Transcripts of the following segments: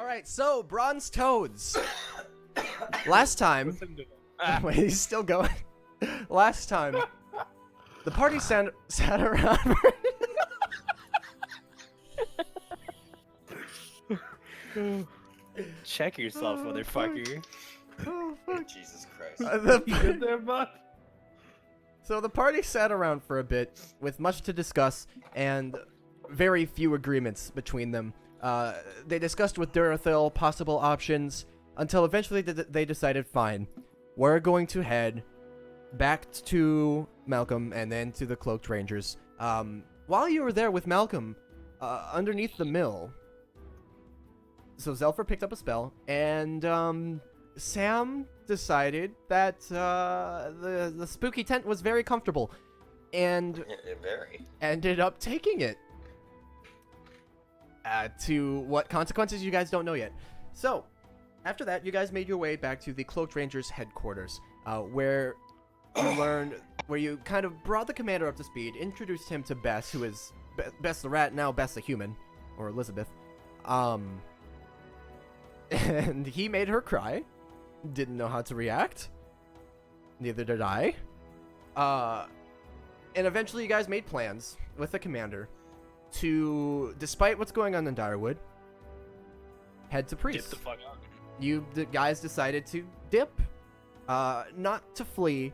All right, so bronze toads. Last time, wait, he's still going. Last time, the party sat around. Check yourself, motherfucker. Oh, fuck. Jesus Christ. You good there, bud? So the party sat around for a bit with much to discuss and very few agreements between them. They discussed with Durathil possible options until eventually they decided, fine, we're going to head back to Malcolm and then to the Cloaked Rangers. While you were there with Malcolm, underneath the mill, so Zelpher picked up a spell, and Sam decided that the spooky tent was very comfortable, and Very. ended up taking it. To what consequences you guys don't know yet. So, after that, you guys made your way back to the Cloaked Rangers headquarters, where you kind of brought the commander up to speed, introduced him to Bess, who is Bess the rat, now Bess the human, or Elizabeth. And he made her cry. Didn't know how to react. Neither did I. And eventually you guys made plans with the commander to, despite what's going on in Direwood, head to Preace. Dip the fuck out. The guys decided to dip, not to flee,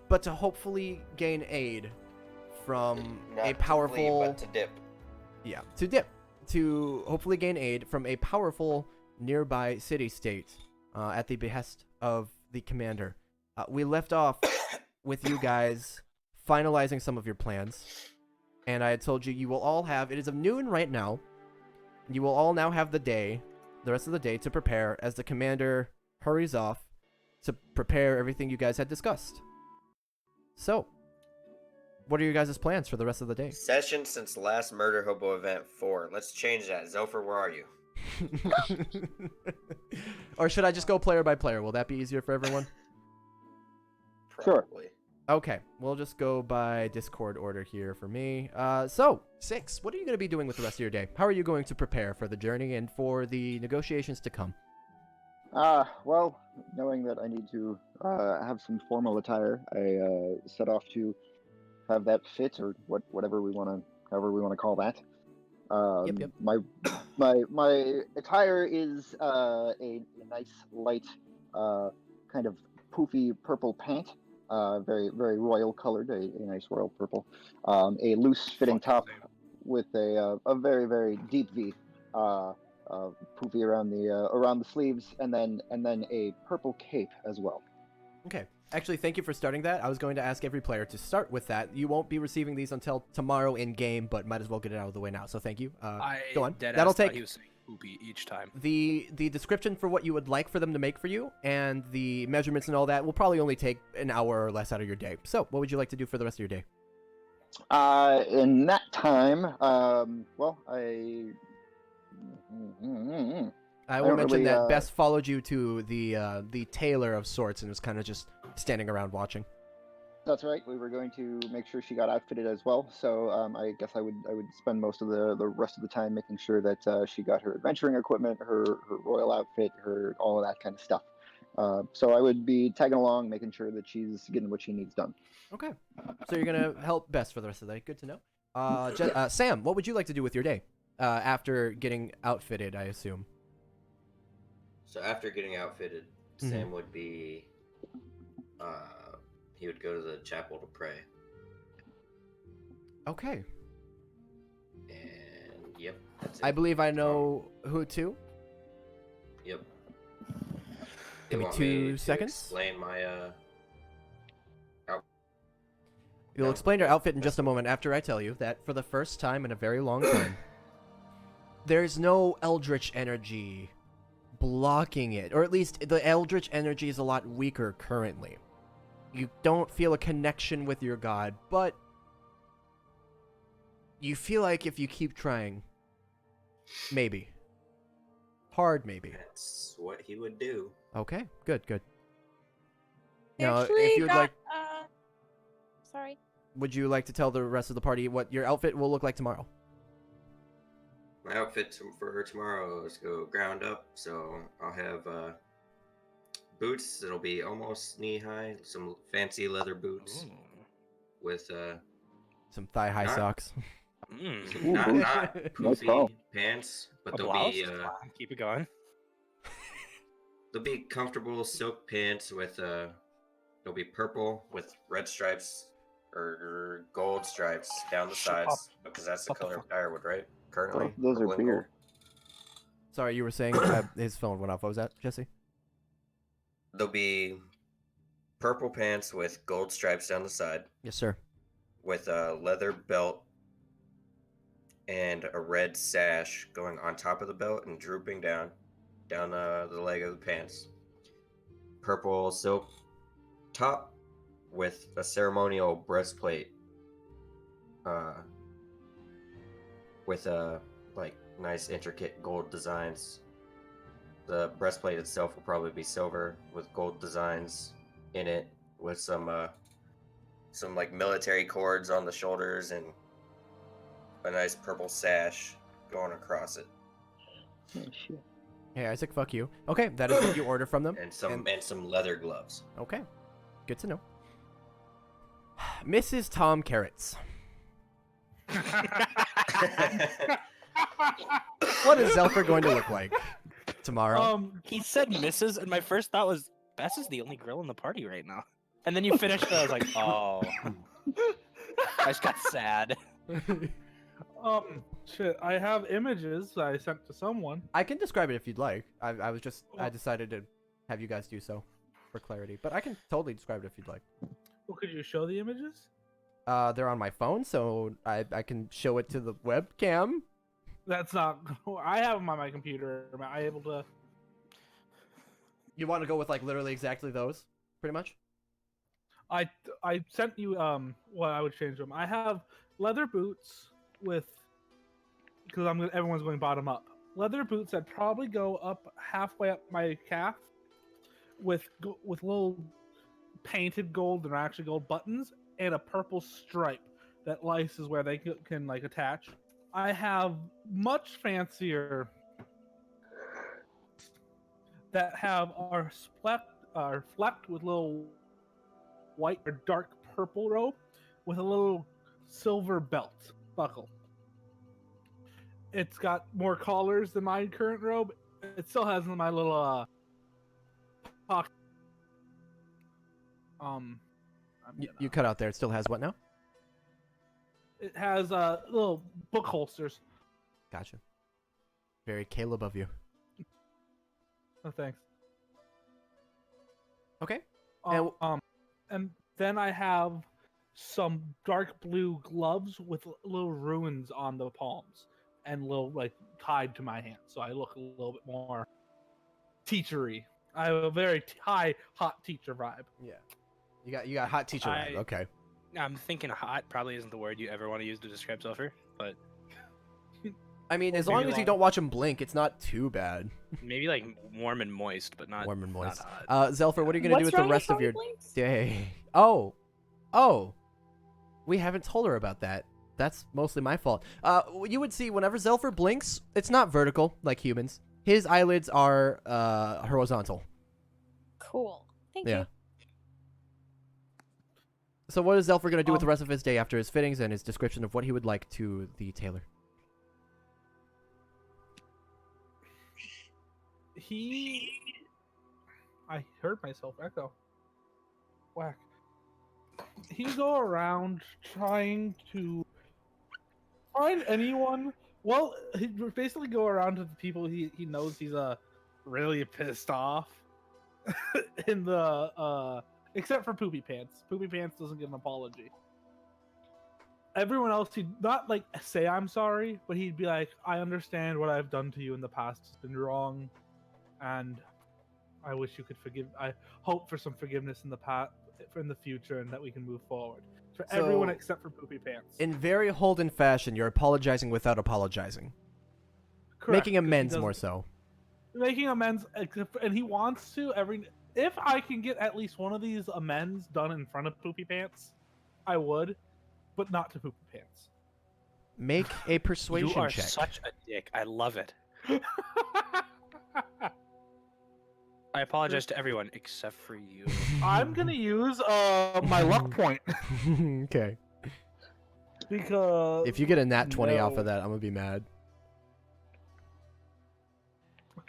but to hopefully gain aid from Not a to powerful... flee, but to dip. Yeah, to dip. To hopefully gain aid from a powerful nearby city-state at the behest of the commander. We left off with you guys finalizing some of your plans. And I had told you, you will all have, it is of noon right now, you will all now have the rest of the day to prepare as the commander hurries off to prepare everything you guys had discussed. So, what are your guys' plans for the rest of the day? Session since the last Murder Hobo event 4. Let's change that. Zopher, where are you? Or should I just go player by player? Will that be easier for everyone? Sure. Probably. Okay, we'll just go by Discord order here for me. So, 6, what are you going to be doing with the rest of your day? How are you going to prepare for the journey and for the negotiations to come? Well, knowing that I need to have some formal attire, I set off to have that fit, or however we want to call that. Yep. My attire is a nice light, kind of poofy purple pant. Very, very royal colored, a nice royal purple. A loose fitting top with a very, very deep V, poofy around the sleeves, and then a purple cape as well. Okay. Actually, thank you for starting that. I was going to ask every player to start with that. You won't be receiving these until tomorrow in game, but might as well get it out of the way now. So thank you. Go on. That'll take He was saying poopy each time. the description for what you would like for them to make for you, and the measurements and all that will probably only take an hour or less out of your day. So, what would you like to do for the rest of your day? In that time, well, I will don't mention really, that Bess followed you to the tailor of sorts and was kind of just standing around watching. That's right. We were going to make sure she got outfitted as well. So I guess I would spend most of the rest of the time making sure that she got her adventuring equipment, her royal outfit, her all of that kind of stuff. So I would be tagging along, making sure that she's getting what she needs done. Okay. So you're gonna help Bess for the rest of the day. Good to know. Sam, what would you like to do with your day after getting outfitted? I assume. So after getting outfitted, Sam would be... he would go to the chapel to pray. Okay. And, yep, that's it. I believe I know who to. Yep. Give You me want 2 to seconds. explain my, You'll No. explain your outfit in just a moment after I tell you that for the first time in a very long time, there's no eldritch energy blocking it. Or at least the eldritch energy is a lot weaker currently. You don't feel a connection with your god, but you feel like if you keep trying, maybe. Hard maybe. That's what he would do. Okay, good. I Now, actually if you'd got, like, sorry. would you like to tell the rest of the party what your outfit will look like tomorrow? my outfit for tomorrow is go ground up. So I'll have boots that'll be almost knee high, some fancy leather boots with Some thigh-high not socks. not Ooh. not Nice call. poofy pants, but A they'll blouse? be Keep it going. they'll be comfortable silk pants with they'll be purple with red stripes or gold stripes down the Shut up. sides because that's the What the color of fuck? Direwood, right? Currently, Those are purple and weird. gold. Sorry, you were saying his phone went off. What was that, Jesse? There'll be purple pants with gold stripes down the side Yes, sir. with a leather belt and a red sash going on top of the belt and drooping down the leg of the pants. Purple silk top with a ceremonial breastplate with like nice intricate gold designs. The breastplate itself will probably be silver with gold designs in it with some like military cords on the shoulders and a nice purple sash going across it. Oh, shit. Hey, Isaac, fuck you. Okay, that is what you order from them. And some leather gloves. Okay, good to know. Mrs. Tom Carrots. What is Zelfer going to look like tomorrow? He said Mrs. and my first thought was Bess is the only girl in the party right now. And then you finished it, I was like, oh. I just got sad. Shit, I have images that I sent to someone. I can describe it if you'd like. I decided to have you guys do so for clarity, but I can totally describe it if you'd like. Well, could you show the images? They're on my phone, so I can show it to the webcam. That's not. I have them on my computer. Am I able to? You want to go with like literally exactly those, pretty much? I sent you what I would change them. I have leather boots with because everyone's going bottom up. Leather boots that probably go up halfway up my calf with little painted gold and actually gold buttons and a purple stripe that laces where they can like attach. I have much fancier that are flecked with little white or dark purple robe with a little silver belt buckle. It's got more collars than my current robe. It still has my little pocket. You cut out there. It still has what now? It has little book holsters. Gotcha. Very Caleb of you. Oh, thanks. Okay. And then I have some dark blue gloves with little runes on the palms and little like tied to my hand, so I look a little bit more teachery. I have a very hot teacher vibe. Yeah. You got hot teacher vibe. Okay. I'm thinking hot probably isn't the word you ever want to use to describe Zelfer, but I mean, as Maybe long as you like- don't watch him blink, it's not too bad. maybe like warm and moist, but not Warm and moist. Not hot. Zelfer, what are you gonna do What's with the wrong rest with of your how he blinks? day? Oh, we haven't told her about that. That's mostly my fault. You would see whenever Zelfer blinks, it's not vertical like humans. His eyelids are horizontal. Cool. Thank Yeah. you. So what is Zelfer going to do with the rest of his day after his fittings and his description of what he would like to the tailor? I heard myself echo. Whack. He go around trying to find anyone. Well, he basically go around to the people he knows he's really pissed off. In the except for Poopy Pants. Poopy Pants doesn't get an apology. Everyone else, he'd not like say I'm sorry, but he'd be like, I understand what I've done to you in the past has been wrong, and I wish you could forgive. I hope for some forgiveness in the future, and that we can move forward. For So- everyone except for Poopy Pants. In very Holden fashion, you're apologizing without apologizing. Correct, Making 'cause he amends doesn't- more so. Making amends, and he wants to if I can get at least one of these amends done in front of Poopy Pants, I would, but not to Poopy Pants. Make a persuasion You are check. such a dick. I love it. I apologize to everyone except for you. I'm gonna use my luck point Okay. because If you get a nat 20 off no, of that, I'm gonna be mad.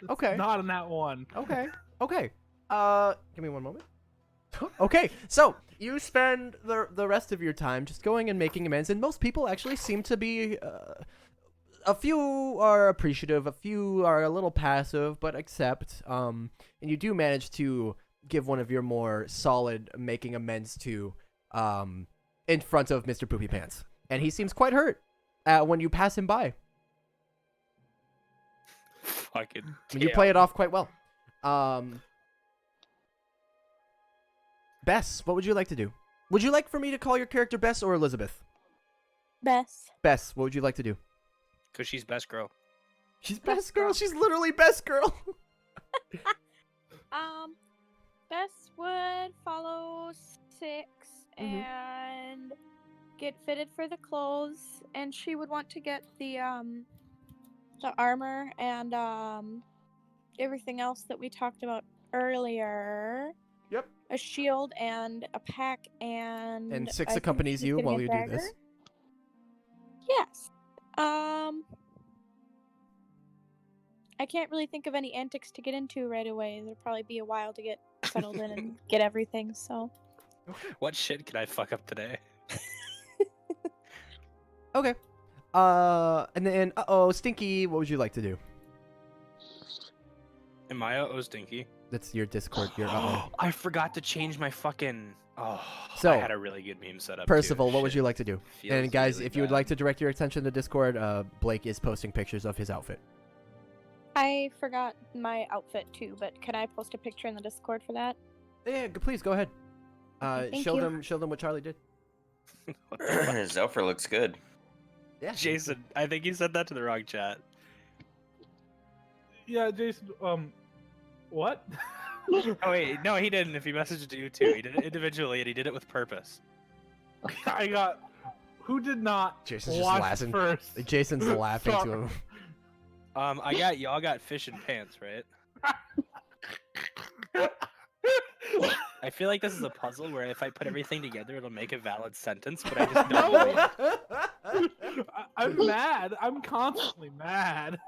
it's Okay. not in that one. Okay. Okay. Give me one moment. Okay, so you spend the rest of your time just going and making amends, and most people actually seem to be. A few are appreciative, a few are a little passive, but accept. And you do manage to give one of your more solid making amends to, in front of Mr. Poopy Pants, and he seems quite hurt when you pass him by. Fucking. You play it off quite well. Bess, what would you like to do? Would you like for me to call your character Bess or Elizabeth? Bess. Bess, what would you like to do? Because she's best girl. She's best girl. She's literally best girl. Bess would follow 6 Mhm. and get fitted for the clothes, and she would want to get the armor and everything else that we talked about earlier. Yep. A shield and a pack and. And I 6 think accompanies she's you getting while a you do this. dagger. Yes. I can't really think of any antics to get into right away. There'll probably be a while to get settled in and get everything, so. What shit can I fuck up today? Okay. And then, Stinky, what would you like to do? Am I stinky? That's your Discord. Your I forgot to change my fucking. Oh, So, I had a really good meme set up. Percival, too. what would Shit. you like to do? Feels And guys, really if you would bad. like to direct your attention to Discord, Blake is posting pictures of his outfit. I forgot my outfit too, but can I post a picture in the Discord for that? Yeah, please go ahead. Thank Show you. them what Charlie did. What the fuck? His outfit looks good. Yeah. Jason, I think you said that to the wrong chat. Yeah, Jason. What? Oh wait, no, he didn't. If he messaged it to you too, he did it individually, and he did it with purpose. I got. Who did not Jason's just watch laughing. first? Jason's laughing to him. Y'all got fish and pants, right? I feel like this is a puzzle where if I put everything together, it'll make a valid sentence, but I just don't know yet. I'm mad. I'm constantly mad.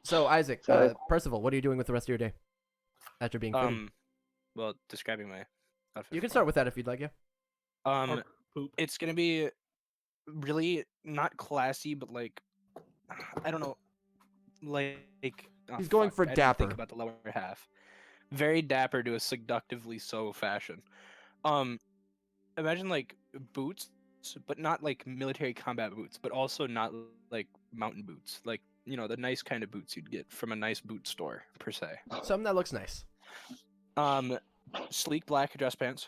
So, Isaac, Sorry. Percival, what are you doing with the rest of your day? After being fitted? Well, describing my outfit. You can for start me. with that if you'd like, yeah. Or poop. It's gonna be really not classy, but like, I don't know, like. He's going for I didn't dapper. Think about the lower half. Very dapper to a seductively so fashion. Imagine like boots, but not like military combat boots, but also not like mountain boots. Like, you know, the nice kind of boots you'd get from a nice boot store per se. Something that looks nice. Sleek black dress pants.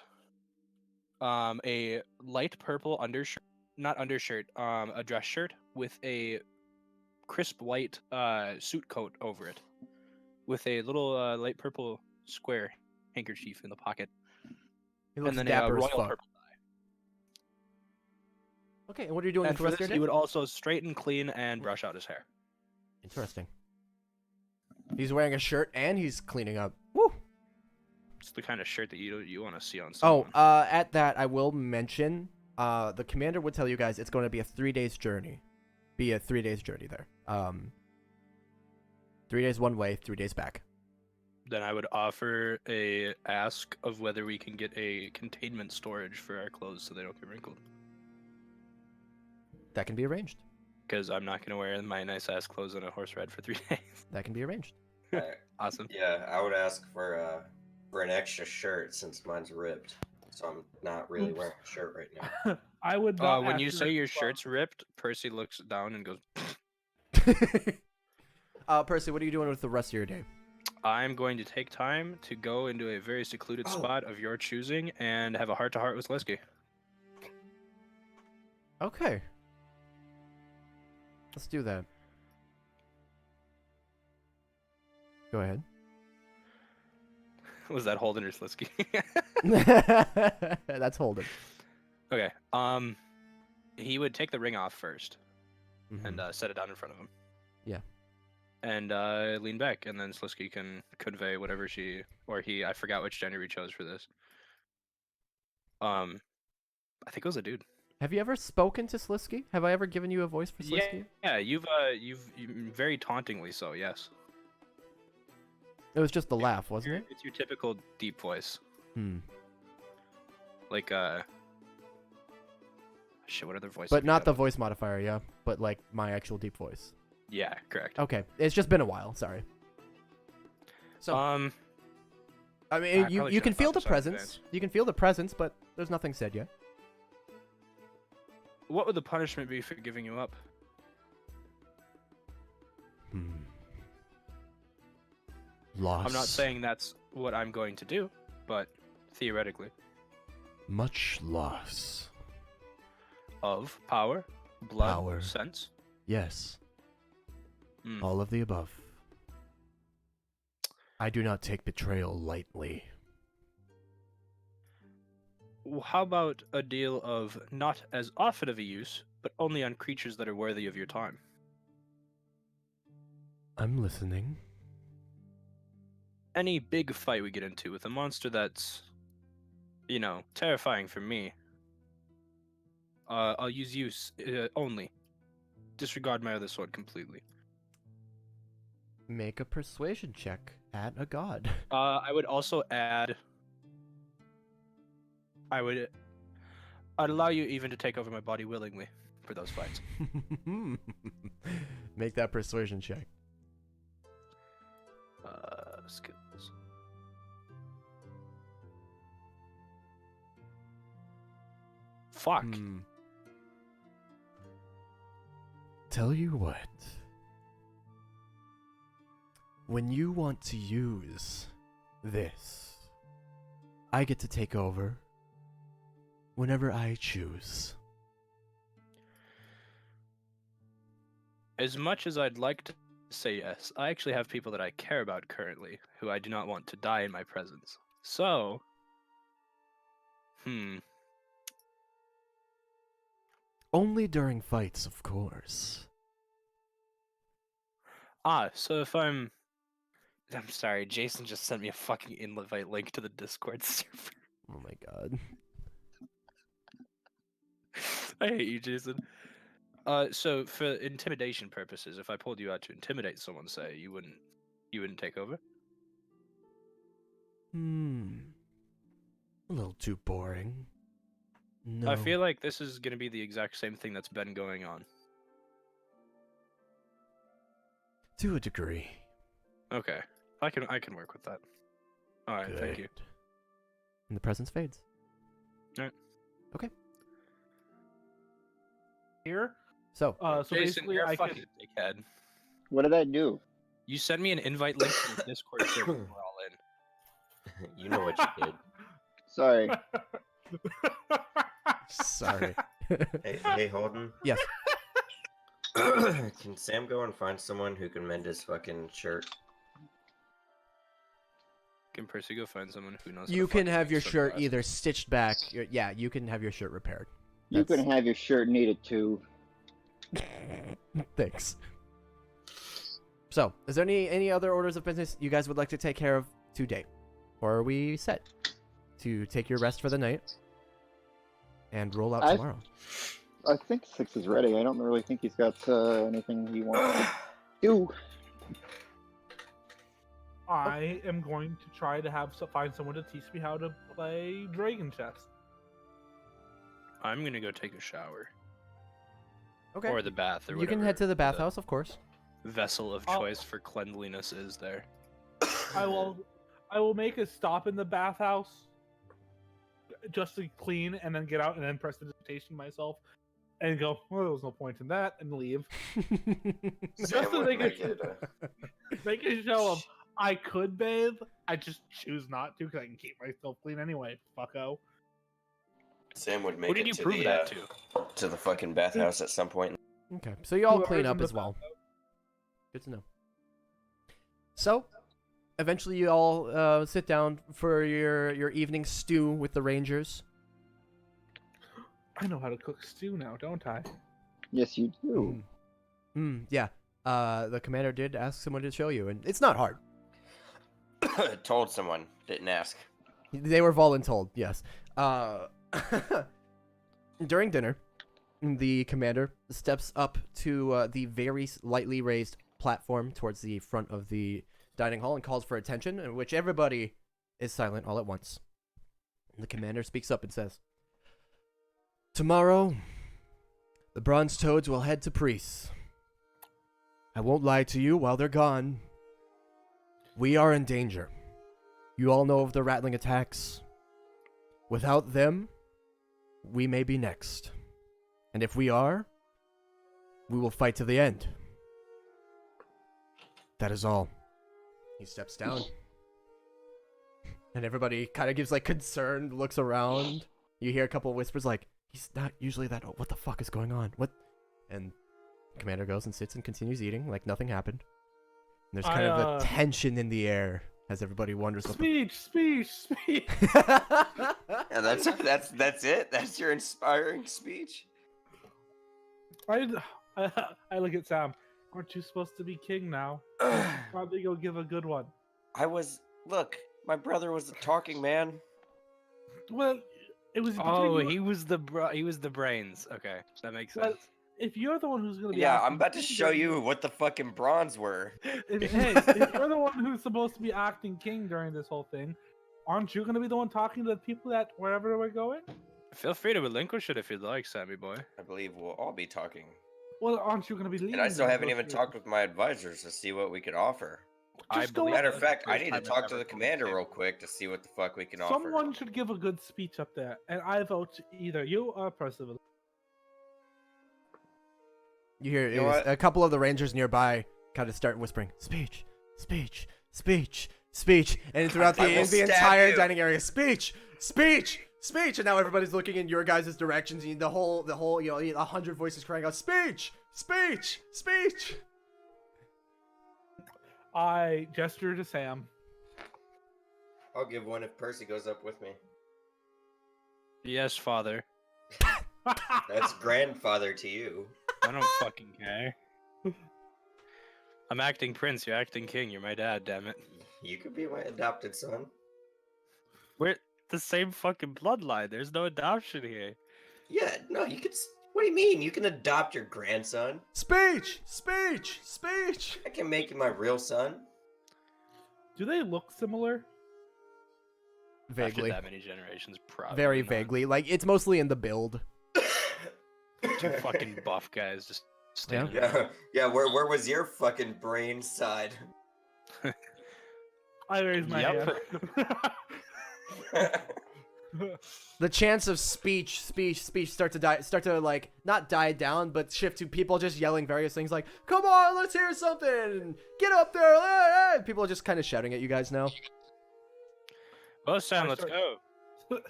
A light purple undershirt, not undershirt, a dress shirt with a crisp white suit coat over it, with a little light purple square handkerchief in the pocket, He looks and then dapper a as royal fuck. purple tie. Okay, and what are you doing And with the for rest of this, your he day? would also straighten, clean, and brush out his hair. Interesting. He's wearing a shirt and he's cleaning up. Woo! It's the kind of shirt that you want to see on Oh, someone. at that, I will mention, the commander would tell you guys it's going to be a 3 days journey. Be a 3 days journey there. 3 days one way, 3 days back. Then I would offer a ask of whether we can get a containment storage for our clothes so they don't get wrinkled. That can be arranged. Because I'm not gonna wear my nice ass clothes on a horse ride for 3 days. That can be arranged. Awesome. Yeah, I would ask for an extra shirt since mine's ripped, so I'm not really wearing a shirt right now. I would not. When ask you for say your response. shirt's ripped, Percy looks down and goes, Percy, what are you doing with the rest of your day? I'm going to take time to go into a very secluded spot of your choosing and have a heart-to-heart with Lesky. Okay. Let's do that. Go ahead. Was that Holden or Slisky? That's Holden. Okay. he would take the ring off first Mhm. and set it down in front of him. Yeah. And lean back, and then Slisky can convey whatever she or he. I forgot which gender he chose for this. I think it was a dude. Have you ever spoken to Slisky? Have I ever given you a voice for Slisky? Yeah, you've very tauntingly so. Yes. It was just the laugh, wasn't it? It's your typical deep voice. Like shit. What other voice? But not the voice modifier, yeah. But like my actual deep voice. Yeah, correct. Okay, it's just been a while. Sorry. So I mean, I you probably can should've feel thought the this out in presence. advance. You can feel the presence, but there's nothing said yet. What would the punishment be for giving you up? Loss. I'm not saying that's what I'm going to do, but theoretically. Much loss. Of power, blood, Power. sense. Yes. Mm. All of the above. I do not take betrayal lightly. How about a deal of not as often of a use, but only on creatures that are worthy of your time? I'm listening. Any big fight we get into with a monster that's, terrifying for me, I'll use only. Disregard my other sword completely. Make a persuasion check at a god. I would also add. I'd allow you even to take over my body willingly for those fights. Make that persuasion check. Skills. Fuck. Tell you what. When you want to use this, I get to take over whenever I choose. As much as I'd like to say yes, I actually have people that I care about currently who I do not want to die in my presence. So, Only during fights, of course. So if I'm sorry, Jason just sent me a fucking invite link to the Discord server. Oh my god. I hate you, Jason. So for intimidation purposes, if I pulled you out to intimidate someone, say, you wouldn't take over? A little too boring. No. I feel like this is gonna be the exact same thing that's been going on. To a degree. Okay. I can work with that. Alright, thank you. Good. And the presence fades. Alright. Okay. Here. So, So Jason, basically, you're a I fucking could. dickhead. What did I do? You send me an invite link to the Discord server. We're all in. You know what you did. Sorry. sorry. Hey, Holden. Yes. Can Sam go and find someone who can mend his fucking shirt? Can Percy go find someone who knows? how You to can fucking have make your shirt sunglasses? either stitched back. Yeah, you can have your shirt repaired. You That's- can have your shirt needed too. Thanks. So, is there any other orders of business you guys would like to take care of today? Or are we set to take your rest for the night and roll out tomorrow? I think Six is ready. I don't really think he's got anything he wants to do. I am going to try to find someone to teach me how to play Dragon Chess. I'm gonna go take a shower Okay. or the bath or You whatever. can head to the bathhouse, of course. Vessel of I'll- choice for cleanliness is there. I will make a stop in the bathhouse just to clean and then get out and then press the dictation myself and go, well, there was no point in that, and leave. Just Sam to would make make it, it, make a show of I could bathe, I just choose not to because I can keep myself clean anyway, fucko. Sam would make Who did you it to prove the that to? to the fucking bathhouse at some point. Okay, so you all Whoever's clean in up the as well. Good to know. So, eventually you all sit down for your evening stew with the Rangers. I know how to cook stew now, don't I? Yes, you do. Yeah. The commander did ask someone to show you, and it's not hard. Told someone, didn't ask. They were voluntold, yes. During dinner, the commander steps up to the very lightly raised platform towards the front of the dining hall and calls for attention, in which everybody is silent all at once. The commander speaks up and says, "Tomorrow, the Bronze Toads will head to Preace. I won't lie to you, while they're gone, we are in danger. You all know of the rattling attacks. Without them, we may be next. And if we are, we will fight to the end. That is all." He steps down. And everybody kind of gives like concerned looks around. You hear a couple of whispers like, "He's not usually that. Oh, what the fuck is going on? What?" And commander goes and sits and continues eating like nothing happened. And there's kind of a tension in the air as everybody wonders what Speech. Yeah, that's it. That's your inspiring speech. I look at Sam. Aren't you supposed to be king now? Probably go give a good one. Look, my brother was the talking man. Well, it was. Oh, he was the brains. Okay, that makes sense. Well, if you're the one who's gonna be, Yeah, acting I'm about to king show during you what the fucking bronze were. If you're the one who's supposed to be acting king during this whole thing, aren't you gonna be the one talking to the people at wherever we're going? Feel free to relinquish it if you'd like, Sammy boy. I believe we'll all be talking. Well, aren't you gonna be leading? And I still the haven't even talked negotiations? with my advisors to see what we can offer. Just go Matter up- of fact, I First need to time I've talk to ever the come commander to- real quick to see what the fuck we can offer. Someone should give a good speech up there, and I vote either you or Percival. You hear You know what? a couple of the rangers nearby kind of start whispering, "Speech, speech, speech, speech," and throughout I will the stab entire you. dining area, "Speech, speech, speech," and now everybody's looking in your guys' directions. And the whole, 100 voices crying out, "Speech, speech, speech." I gesture to Sam. I'll give one if Percy goes up with me. Yes, father. That's grandfather to you. I don't fucking care. I'm acting prince. You're acting king. You're my dad. Damn it. You could be my adopted son. We're the same fucking bloodline. There's no adoption here. Yeah, no, you could. What do you mean? You can adopt your grandson. Speech, speech, speech. I can make you my real son. Do they look similar? After Vaguely, that many generations, probably. very not. vaguely. Like it's mostly in the build. Two fucking buff guys just standing. Yeah. Where was your fucking brain side? I raise my Yep. hand. The chance of speech start to like not die down, but shift to people just yelling various things like, "Come on, let's hear something! Get up there!" Hey, hey!" People are just kind of shouting at you guys now. Well, Sam, I let's start- go.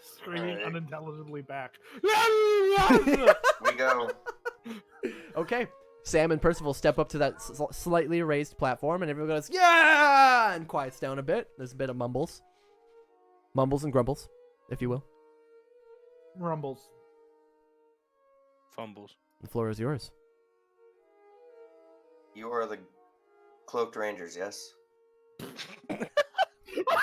Screaming Alright. unintelligibly back. We go. Okay, Sam and Percival step up to that slightly raised platform, and everyone goes, "Yeah!" and quiets down a bit. There's a bit of mumbles and grumbles, if you will. Rumbles. Fumbles. The floor is yours. You are the cloaked rangers, yes?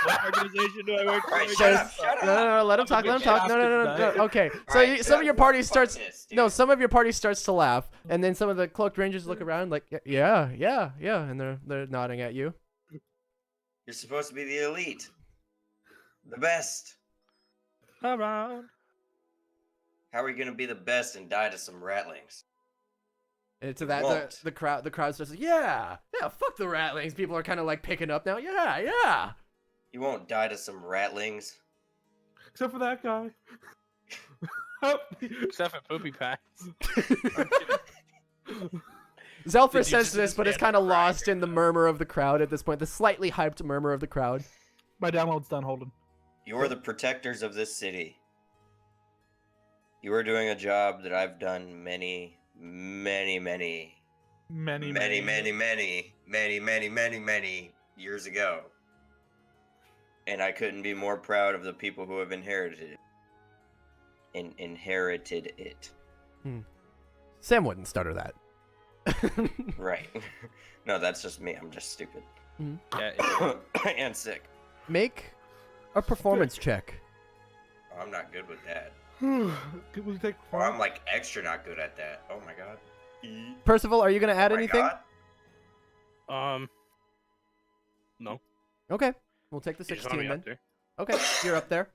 What organization do I work for? Alright, Says- shut up! No, let him talk. Let him talk. No. Okay, so Alright, some of your party fuck starts. this, dude. No, some of your party starts to laugh, and then some of the cloaked rangers look around like, yeah, and they're nodding at you. You're supposed to be the elite. The best. Around. How are you gonna be the best and die to some ratlings? And to that, Won't. the crowd starts, yeah, fuck the ratlings. People are kind of like picking up now. Yeah. You won't die to some ratlings. Except for that guy. Except for poopy packs. Zelfra Did you says just this, but it's stand kind of right lost in the murmur of the crowd at this point. The slightly hyped murmur of the crowd. My download's done, Holden. You are the protectors of this city. You are doing a job that I've done many years ago. And I couldn't be more proud of the people who have inherited it. inherited it. Sam wouldn't stutter that. Right. No, that's just me. I'm just stupid. Yeah, And sick. Make a performance check. Oh, I'm not good with that. Could we take Or I'm like extra not good at that. Oh my god. Percival, are you gonna add Oh my anything? God. No. Okay, we'll take the You just want 16 me then. up there? Okay, you're up there.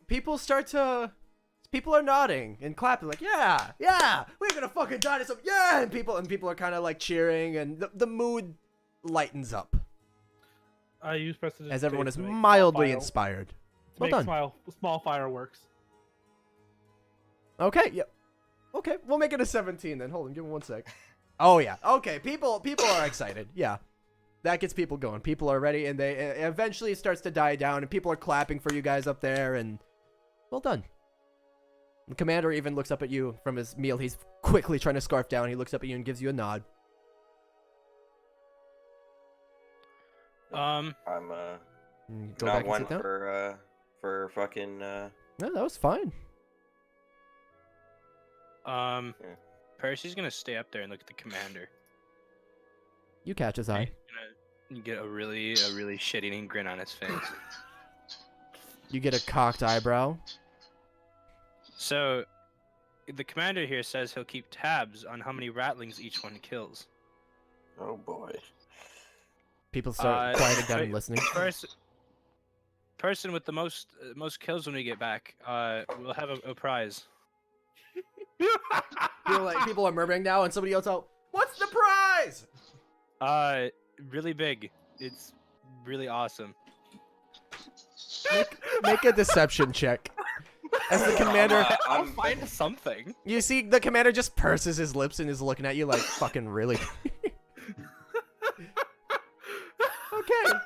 People are nodding and clapping like, yeah, we're gonna fucking dinosaur, yeah, and people are kind of like cheering, and the mood lightens up I use President as everyone is to make mildly fire- inspired. to Well make done. small fireworks. Okay, yep. Okay, we'll make it a 17 then. Hold on, give me 1 sec. Oh yeah, okay. People are excited. Yeah, that gets people going. People are ready, and they eventually it starts to die down, and people are clapping for you guys up there, and well done. The commander even looks up at you from his meal. He's quickly trying to scarf down. He looks up at you and gives you a nod. Um, I'm Go not back and one sit down. for fucking No, that was fine. Percy's gonna stay up there and look at the commander. You catch his eye. He's gonna get a really shit-eating grin on his face. You get a cocked eyebrow. So, the commander here says he'll keep tabs on how many ratlings each one kills. Oh boy. People start quieting down and listening. Person with the most kills when we get back, will have a prize. People are murmuring now, and somebody yells out, "What's the prize?" Really big. It's really awesome. Make a deception check. As the commander, I'll find something. you see the commander just purses his lips and is looking at you like, "Fucking really?" Okay.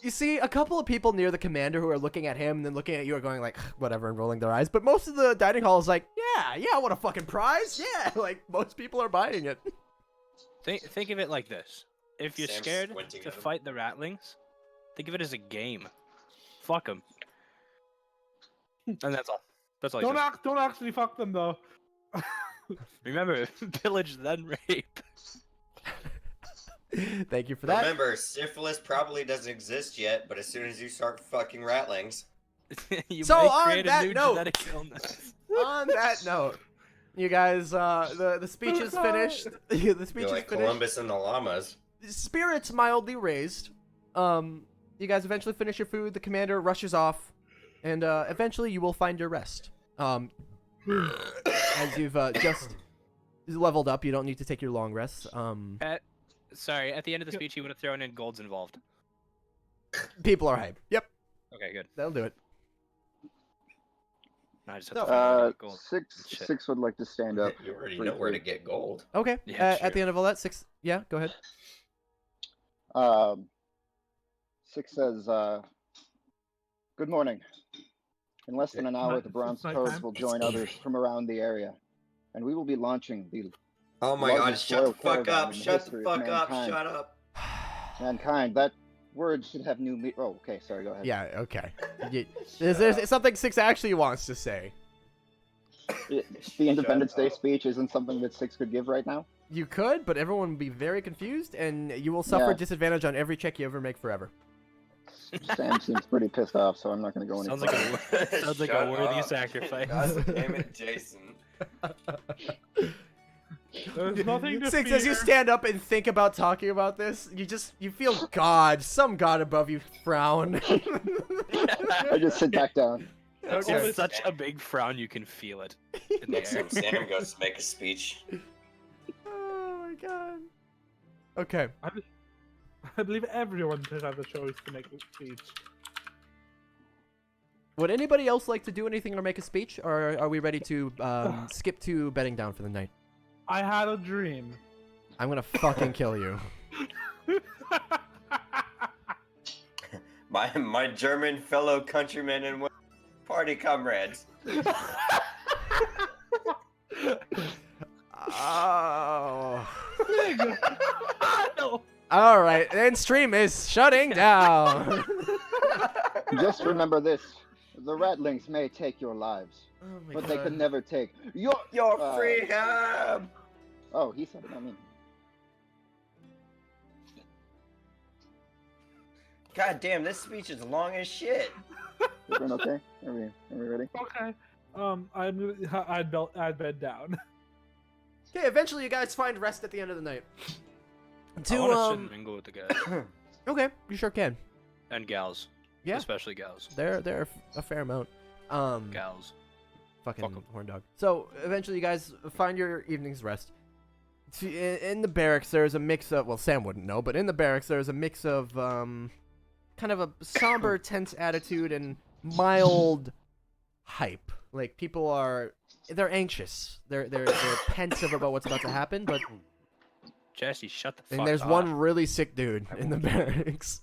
You see a couple of people near the commander who are looking at him and then looking at you are going like, whatever, and rolling their eyes. But most of the dining hall is like, yeah, I want a fucking prize. Yeah, like most people are buying it. Think of it like this. If you're Sam's scared squinting to at him. fight the ratlings, think of it as a game. Fuck them. And that's all. That's all. Don't actually fuck them though. Remember, pillage then rape. Thank you for that. Remember, syphilis probably doesn't exist yet, but as soon as you start fucking ratlings, You So might on create that a new note- genetic illness. On that note, you guys, the speech is finished. The speech you're is like finished. Columbus and the llamas. Spirits mildly raised. You guys eventually finish your food. The commander rushes off, and eventually you will find your rest. As you've just leveled up, you don't need to take your long rests. Sorry, at the end of the speech, he would have thrown in golds involved. People are hype. Yep, Okay, good. that'll do it. No, I just have to find out gold. Shit. Six would like to stand up. You already know where to get gold. Okay. Yeah, At the end of all that, 6. Yeah, go ahead. Six says, "Good morning. In less than an hour, Night- the bronze it's nighttime. toads will join others from around the area, and we will be launching the Oh my god, largest shut the royal fuck caravan up, in the shut the history of fuck up, mankind. shut up. Mankind. That word should have new meaning. Oh, okay. Sorry. Go ahead. Yeah, okay. There's something 6 actually wants to say. The Independence Day speech isn't something that Six could give right now. You could, but everyone would be very confused, and you will suffer Yeah. disadvantage on every check you ever make forever. Sam seems pretty pissed off, so I'm not going to go any Sounds like further. a sounds like Shut a worthy up. sacrifice. God damn it, Jason. There's nothing to 6, fear. as you stand up and think about talking about this, you feel some god above you frown. I just sit back down. It's Okay. such a big frown, you can feel it in the Next air. time Sam goes to make a speech. Oh my god. Okay. I believe everyone should have the choice to make a speech. Would anybody else like to do anything or make a speech, or are we ready to skip to bedding down for the night? I had a dream. I'm gonna fucking kill you. My German fellow countrymen and party comrades. Oh. No. All right, and stream is shutting down. Just remember this. The ratlings may take your lives, Oh my but god. they could never take your freedom. Oh, he said it, not me. God damn, this speech is long as shit. Everyone okay? Are we ready? Okay. I'd bed down. Okay, eventually you guys find rest at the end of the night. I want to sit and mingle with the guys Okay, you sure can. and gals. Yeah. Especially gals. They're a fair amount. Gals. Fucking Fuck 'em. horn dog. So eventually you guys find your evening's rest. In the barracks there's a mix of, well, Sam wouldn't know, but in the barracks there's a mix of kind of a somber, tense attitude and mild hype. Like people they're anxious. They're pensive about what's about to happen, but Jesse, shut the fuck and there's up. one really sick dude in the barracks.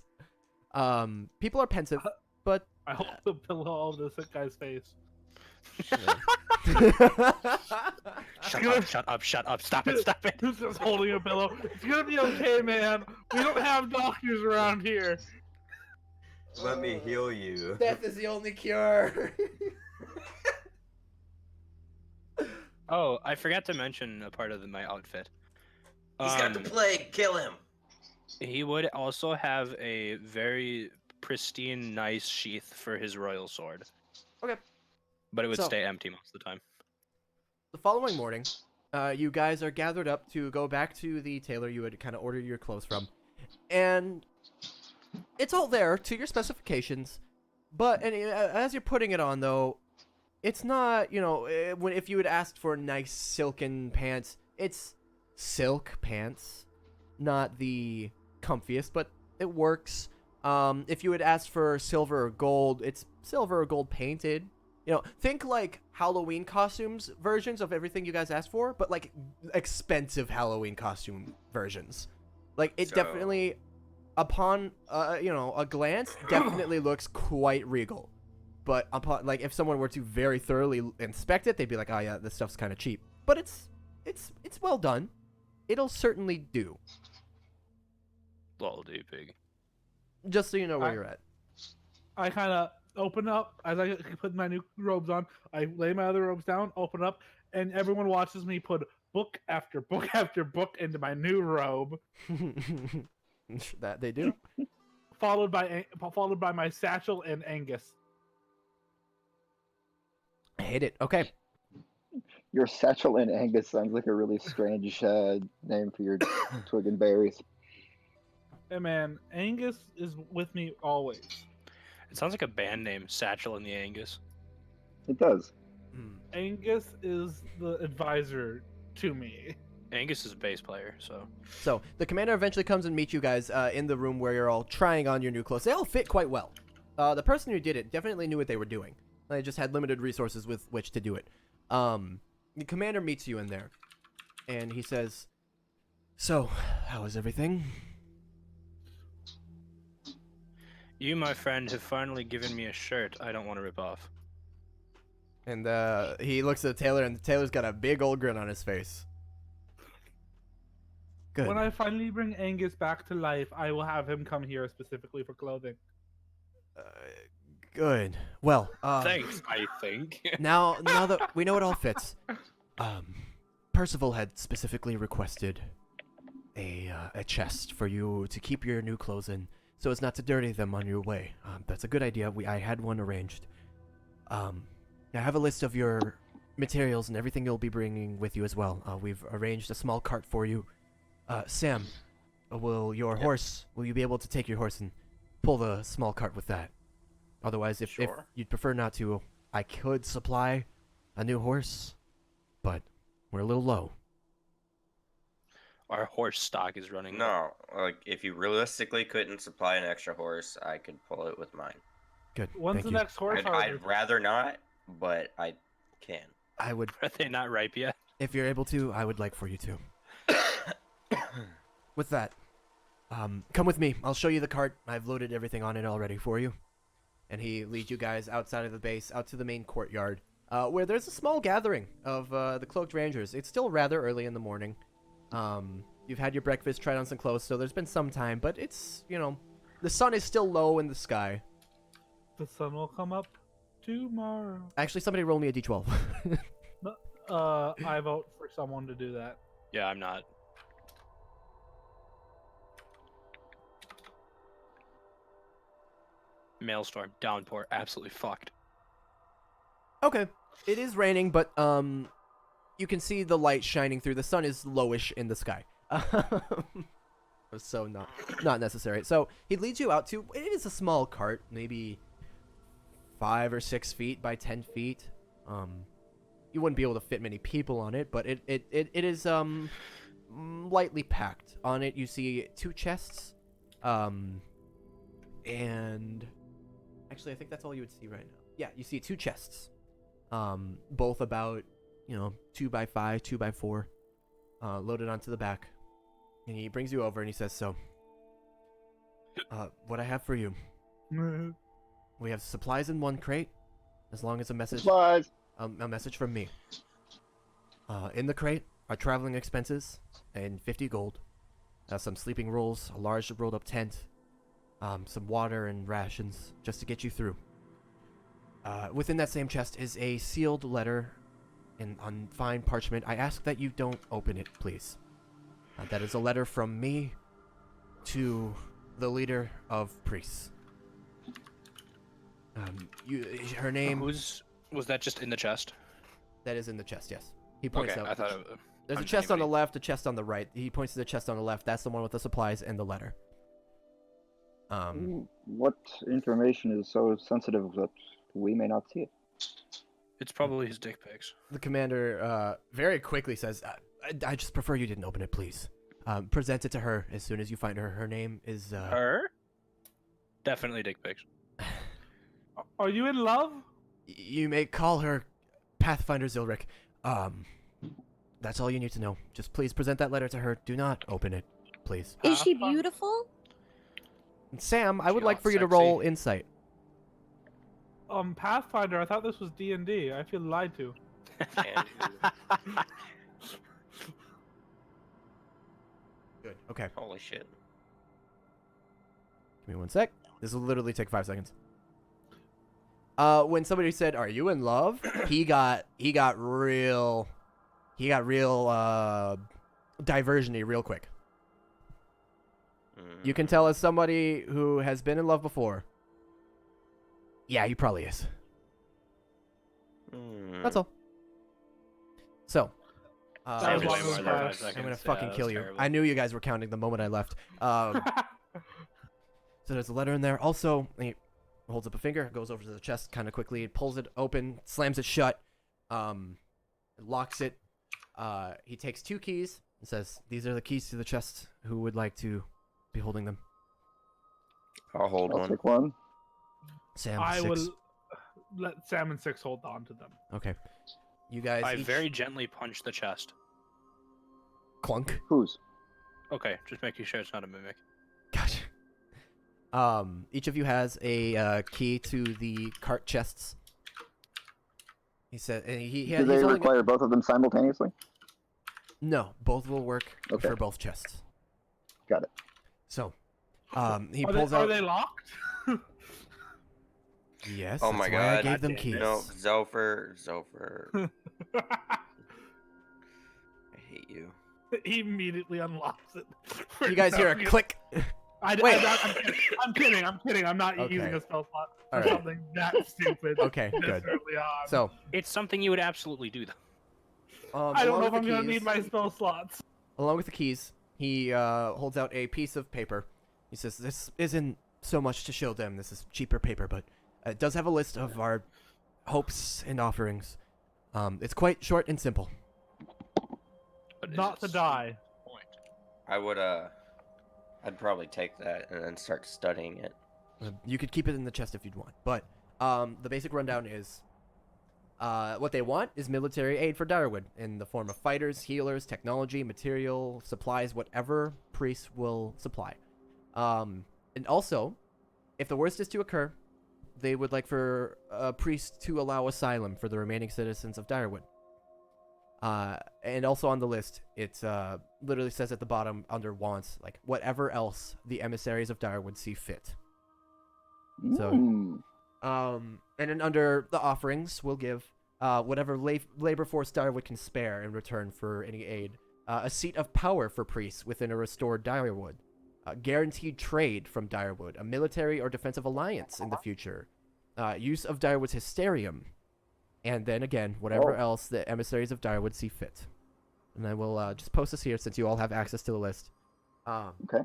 People are pensive, but I hold the pillow over the sick guy's face. Shut up, stop it. Who's just holding a pillow? It's gonna be okay, man. We don't have doctors around here. Let me heal you. Death is the only cure. Oh, I forgot to mention a part of my outfit. He's got the plague. Kill him. He would also have a very pristine, nice sheath for his royal sword. Okay. But it would So- stay empty most of the time. The following morning, you guys are gathered up to go back to the tailor you had kind of ordered your clothes from, and it's all there to your specifications. But as you're putting it on, though, it's not, if you had asked for nice silken pants, it's silk pants, not the comfiest, but it works. If you had asked for silver or gold, it's silver or gold painted. Think like Halloween costumes versions of everything you guys asked for, but like expensive Halloween costume versions. Like it So- definitely, upon a glance, definitely looks quite regal. But upon if someone were to very thoroughly inspect it, they'd be like, "Oh yeah, this stuff's kind of cheap." But it's well done. It'll certainly do. Lol, dude, pig. Just so you know where you're at. I kind of open up as I put my new robes on. I lay my other robes down, open up, and everyone watches me put book after book after book into my new robe, That they do. followed by my satchel and Angus. I hate it. Okay. Your satchel and Angus sounds like a really strange name for your twig and berries. Hey man, Angus is with me always. It sounds like a band name, Satchel and the Angus. It does. Angus is the advisor to me. Angus is a bass player, so. So the commander eventually comes and meets you guys in the room where you're all trying on your new clothes. They all fit quite well. The person who did it definitely knew what they were doing. They just had limited resources with which to do it. The commander meets you in there, and he says, "So, how is everything?" You, my friend, have finally given me a shirt I don't want to rip off. And he looks at the tailor, and the tailor's got a big old grin on his face. Good. When I finally bring Angus back to life, I will have him come here specifically for clothing. Good. Well, Thanks, I think. now that we know it all fits, Percival had specifically requested a chest for you to keep your new clothes in, so as not to dirty them on your way. That's a good idea. I had one arranged. I have a list of your materials and everything you'll be bringing with you as well. We've arranged a small cart for you. Sam, will you be able to take your horse and pull the small cart with that? Otherwise, if Sure. you'd prefer not to, I could supply a new horse, but we're a little low. Our horse stock is running low. No, like if you realistically couldn't supply an extra horse, I could pull it with mine. Good. When's Thank the you. next horse I'd harvest? rather not, but I can. I would, Are they not ripe yet? if you're able to, I would like for you to. With that, come with me. I'll show you the cart. I've loaded everything on it already for you. And he leads you guys outside of the base, out to the main courtyard, where there's a small gathering of the Cloaked Rangers. It's still rather early in the morning. You've had your breakfast, tried on some clothes, so there's been some time, but it's, the sun is still low in the sky. The sun will come up tomorrow. Actually, somebody roll me a d12. I vote for someone to do that. Yeah, I'm not. Maelstrom, downpour, absolutely fucked. Okay, it is raining, but you can see the light shining through. The sun is lowish in the sky. So not necessary. So he leads you out to, it is a small cart, maybe 5 or 6 feet by 10 feet. You wouldn't be able to fit many people on it, but it is lightly packed. On it you see 2 chests, and actually I think that's all you would see right now. Yeah, you see 2 chests, both about 2 by 5, 2 by 4, loaded onto the back. And he brings you over and he says, so, what I have for you, we have supplies in 1 crate, as long as a message, Supplies. a message from me. In the crate are traveling expenses and 50 gold, some sleeping rolls, a large rolled up tent, some water and rations just to get you through. Within that same chest is a sealed letter on fine parchment. I ask that you don't open it, please. That is a letter from me to the leader of Preace. Her name. Was that just in the chest? That is in the chest. Yes. He points Okay, out. I thought There's a I'm chest on the anybody. left, a chest on the right. He points to the chest on the left. That's the one with the supplies and the letter. What information is so sensitive that we may not see it? It's probably his dick pics. The commander very quickly says, I just prefer you didn't open it, please. Present it to her as soon as you find her. Her name is... Her? Definitely dick pics. Are you in love? You may call her Pathfinder Zilric. That's all you need to know. Just please present that letter to her. Do not open it, please. Is she beautiful? Sam, I would She like hot, for you to sexy? roll insight. Pathfinder. I thought this was D&D. I feel lied to. Good. Okay. Holy shit. Give me 1 sec. This will literally take 5 seconds. When somebody said, "Are you in love?" he got real diversion-y real quick. You can tell as somebody who has been in love before. Yeah, he probably is. That's all. So, That was way long more as than five 5 seconds. seconds. I'm gonna Yeah, fucking that kill was you. terrible. I knew you guys were counting the moment I left. So there's a letter in there. Also, he holds up a finger, goes over to the chest kind of quickly, pulls it open, slams it shut, locks it. He takes 2 keys and says, "These are the keys to the chest. Who would like to be holding them?" I'll hold I'll one. take one. Sam, I 6. will let Sam and 6 hold on to them. Okay. You guys I each very gently punched the chest. clunk. Whose? Okay, just making sure it's not a mimic. Gotcha. Each of you has a key to the cart chests. He said, and Do he's they only got- require both of them simultaneously? No, both will work Okay. for both chests. Got it. So, he Are pulls they, out. Are they locked? Yes. Oh that's my why I god. gave them God damn keys. it. No, Zopher. I hate you. He immediately unlocks it. You guys hear a click. Wait. I'm kidding. I'm not Okay. using a spell slot for All right. something that stupid. Okay, good. Desperately odd. So, It's something you would absolutely do, though. I don't along know if with I'm the gonna keys- need my spell slots. Along with the keys, he holds out a piece of paper. He says, "This isn't so much to show them. This is cheaper paper, but it does have a list of our hopes and offerings. It's quite short and simple. But is Not it to die. point? I would, I'd probably take that and then start studying it. You could keep it in the chest if you'd want, but the basic rundown is what they want is military aid for Direwood in the form of fighters, healers, technology, material, supplies, whatever Preace will supply. And also, if the worst is to occur, they would like for Preace to allow asylum for the remaining citizens of Direwood. And also on the list, it literally says at the bottom under wants, like whatever else the emissaries of Direwood see fit. So, Mm. And then under the offerings, we'll give whatever labor force Direwood can spare in return for any aid. A seat of power for Preace within a restored Direwood. Guaranteed trade from Direwood. A military or defensive alliance in the future. Use of Direwood's Hysterium. And then again, whatever else the emissaries of Direwood see fit. And I will just post this here since you all have access to the list. Okay.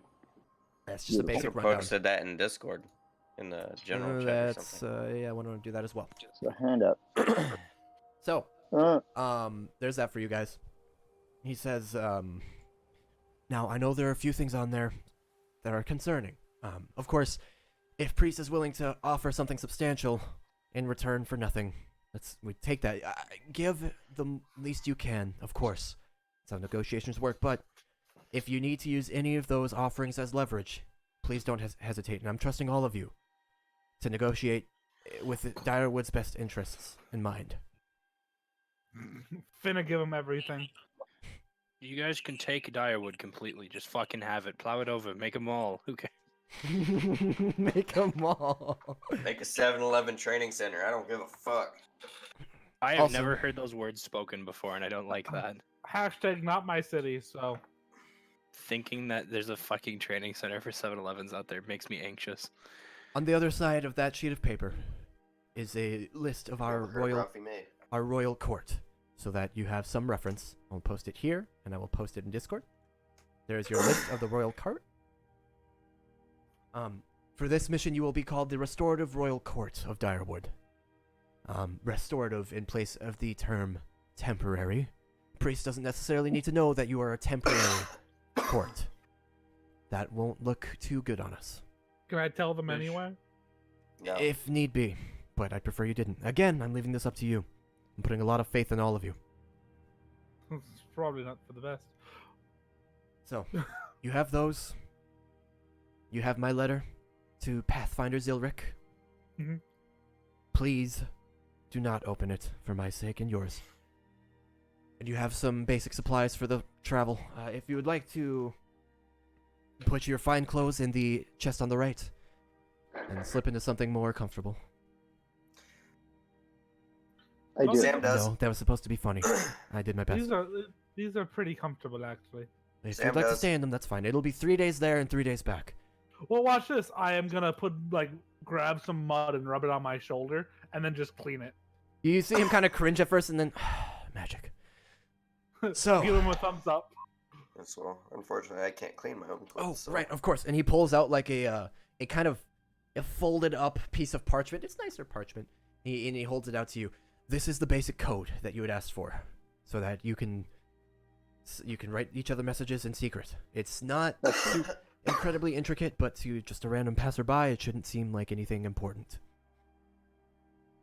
That's just a You basic could have rundown. posted that in Discord, in the general chat or That's something. yeah, I want to do that as well. So hand up. So, Uh, there's that for you guys. He says, now I know there are a few things on there that are concerning. Of course, if Preace is willing to offer something substantial in return for nothing, we take that. Give the least you can, of course. That's how negotiations work, but if you need to use any of those offerings as leverage, please don't hesitate, and I'm trusting all of you to negotiate with Direwood's best interests in mind. Finna give him everything. You guys can take Direwood completely. Just fucking have it. Plow it over. Make a mall. Who cares? Make a mall. Make a 7-Eleven training center. I don't give a fuck. I have Also- never heard those words spoken before, and I don't like that. Hashtag not my city, so. Thinking that there's a fucking training center for 7-Elevens out there makes me anxious. On the other side of that sheet of paper is a list of our Never heard royal Ralphie May. our royal court, so that you have some reference. I'll post it here, and I will post it in Discord. There's your list of the royal court. For this mission, you will be called the Restorative Royal Court of Direwood. Restorative in place of the term temporary. Priest doesn't necessarily need to know that you are a temporary court. That won't look too good on us. Can I tell them anyway? No. If need be, but I'd prefer you didn't. Again, I'm leaving this up to you. I'm putting a lot of faith in all of you. It's probably not for the best. So, you have those. You have my letter to Pathfinder Zilric. Mhm. Please do not open it for my sake and yours. And you have some basic supplies for the travel. If you would like to put your fine clothes in the chest on the right and slip into something more comfortable. I do. Sam does. No, that was supposed to be funny. I did my best. These are pretty comfortable, actually. If Sam you'd like to does. stay in them, that's fine. It'll be 3 days there and 3 days back. Well, watch this. I am gonna grab some mud and rub it on my shoulder, and then just clean it. You see him kind of cringe at first, and then magic. So, Give him a thumbs up. That's well. Unfortunately, I can't clean my own oh, clothes. so- right, of course. And he pulls out like a kind of a folded up piece of parchment. It's nicer parchment. And he holds it out to you. This is the basic code that you had asked for, so that you can write each other messages in secret. It's not too incredibly intricate, but to just a random passerby, it shouldn't seem like anything important.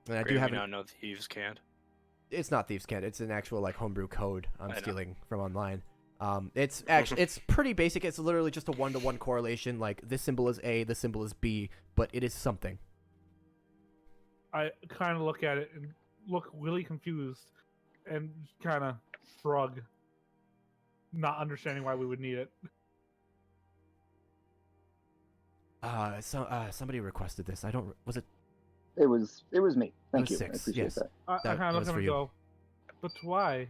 And I do Great, have we now know thieves can't. It's not thieves' cant. It's an actual like homebrew code I'm I know. stealing from online. It's actually it's pretty basic. It's literally just a 1-to-1 correlation. Like this symbol is A, this symbol is B, but it is something. I kind of look at it and look really confused, and kind of shrug, not understanding why we would need it. Somebody requested this. I don't. Was it? It was me. Thank was you. 6, I appreciate yes. that. I That kind of was look for at him and you. go, but why?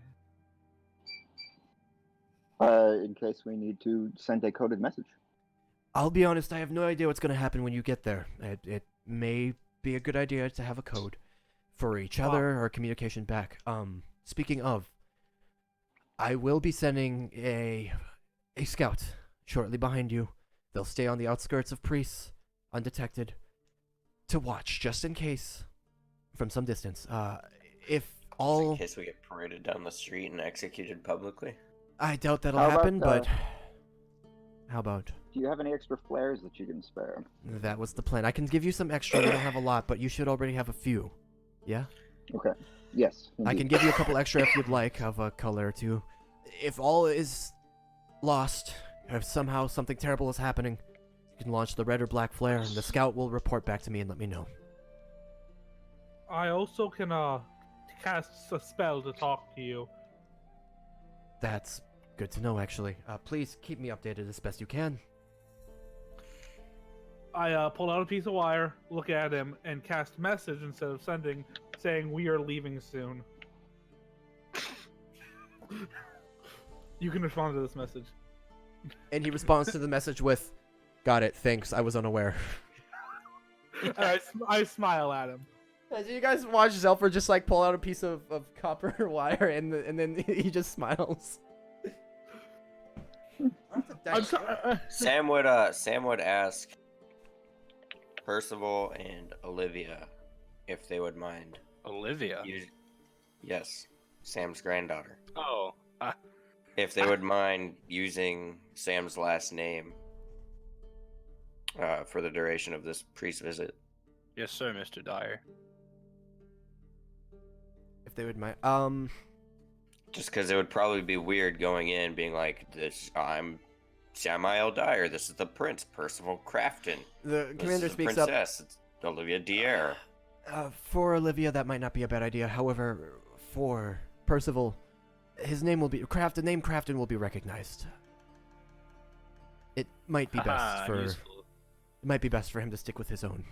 In case we need to send a coded message. I'll be honest. I have no idea what's gonna happen when you get there. It may be a good idea to have a code for each other or communication back. Speaking of, I will be sending a scout shortly behind you. They'll stay on the outskirts of Preace, undetected, to watch just in case, from some distance. If Just all, in case we get paraded down the street and executed publicly. I doubt that'll How about, happen, but how about? Do you have any extra flares that you can spare? That was the plan. I can give you some extra. We don't have a lot, but you should already have a few. Yeah? Okay. Yes. I indeed. can give you a couple extra if you'd like, of a color or two. If all is lost, or if somehow something terrible is happening, you can launch the red or black flare, and the scout will report back to me and let me know. I also can cast a spell to talk to you. That's good to know, actually. Please keep me updated as best you can. I pulled out a piece of wire, look at him, and cast message instead of sending, saying we are leaving soon. You can respond to this message. And he responds to the message with, "Got it. Thanks. I was unaware." And I smile at him. So you guys watch Zelfer just like pull out a piece of copper wire and then he just smiles. Sam would ask Percival and Olivia if they would mind. Olivia. Yes, Sam's granddaughter. Oh. If they would mind using Sam's last name for the duration of this Preace visit. Yes, sir, Mr. Dyer. If they would mind, Just because it would probably be weird going in, being like, "This, I'm Samael Dyer. This is the Prince, Percival Crafton. the commander This is the speaks up. princess, it's Olivia Dier." For Olivia, that might not be a bad idea. However, for Percival, his name will be the name Crafton will be recognized. It might be best for useful. it might be best for him to stick with his own.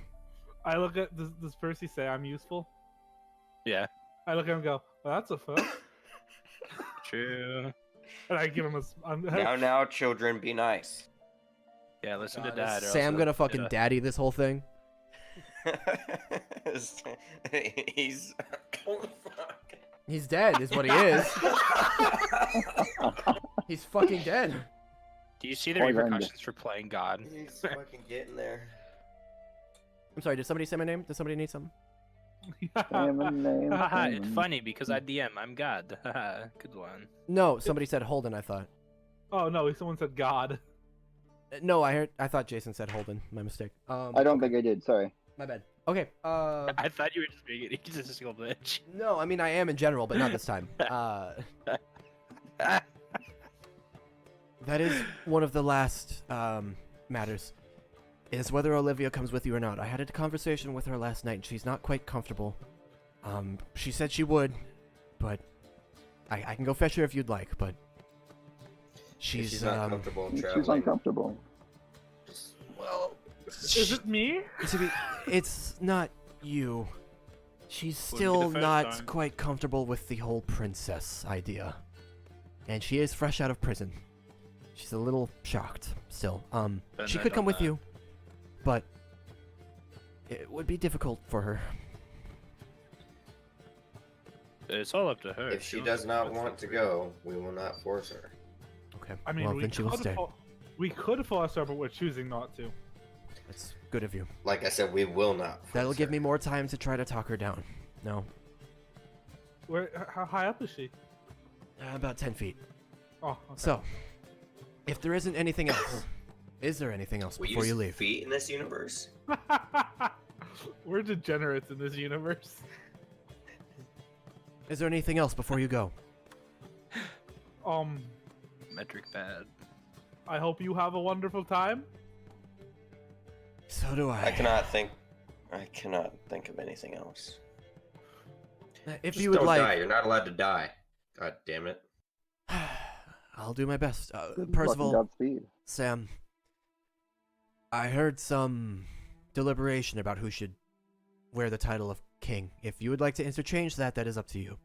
I look at does Percy say I'm useful? Yeah. I look at him and go, well, that's a first. True. And I give him Now, children, be nice. Yeah, listen to God, Dad. is or Sam else gonna it'll- fucking it'll- daddy this whole thing? He's. Oh, fuck. He's dead, is what he is. He's fucking dead. Do you see the Oh, you're repercussions for playing God? He's fucking getting there. I'm sorry. Did somebody say my name? Does somebody need something? Haha, it's funny because I DM. I'm God. Haha, good one. No, somebody said Holden. I thought. Oh no, someone said God. No, I thought Jason said Holden. My mistake. I don't think I did. Sorry. My bad. Okay. I thought you were just being an egotistical bitch. No, I mean I am in general, but not this time. That is one of the last matters. Is whether Olivia comes with you or not. I had a conversation with her last night, and she's not quite comfortable. She said she would, but I can go fetch her if you'd like. But she's not comfortable She's traveling. uncomfortable. Well, Is it me? it's not you. She's Wouldn't be the still first not time. quite comfortable with the whole princess idea, and she is fresh out of prison. She's a little shocked still. Been She there, could come done with that. you, but it would be difficult for her. It's all up to her. if she wants does to not go, want that's to her. go, we will not force her. Okay. I mean, well, we then she will could stay. we could force her, but we're choosing not to. That's good of you. Like I said, we will not. That'll force give her. me more time to try to talk her down. No, How high up is she? about 10 feet. Oh, okay. So, if there isn't anything else, is there anything else We before use you leave? feet in this universe. We're degenerates in this universe. Is there anything else before you go? Metric bad. I hope you have a wonderful time. So do I. I cannot think of anything else. If Just you would don't like, die. You're not allowed to die. God damn it. I'll do my best. Good luck and Percival, Godspeed. Sam, I heard some deliberation about who should wear the title of king. If you would like to interchange that, that is up to you.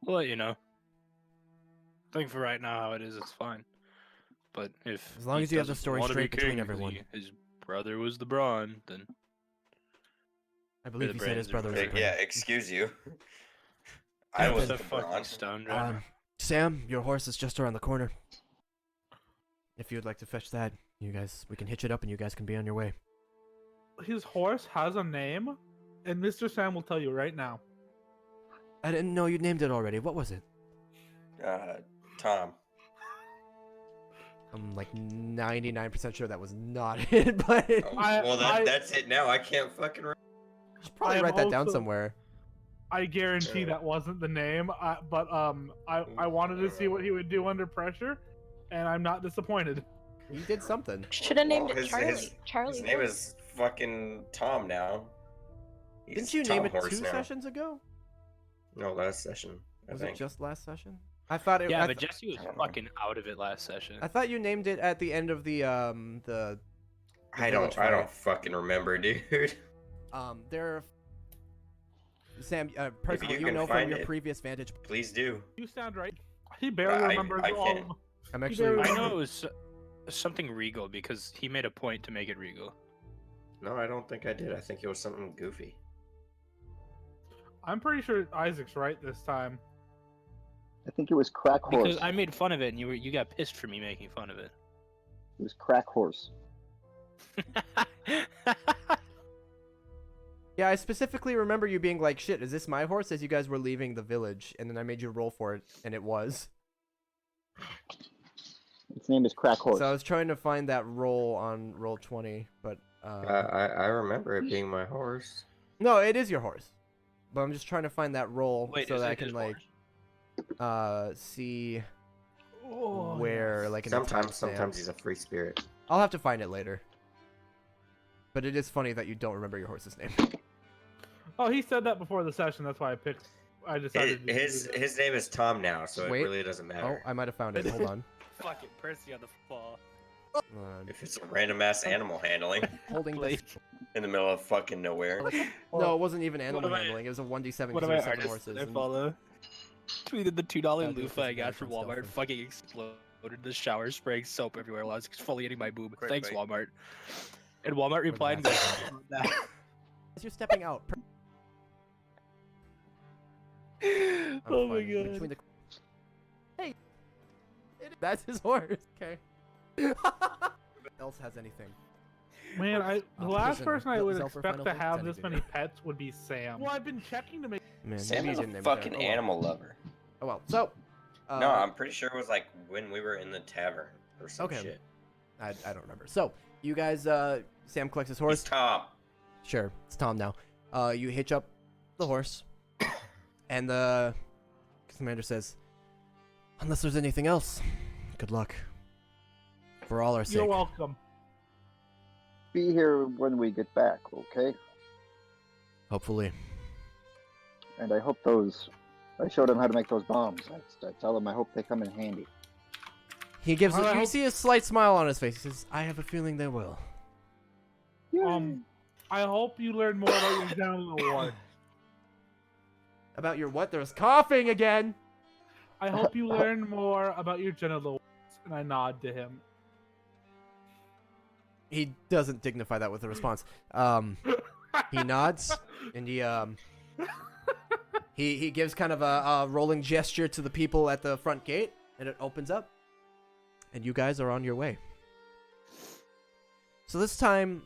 We'll let you know. I think for right now, how it is, it's fine. But if As long he as you have the doesn't story wanna be straight between king 'cause everyone. his brother was the Braun, then I believe the he said his brains are brother was a broken. Yeah, prince. excuse you. I was the the fucking bronze. stone driver. Sam, your horse is just around the corner. If you'd like to fetch that, we can hitch it up and you guys can be on your way. His horse has a name, and Mr. Sam will tell you right now. I didn't know you named it already. What was it? Tom. I'm like 99% sure that was not it, but Oh, I- well, I- that's it now. I can't fucking remember. should probably I am write that down also- somewhere. I guarantee that wasn't the name, but I wanted to see what he would do under pressure, and I'm not disappointed. You did something. Should have named Well, it his- Charlie. his- Charlie. His name Horse. is fucking Tom now. He's Didn't you Tom name it Horse 2 now. sessions ago? No, last session. I Was think. it just last session? I thought it. Yeah, I, but Jesse was I don't know. fucking out of it last session. I thought you named it at the end of the I village don't fucking remember, dude. There. Sam, Percival, you you can know from find your it. previous vantage. Please do. You sound right. He barely remembers I all. can't. I'm He actually. barely I know it was something regal because he made a point to make it regal. No, I don't think I did. I think it was something goofy. I'm pretty sure Isaac's right this time. I think it was crack horse. Because I made fun of it and you got pissed for me making fun of it. It was crack horse. Yeah, I specifically remember you being like, "Shit, is this my horse?" As you guys were leaving the village, and then I made you roll for it, and it was. Its name is crack horse. So I was trying to find that roll on roll 20, but I remember it being my horse. no, it is your horse. But I'm just trying to find that roll Wait, so is that I it can his like horse? see Oh, where like an Sometimes he's a free spirit. I'll have to find it later. But it is funny that you don't remember your horse's name. Oh, he said that before the session. That's why I decided. His name is Tom now, so Wait. it really doesn't Oh, matter. I might have found it. Hold on. Fucking Percy on the fall. If it's a random ass animal handling Holding Blake. this. in the middle of fucking nowhere. No, it wasn't even animal One of my- handling. It was a 1d7 One because of there my were 7 artists horses. that I and- follow tweeted the $2 That loofah I doesn't got matter from from Walmart Stealth. fucking exploded in the shower, spraying soap everywhere while I was exfoliating my boob. Quick, Thanks, wait. Walmart. And Walmart replied and that's goes, that. As you're stepping out. I'm Oh my fine. god. Between the... Hey! That's his horse. Okay. else has anything? Man, the last Prison. person I would Zelf or expect Final to have Fantasy this video. many pets would be Sam. Well, I've been checking to make. Man, Sam maybe is you a didn't name it there. fucking Oh, well. animal lover. Oh well. So. No, I'm pretty sure it was like when we were in the tavern or some Okay. shit. I don't remember. So you guys, Sam collects his He's horse. Tom. Sure, it's Tom now. You hitch up the horse, and the commander says, "Unless there's anything else, good luck. For all our sake." You're welcome. Be here when we get back, okay? Hopefully. And I hope those. I showed him how to make those bombs. I tell him I hope they come in handy. He gives. I You hope- see a slight smile on his face. He says, "I have a feeling they will." I hope you learn more about your genital wart. About your what? There's coughing again. I hope you learn more about your genital warts. And I nod to him. He doesn't dignify that with a response. He nods and he gives kind of a rolling gesture to the people at the front gate, and it opens up, and you guys are on your way. So this time,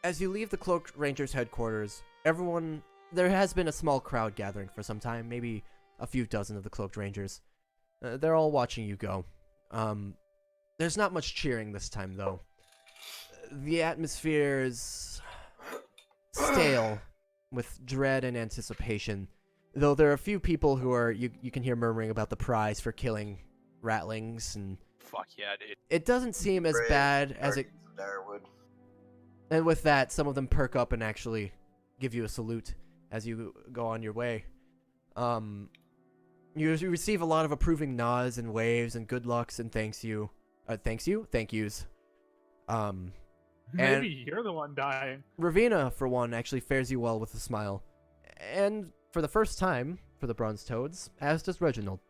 as you leave the Cloaked Rangers headquarters, there has been a small crowd gathering for some time, maybe a few dozen of the Cloaked Rangers. They're all watching you go. There's not much cheering this time, though. The atmosphere is stale with dread and anticipation, though there are a few people who are you can hear murmuring about the prize for killing ratlings, and Fuck yeah, dude. it doesn't seem as Brave bad as it. Guardians of Direwood. And with that, some of them perk up and actually give you a salute as you go on your way. You receive a lot of approving nods and waves and good lucks and thank yous. Maybe you're the one dying. Ravina, for one, actually fares you well with a smile. And for the first time, for the Bronze Toads, as does Reginald.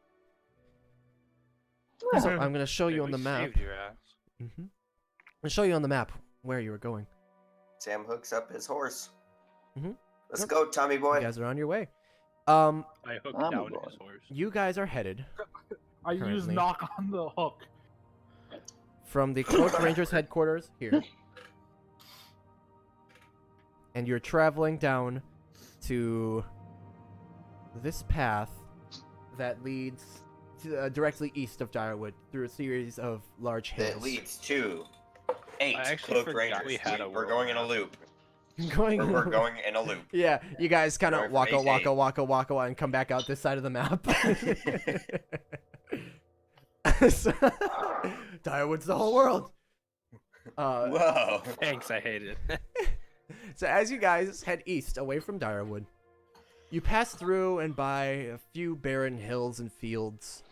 So I'm going to show you Dude, on we the map. saved your ass. I'm going to show you on the map where you were going. Sam hooks up his horse. Mhm. Let's Yep. go, Tommy boy. You guys are on your way. I hooked I'm down going. his horse. You guys are headed I use Currently. knock on the hook. from the Cloaked Rangers headquarters here. And you're traveling down to this path that leads to, directly east of Direwood through a series of large hills. That leads to 8 I actually Cloaked forgot Rangers. we had a We're world going in a map. loop. Going We're going in a loop. Yeah, you guys kind of Going from waka, and come back out this side of the map. So, Direwood's the whole world. Whoa. Thanks, I hate it. So as you guys head east away from Direwood, you pass through and by a few barren hills and fields.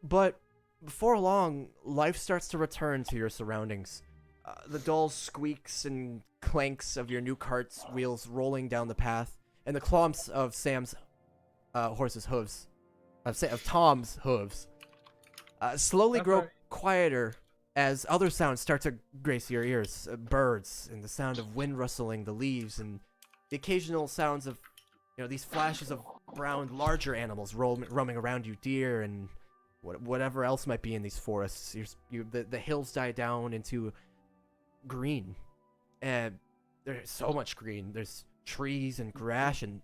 But before long, life starts to return to your surroundings. the dull squeaks and clanks of your new cart's wheels rolling down the path, and the clomps of Sam's horse's hooves, of Tom's hooves, slowly That's grow right. quieter as other sounds start to grace your ears. Birds, and the sound of wind rustling the leaves, and the occasional sounds of, these flashes of brown, larger animals roaming around you, deer and whatever else might be in these forests. The hills die down into green, and there's so much green. There's trees and grass and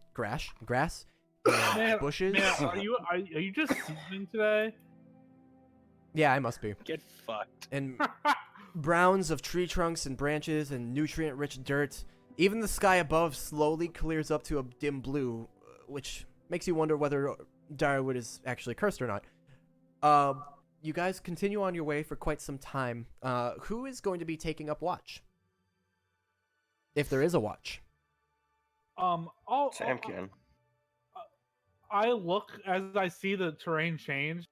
Man, bushes. man, are you just seasoning today? Yeah, I must be. Get fucked. And browns of tree trunks and branches and nutrient-rich dirt. Even the sky above slowly clears up to a dim blue, which makes you wonder whether Direwood is actually cursed or not. You guys continue on your way for quite some time. Who is going to be taking up watch? If there is a watch. Sam can. I look as I see the terrain change.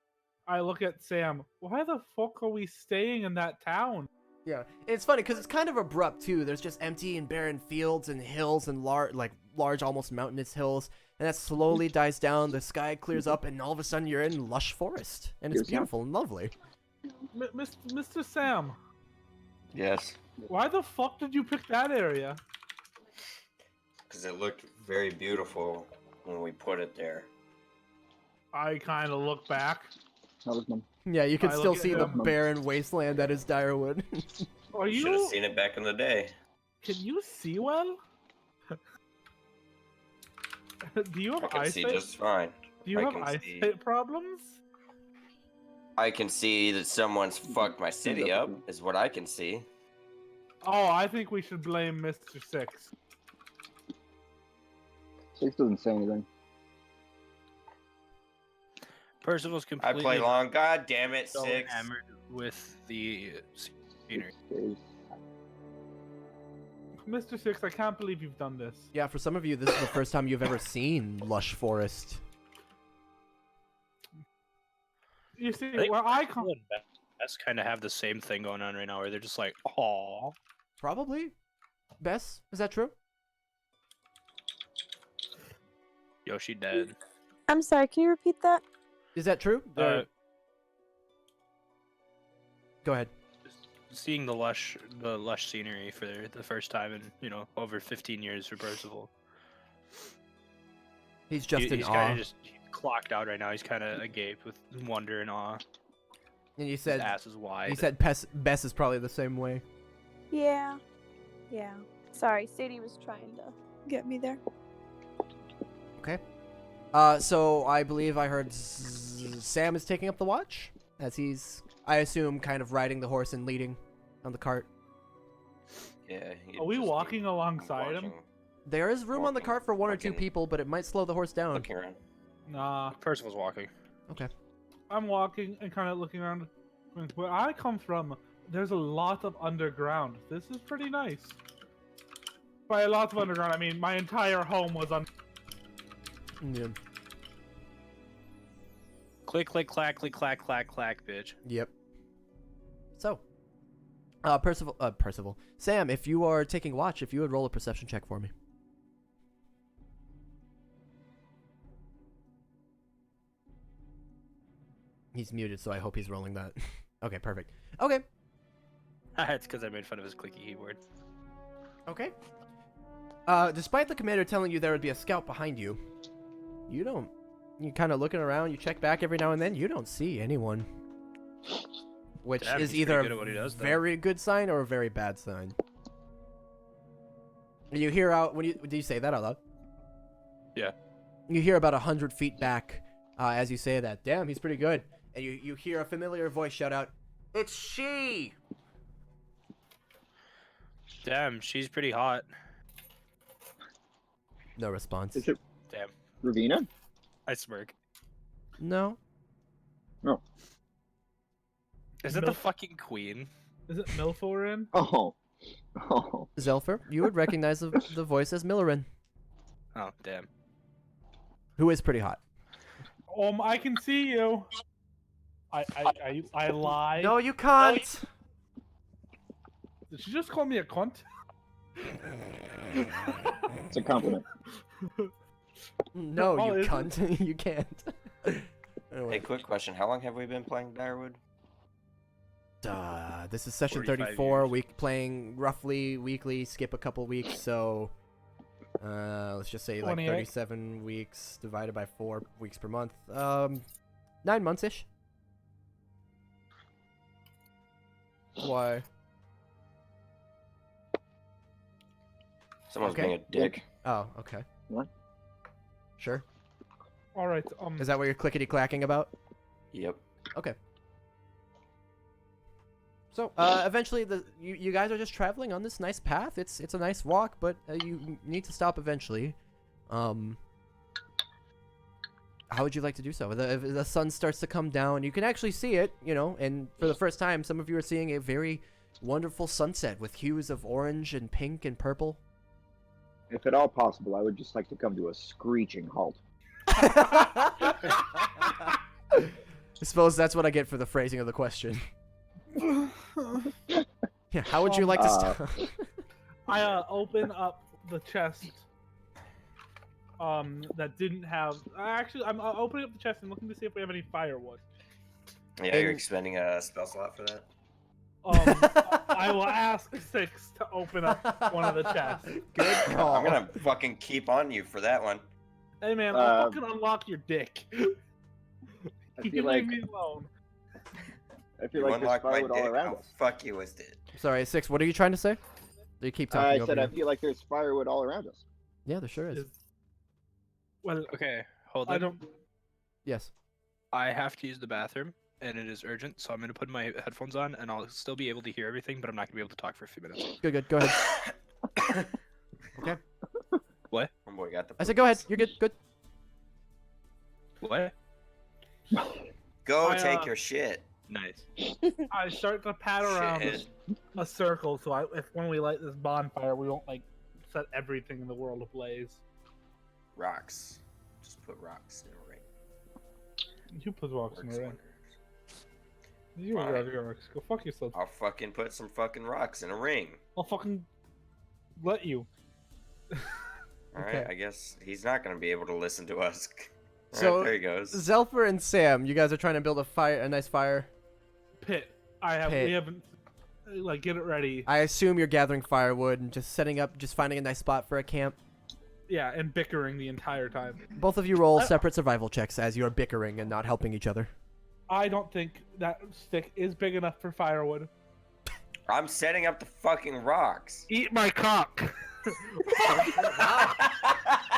I look at Sam. Why the fuck are we staying in that town? Yeah, it's funny because it's kind of abrupt too. There's just empty and barren fields and hills and large, almost mountainous hills, and that slowly dies down. The sky clears up, and all of a sudden you're in lush forest, and it's beautiful and lovely. Mr. Sam, Yes. why the fuck did you pick that area? Because it looked very beautiful when we put it there. I kind of look back. That was mine. Yeah, you can I still look at see the him. barren wasteland that is Direwood. Are Should have you? seen it back in the day. Can you see well? Do you I have can see eyesight? just fine. Do you I have can see. eyesight problems? I can see that someone's fucked my city up, is what I can see. Oh, I think we should blame Mr. Six. Six doesn't say anything. Percival's I completely play long. God damn it, so Six. enamored with the scenery. Okay. Mr. Six, I can't believe you've done this. Yeah, for some of you, this is the first time you've ever seen lush forest. You see, I think where I come, Percival and Bess kind of have the same thing going on right now, where they're just like, "Aw." Probably. Bess, is that true? Yoshi dead. I'm sorry, can you repeat that? Is that true? Uh, Go ahead. Seeing the lush scenery for the first time in over 15 years for Percival. He's just in he's awe. kind of just clocked out right now. He's kind of agape with wonder and awe. And you His said ass is wide. you said Bess is probably the same way. Yeah. Yeah. Sorry, Sadie was trying to get me there. Okay. So I believe I heard Sam is taking up the watch, as he's, I assume, kind of riding the horse and leading on the cart. Yeah. are we walking alongside him? There is room on the Walking, cart for one or two fucking- people, but it might slow the horse down. Looking around. Nah, Percival's walking. Okay. I'm walking and kind of looking around. Where I come from, there's a lot of underground. This is pretty nice. By a lot of underground, I mean my entire home was on. Yeah. Click, click, clack, click, clack, clack, clack, bitch. Yep. So, Percival. Sam, if you are taking watch, if you would roll a perception check for me. He's muted, so I hope he's rolling that. Okay, perfect. Okay. It's because I made fun of his clicky keyboard. Okay. Despite the commander telling you there would be a scout behind you, you don't. You kind of looking around, you check back every now and then, you don't see anyone. Which Damn, is he's either pretty good at what he a does, then. very good sign or a very bad sign. You hear out, do you say that out loud? Yeah. You hear about 100 feet back as you say that. Damn, he's pretty good. And you hear a familiar voice shout out, "It's she!" Damn, she's pretty hot. No response. Is it Damn, Ravina? I smirk. No. No. Is that the Nope. fucking queen? Is it Milforin? Oh. Oh. Zelfer, you would recognize the voice as Millerin, Oh, damn. who is pretty hot. I can see you. I lie. No, you can't. Did she just call me a cunt? It's a compliment. No, Oh, you is it? cunt. You can't. Anyway. Hey, quick question. How long have we been playing Direwood? This is session 45 34. years. We playing roughly weekly, skip a couple weeks, so let's just say like 28. 37 weeks divided by 4 weeks per month. 9 months ish. Why? Someone's Okay. being a dick. Oh, okay. What? Sure. All right. Is that what you're clickety clacking about? Yep. Okay. So, eventually, you guys are just traveling on this nice path. It's a nice walk, but you need to stop eventually. How would you like to do so? If the sun starts to come down, you can actually see it, you know, and for the first time, some of you are seeing a very wonderful sunset with hues of orange and pink and purple. If at all possible, I would just like to come to a screeching halt. I suppose that's what I get for the phrasing of the question. Yeah, how would you like to stop? I open up the chest. That didn't have. Actually, I'm opening up the chest and looking to see if we have any firewood. Yeah, you're expending a spell slot for that. I will ask Six to open up one of the chests. Good call. I'm gonna fucking keep on you for that one. Hey man, I'll fucking unlock your dick. I You feel leave like me alone. You there's unlock my firewood all dick, around I'll us. fuck you with it. Sorry, Six, what are you trying to say? You keep talking I over said me. I feel like there's firewood all around us. Yeah, there sure is. Well, Okay, hold on. I don't. Yes. I have to use the bathroom, and it is urgent, so I'm gonna put my headphones on, and I'll still be able to hear everything, but I'm not gonna be able to talk for a few minutes. Good. Go ahead. Okay. What? Homeboy got the. I said go ahead. poopies. You're good. Good. What? Go I, take your shit. Nice. I start to pat around Shithead. a circle, so if when we light this bonfire, we won't like set everything in the world ablaze. Rocks. Just put rocks in a ring. You put rocks in Works the ring. wonders. You Fine. grab your rocks. Go fuck yourself. I'll fucking put some fucking rocks in a ring. I'll fucking let you. Alright, Okay. I guess he's not gonna be able to listen to us. So, Alright, there he goes. Zelfer and Sam, you guys are trying to build a nice fire. Pit. I have. Pit. We haven't. Like, get it ready. I assume you're gathering firewood and just setting up, just finding a nice spot for a camp. Yeah, and bickering the entire time. Both of you roll I- separate survival checks as you're bickering and not helping each other. I don't think that stick is big enough for firewood. I'm setting up the fucking rocks. Eat my cock.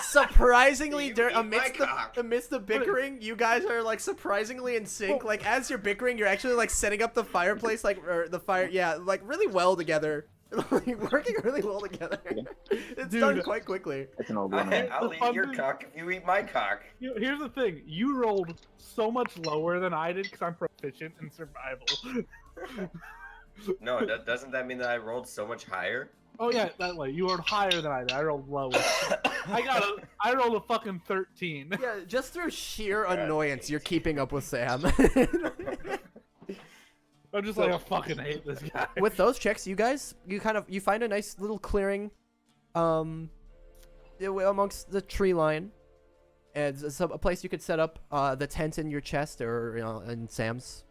Surprisingly, You eat my amidst cock. the bickering, you guys are like surprisingly in sync. Like as you're bickering, you're actually like setting up the fireplace, like the fire, yeah, like really well together. Like, working really well together. It's done Dude. quite quickly. It's an old woman. I'll The eat fun your thing- cock if you eat my cock. Here's the thing. You rolled so much lower than I did because I'm proficient in survival. No, doesn't that mean that I rolled so much higher? Oh yeah, that way. You rolled higher than I did. I rolled lower. I rolled a fucking 13. Yeah, just through sheer God, annoyance, you're keeping up with Sam. I'm just like, I fucking hate this guy. With those checks, you guys, you find a nice little clearing, amongst the tree line, and it's a place you could set up the tent in your chest or on Sam's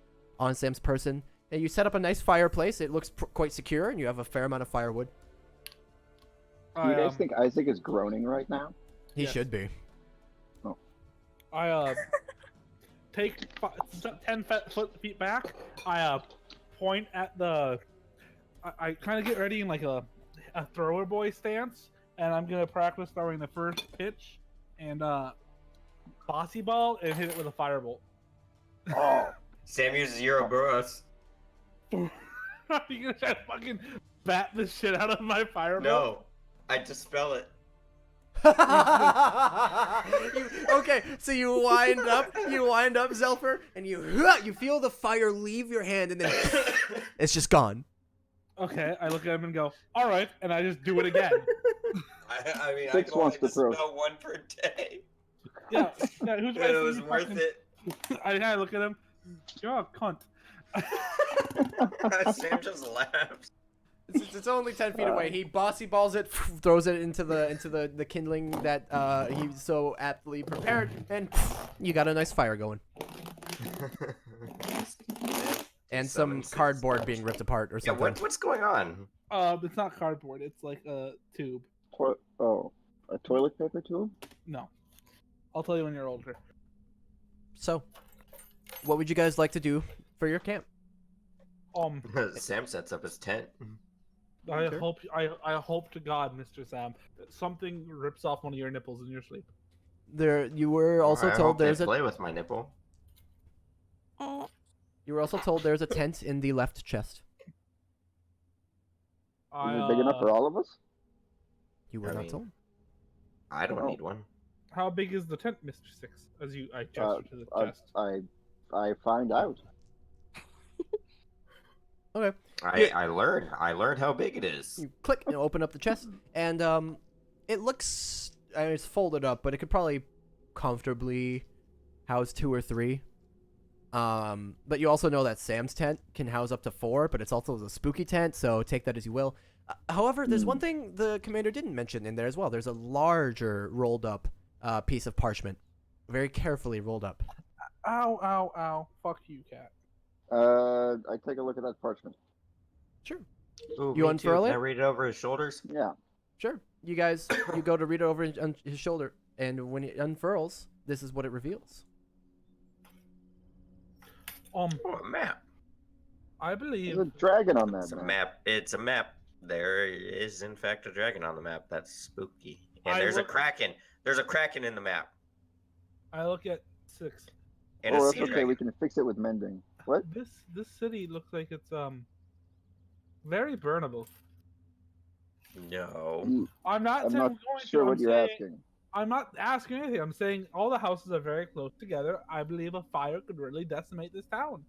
person, and you set up a nice fireplace. It looks quite secure, and you have a fair amount of firewood. Do you guys think Isaac is groaning right now? He Yes. should be. I take 10 feet back. I point at the. I kind of get ready in like a thrower boy stance, and I'm gonna practice throwing the first pitch and bossy ball and hit it with a firebolt. Oh, Sam uses Euroboros. Are you gonna try to fucking bat the shit out of my firebolt? No, I dispel it. Okay, so you wind up, Zelfer, and you feel the fire leave your hand, and then it's just gone. Okay, I look at him and go, "All right," and I just do it again. I mean, Six I can wants only to throw. dispel one per day. Yeah, who's But it was worth it. I look at him. You're a cunt. Sam just laughs. It's only 10 feet away. He bossy balls it, throws it into the kindling that he so aptly prepared, and you got a nice fire going. And some cardboard being ripped apart or Yeah, something. what's going on? It's not cardboard. It's like a tube. A toilet paper tube? No, I'll tell you when you're older. So, what would you guys like to do for your camp? Sam sets up his tent. I Sure. hope to God, Mr. Sam, that something rips off one of your nipples in your sleep. You were also I told hope they there's a play with my nipple. you were also told there's a tent in the left chest. Is it big enough for all of us? You were I not mean- told. I don't Oh. need one. How big is the tent, Mr. Six? I gesture to the chest. I find out. Okay. I learned how big it is. You click and open up the chest, and it looks it's folded up, but it could probably comfortably house 2 or 3. But you also know that Sam's tent can house up to 4, but it's also a spooky tent, so take that as you will. However, there's one thing the commander didn't mention in there as well. There's a larger rolled up piece of parchment, very carefully rolled up. Ow, ow, ow. Fuck you, cat. I take a look at that parchment. Sure. Ooh, You me unfurl too. it? Can I read it over his shoulders? Yeah. Sure. You guys, you go to read it over his shoulder, and when it unfurls, this is what it reveals. Oh, a map. I believe There's a dragon on that It's a map. map. It's a map. There is in fact a dragon on the map. That's spooky. And I there's a look- kraken. There's a kraken in the map. I look at 6. And a Oh, that's sea okay. dragon. We can fix it with mending. What? This city looks like it's very burnable. No. I'm not I'm saying not I'm going sure to. what I'm you're saying, asking. I'm not asking anything. I'm saying all the houses are very close together. I believe a fire could really decimate this town.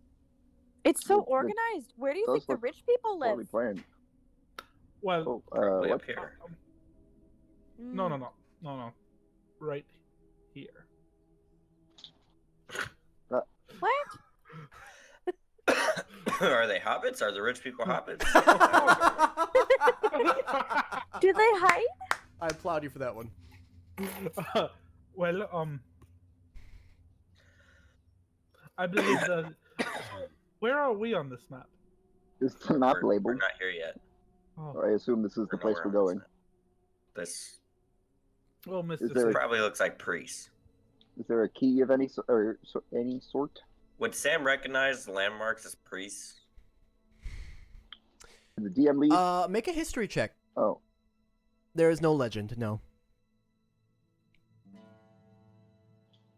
It's so The- organized. Where do you those think the look rich people What live? we planned. Well, Oh, Probably what? up here. no, Mm. no. Right here. What? Are they hobbits? Are the rich people hobbits? Do they hide? I applaud you for that one. Well, I believe that. Where are we on this map? Is the map We're labeled? not here yet. Oh, I assume this is the place nowhere we're on going. this well, Mr. Is map. there This Six. probably looks like Preace. Is there a key of any any sort? Would Sam recognize the landmarks as Preace? Did the DM leave? Make a history check. Oh, There is no legend, no.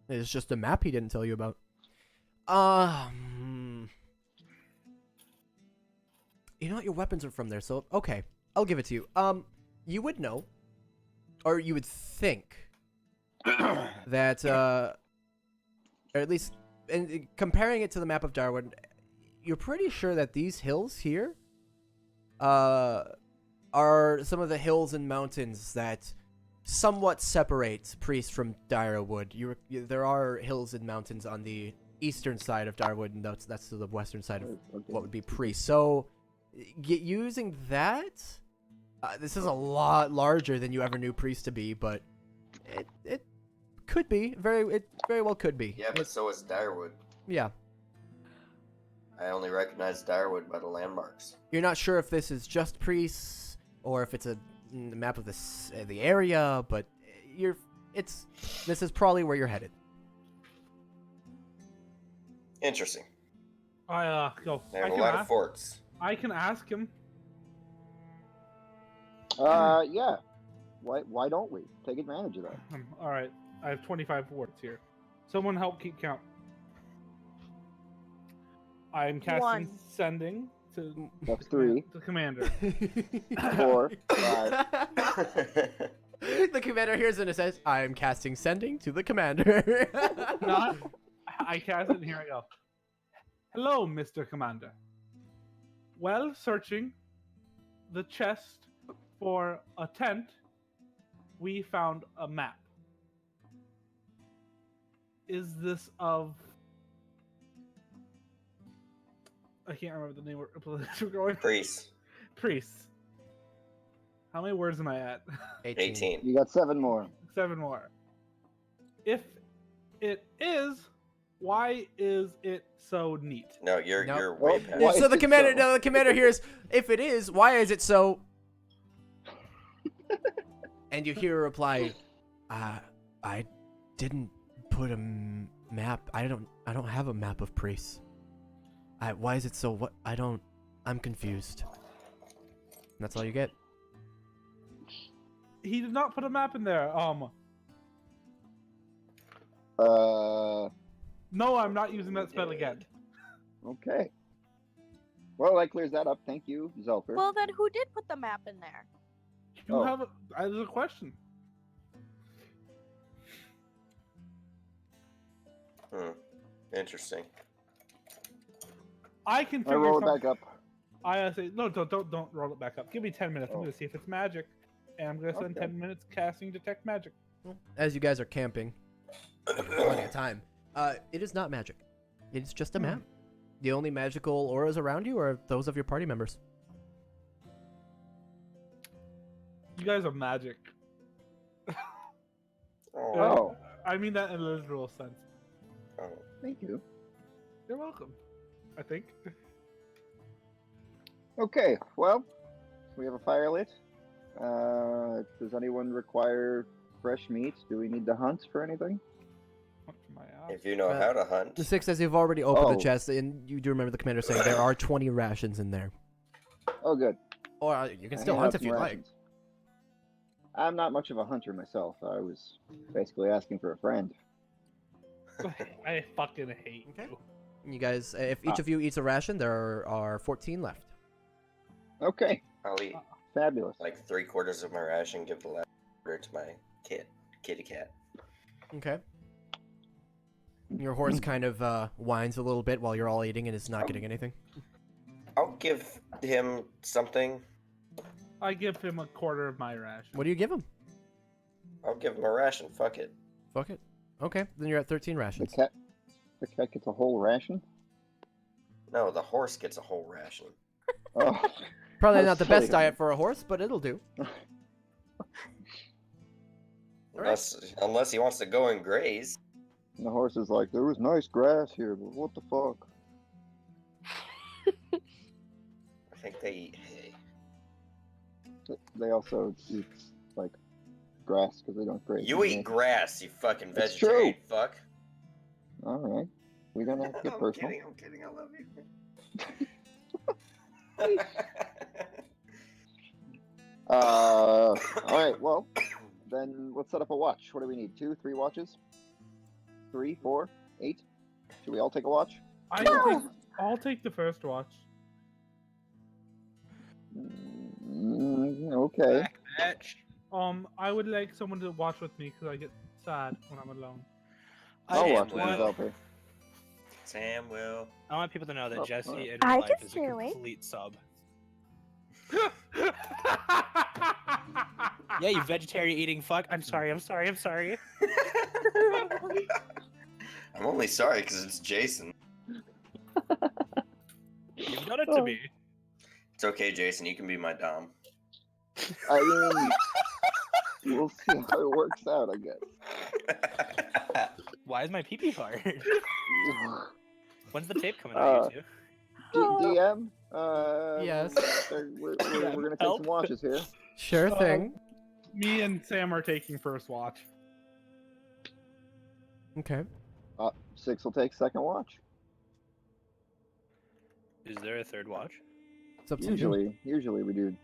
It's just a map he didn't tell you about. You know what? Your weapons are from there, so okay. I'll give it to you. You would know, or you would think, that, or at least, and comparing it to the map of Direwood, you're pretty sure that these hills here, are some of the hills and mountains that somewhat separate Preace from Direwood. There are hills and mountains on the eastern side of Direwood, and that's to the western side of okay. what would be Preace. So, using that, this is a lot larger than you ever knew Preace to be, but it could be it very well could be. Yeah, but so is Direwood. Yeah. I only recognize Direwood by the landmarks. You're not sure if this is just Preace or if it's a map of the area, but this is probably where you're headed. Interesting. Go. They have a lot of forts. I can ask him. Yeah. Why don't we take advantage of that? All right. I have 25 words here. Someone help keep count. I am casting One. sending to That's 3, the commander. 4, 5. The commander hears it and it says, I am casting sending to the commander. Not. I cast it and here I go. Hello, Mr. Commander. While searching the chest for a tent, we found a map. Is this of... I can't remember the name we're going. Preace. Preace. How many words am I at? 18. You got 7 more. 7 more. If it is, why is it so neat? No, you're Nope. you're way Oh, past. why So is the it commander, so? no, the commander here is, if it is, why is it so? And you hear a reply, I didn't put a map. I don't have a map of Preace. Why is it so? What? I'm confused. And that's all you get. He did not put a map in there. No, I'm not using that spell again. Okay. Well, that clears that up. Thank you, Zelfer. Well, then who did put the map in there? You Oh. have there's a question. Interesting. I can I figure roll it something. back up. I say no, don't roll it back up. Give me 10 minutes. I'm Oh. gonna see if it's magic, and I'm gonna spend Okay. 10 minutes casting detect magic. As you guys are camping, plenty of time. It is not magic. It's just a map. The only magical auras around you are those of your party members. You guys are magic. Oh, I mean that in a literal sense. Oh. thank you. You're welcome. I think. Okay, well, we have a fire lit. Does anyone require fresh meat? Do we need to hunt for anything? Hunt for my ass. If you know how to hunt. The 6 says you've already opened the Oh. chest, and you do remember the commander saying there are 20 rations in there. Oh, good. Or you can I still hand hunt out if some you'd like. rations. I'm not much of a hunter myself. I was basically asking for a friend. I fucking hate Okay. you. You guys, if each of you eats a ration, there are 14 left. Okay, I'll eat fabulous. like 3/4 of my ration, give the last quarter to my kitty cat. Okay. Your horse kind of whines a little bit while you're all eating and is not getting anything. I'll give him something. I give him a quarter of my ration. What do you give him? I'll give him a ration. Fuck it. Fuck it. Okay, then you're at 13 The rations. cat gets a whole ration? No, the horse gets a whole ration. Oh, Probably How not the silly best of diet me. for a horse, but it'll do. Unless he wants to go and graze. and the horse is like, there was nice grass here, but what the fuck? I think they eat hay. They also eat, like, grass because they don't graze. You on eat it. grass, you fucking It's vegetarian true. fuck. All right. We don't have to get I'm personal. kidding, I love you. All right, well, then let's set up a watch. What do we need? 2, 3 watches? 3, 4, 8? Should we all take a watch? I'll take the first watch. Okay. Match. I would like someone to watch with me because I get sad when I'm alone. I'll Sam watch with will. Zelper. Sam will. I want people to know that Oh, Jesse alright. in I real can life is a stay awake. complete sub. Yeah, you vegetarian eating fuck. I'm sorry. I'm only sorry because it's Jason. You've done it to me. It's okay, Jason. You can be my dom. I mean, we'll see how it works out, I guess. Why is my pee hard? When's the tape coming out, you two? DM? Yes. We're gonna take Help. some watches here. Sure thing. Me and Sam are taking first watch. Okay. 6 will take second watch. Is there a third watch? It's up to you. Usually we do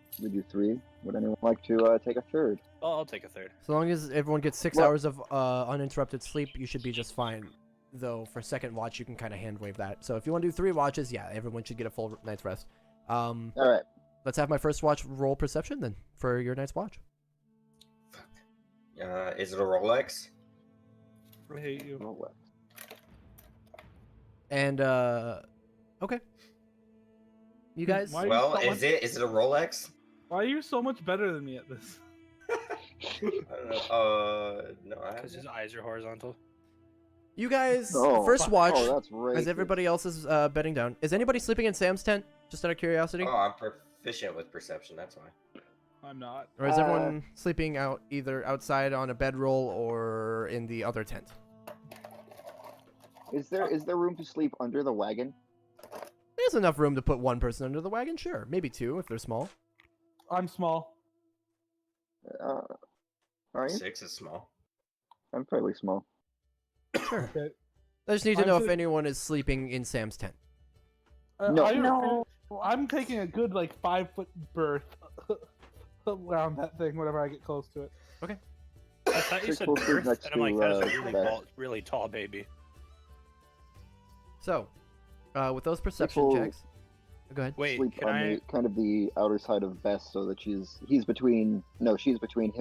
3. Would anyone like to take a third? Oh, I'll take a third. So long as everyone gets 6 Well- hours of uninterrupted sleep, you should be just fine. Though for second watch, you can kind of hand wave that. So if you want to do 3 watches, yeah, everyone should get a full night's rest. All right. Let's have my first watch roll perception then for your night's watch. Is it a Rolex? I hate you. Roll left. And okay. You guys, Why- Well, someone- is it a Rolex? Why are you so much better than me at this? I don't know. No, I Because his haven't. eyes are horizontal. you guys, Oh, first watch. Oh, that's racist. As everybody else is bedding down, is anybody sleeping in Sam's tent? Just out of curiosity. Oh, I'm proficient with perception. That's why. I'm not. Or is everyone sleeping out either outside on a bedroll or in the other tent? Is there room to sleep under the wagon? There's enough room to put one person under the wagon, sure. Maybe two if they're small. I'm small. Are you? 6 is small. I'm fairly small. Sure. Okay. I just need to I'm know if sleep- anyone is sleeping in Sam's tent. No. No. I'm taking a good 5-foot berth around that thing whenever I get close to it. I thought you Six said will sleep birth, next and I'm like, that is a to, really, Beth. really tall baby. So, with those perception will- checks, go ahead. Wait, Sleep can on I? the kind of the outer side of Beth, so that she's between him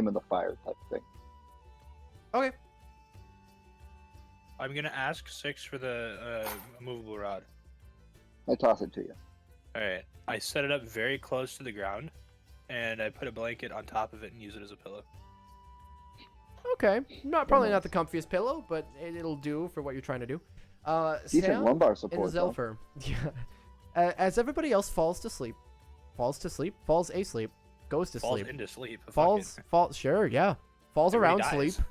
and the fire type of thing. Okay. I'm gonna ask 6 for the movable rod. I toss it to you. All right. I set it up very close to the ground, and I put a blanket on top of it and use it as a pillow. Okay. Probably not nice. the comfiest pillow, but it'll do for what you're trying to do. Decent Sam lumbar and support. though. Zelfer. Yeah. As everybody else falls asleep, goes to Falls sleep, into sleep. falls, sure, yeah. Falls Everybody around dies. sleep,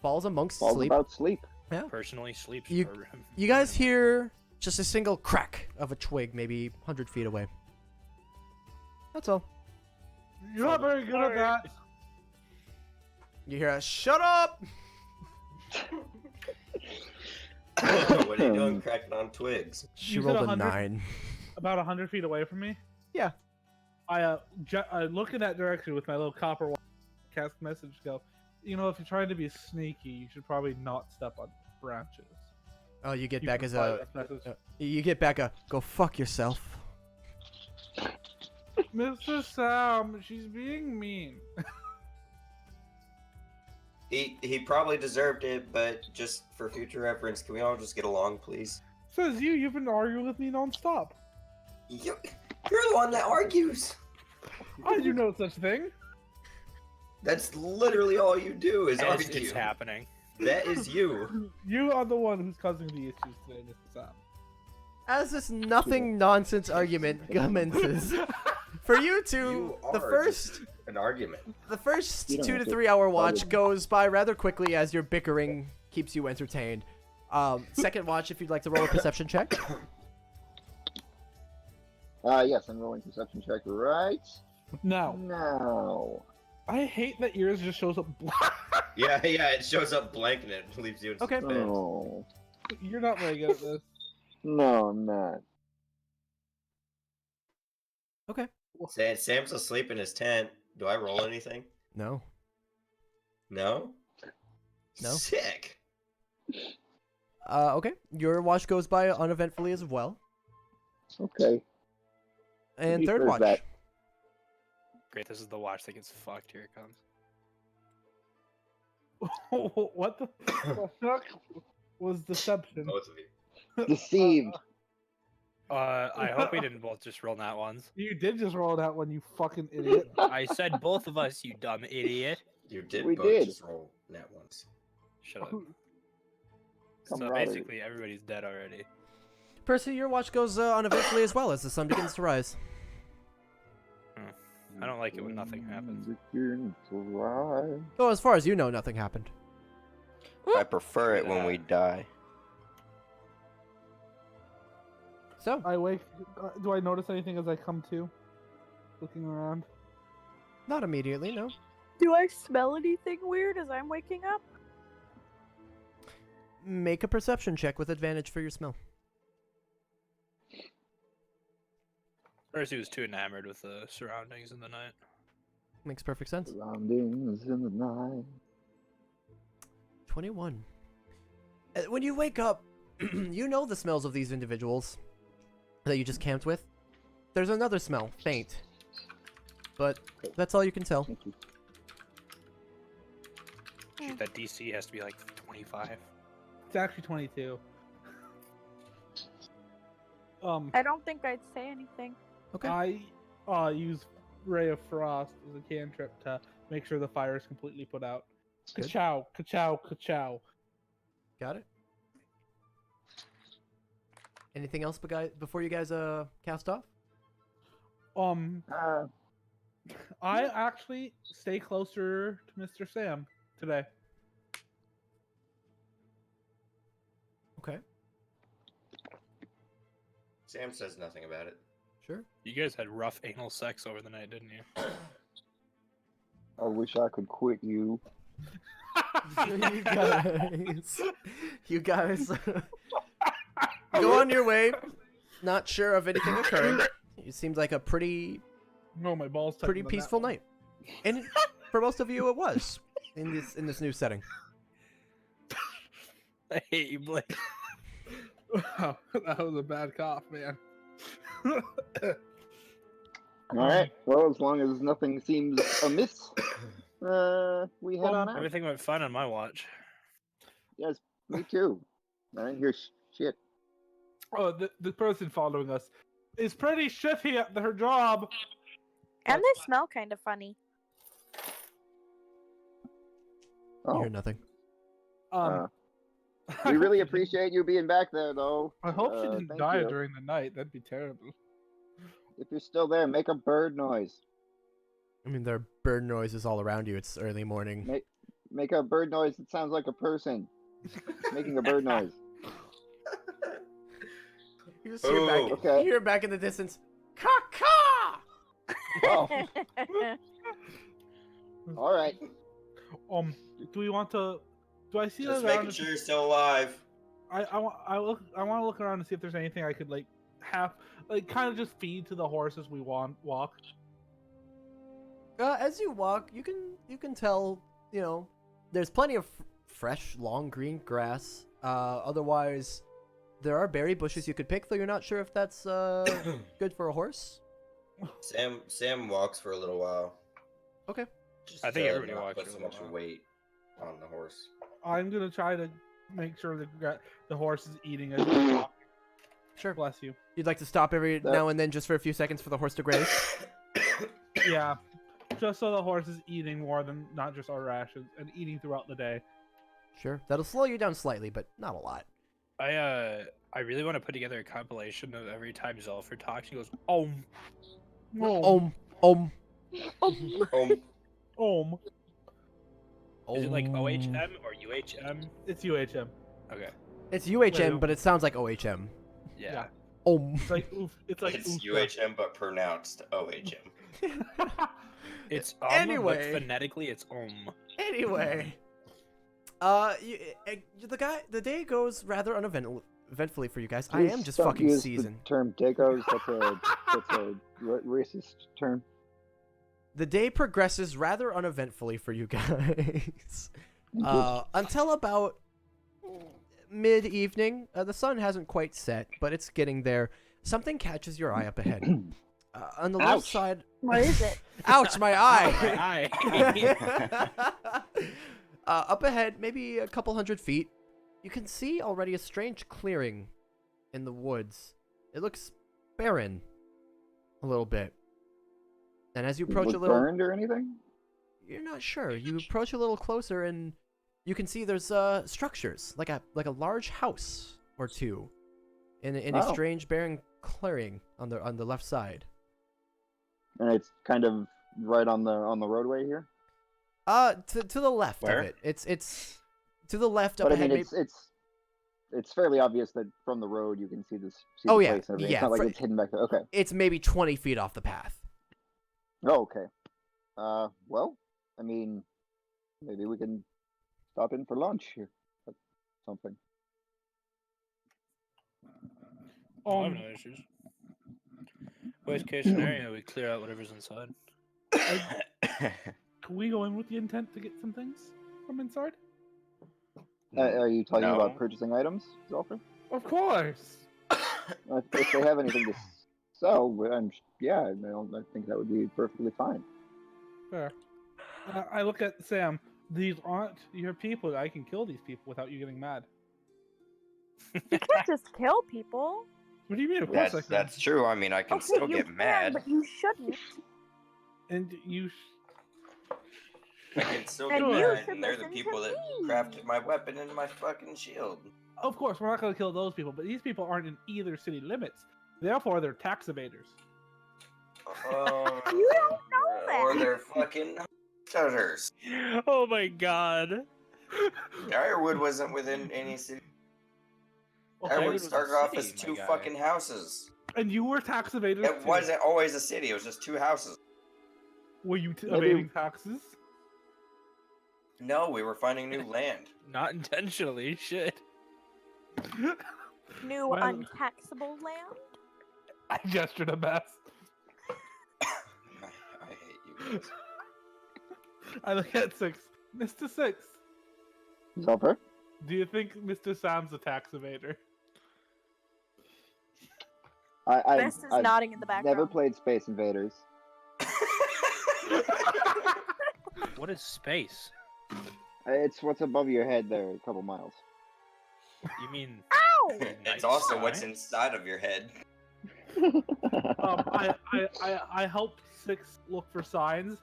falls amongst Falls sleep. about sleep. Personally sleeps. You- for- You guys hear just a single crack of a twig, maybe 100 feet away. That's all. You're not very good at that. You hear a shut up! What are you doing cracking on twigs? She You said rolled a 100? 9. About 100 feet away from me. Yeah. I look in that direction with my little copper wire, cast message. Go. If you're trying to be sneaky, you should probably not step on branches. Oh, you get You back can as fire a. that message. You get back a. Go fuck yourself. Mr. Sam, she's being mean. He probably deserved it, but just for future reference, can we all just get along, please? Says you've been arguing with me nonstop. You're the one that argues. I do no such thing. That's literally all you do is As argue. it's happening. That is you. You are the one who's causing the issues today, Mr. Sam. As this nothing nonsense argument commences, for you two, You the are first just an argument. the first You don't 2 have to to 3 hour watch argue. goes by rather quickly as your bickering keeps you entertained. Second watch, if you'd like to roll a perception check. Yes, I'm rolling perception check right No. now. I hate that yours just shows up black. Yeah, it shows up blank and it leaves you in Okay. suspense. Oh, You're not very good at this. no, I'm not. Okay. Sam's asleep in his tent. Do I roll anything? No. No? No. Sick. Okay. Your watch goes by uneventfully as well. Okay. And He third says watch. that. Great, this is the watch that gets fucked. Here it comes. What the fuck was deception? Both of you. Deceived. I hope we didn't both just roll nat ones. You did just roll that one, you fucking idiot. I said both of us, you dumb idiot. You did We both did. just roll net ones. Shut up. So Camaraderie. basically, everybody's dead already. Percy, your watch goes uneventfully as well as the sun begins to rise. I don't like it when nothing happens. Begin to rise. Oh, as far as you know, nothing happened. I prefer it when we die. So, I wake. Do I notice anything as I come to? Looking around. not immediately, no. Do I smell anything weird as I'm waking up? Make a perception check with advantage for your smell. Percy was too enamored with the surroundings in the night. Makes perfect sense. Surroundings in the night. 21. When you wake up, you know the smells of these individuals that you just camped with. There's another smell, faint. But that's all you can tell. Thank you. Shoot, that DC has to be like 25. It's actually 22. I don't think I'd say anything. Okay. I use Ray of Frost as a cantrip to make sure the fire is completely put out. Good. Ka-chow, ka-chow, ka-chow. Got it. Anything else before you guys cast off? Uh, I actually stay closer to Mr. Sam today. Okay, Sam says nothing about it. sure. You guys had rough anal sex over the night, didn't you? I wish I could quit you. You guys, go on your way. Not sure of anything occurring. It seems like a pretty No, my balls. tightened pretty on that peaceful one. night, and for most of you, it was in this new setting. I hate you, Blake. Wow, that was a bad cough, man. All right. Well, as long as nothing seems amiss, we head on out. Everything went fine on my watch. Yes, me too. I didn't hear shit. Oh, the person following us is pretty shitty at her job. And they smell kind of funny. You Oh, hear nothing. we really appreciate you being back there, though. I hope she didn't thank die you. during the night. That'd be terrible. If you're still there, make a bird noise. I mean, there are bird noises all around you. It's early morning. Make a bird noise that sounds like a person making a bird noise. You just hear back. Okay. You hear back in the distance. Caw-caw! Oh, all right. Do we want to? Do I see Just around? making sure you're still alive. I want to look around and see if there's anything I could kind of just feed to the horse as we walk. As you walk, you can tell, there's plenty of fresh, long green grass. Otherwise, there are berry bushes you could pick, though you're not sure if that's good for a horse. Sam walks for a little while. Okay. Just I think to everybody not walks put for a so little much while. weight on the horse. I'm gonna try to make sure that the horse is eating as we walk. Sure. Bless you. You'd like to stop every now and then just for a few seconds for the horse to graze? Yeah, just so the horse is eating more than not just our rations and eating throughout the day. Sure. That'll slow you down slightly, but not a lot. I really want to put together a compilation of every time Zolfer talks. He goes, "Oh, Is it like OHM or UHM? It's UHM. Okay. It's UHM, Wait, but it sounds like OHM. Yeah. It's like oof. It's like It's oof. UHM but pronounced OHM. It's Anyway. but phonetically it's Anyway, the day goes rather uneventfully for you guys. I am Please just don't fucking use seasoned. The term Dagos, that's a racist term. The day progresses rather uneventfully for you guys. Until about mid-evening. The sun hasn't quite set, but it's getting there. Something catches your eye up ahead. On the left Ouch. side... What is it? Ouch, my eye! Hi. Up ahead, maybe a couple hundred feet, you can see already a strange clearing in the woods. It looks barren a little bit. And as you approach Was a little... burned or anything? You're not sure. You approach a little closer and you can see there's structures, like a large house or two in a Oh. strange barren clearing on the left side. And it's kind of right on the roadway here. To the left Where? of it. It's to the left up But I ahead. mean, it's fairly obvious that from the road you can see this. See Oh, the yeah, place and everything. yeah, It's not like fr- it's hidden back there. Okay. It's maybe 20 feet off the path. Oh, okay. Well, I mean, maybe we can stop in for lunch here. Or something. I have no issues. Worst case scenario, we clear out whatever's inside. Can we go in with the intent to get some things from inside? Are you talking No. about purchasing items, Zolfer? Of course. If they have anything to sell, I think that would be perfectly fine. Fair. I look at Sam. These aren't your people. I can kill these people without you getting mad. You can't just kill people. What do you mean? Of course I can. That's true. I mean, I can Okay, still you get can, mad. but you shouldn't. And you. I can still And get you mad, should and they're the listen to people that me. crafted my weapon and my fucking shield. Of course, we're not going to kill those people, but these people aren't in either city limits. Therefore, they're tax evaders. You don't know or that. they're fucking shutters. Oh my god. Direwood wasn't within any city. Okay, Direwood was a started off as city, my 2 guy. fucking houses. and you were tax evaders It too. wasn't always a city. It was just 2 houses. Were you Maybe- evading taxes? No, we were finding new land. Not intentionally, shit. New Well- untaxable land. I gestured a mess. I hate you guys. I look at 6. Mr. 6, Zelper? do you think Mr. Sam's a tax evader? Bess is I've nodding in the background. never played Space Invaders. What is space? It's what's above your head there, a couple miles. You mean Ow! It's also what's inside of your head. I help 6 look for signs,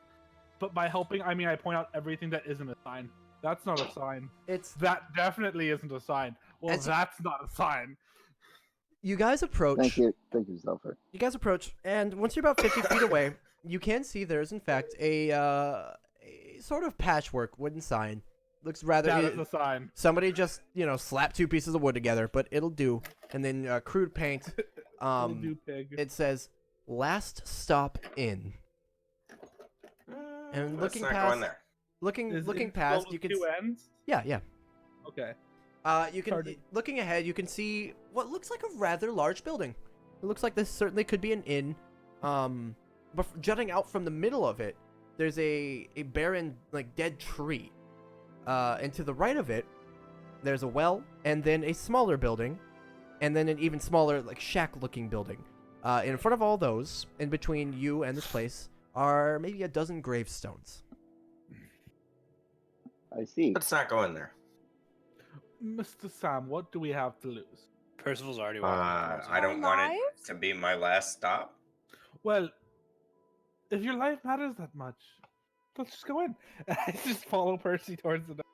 but by helping, I mean I point out everything that isn't a sign. That's not a sign. It's That definitely isn't a sign. Well, As- that's not a sign. you guys approach. Thank you, Zelfer. You guys approach, and once you're about 50 feet away, you can see there's in fact a sort of patchwork wooden sign. Looks rather. That is a sign. Somebody just slapped 2 pieces of wood together, but it'll do. And then crude paint. Will do, pig. It says "Last Stop Inn." And Let's looking not go past, in there. looking Is looking it past, spelled you with can 2 ends? yeah. Okay. You can Pardon. looking ahead, you can see what looks like a rather large building. It looks like this certainly could be an inn. But jutting out from the middle of it, there's a barren dead tree. And to the right of it, there's a well, and then a smaller building, and then an even smaller shack-looking building. In front of all those, in between you and this place, are maybe a dozen gravestones. I see. Let's not go in there. Mr. Sam, what do we have to lose? Percival's already walking towards I it. don't want it Lives? to be my last stop. Well, if your life matters that much, let's just go in. I just follow Percy towards the door.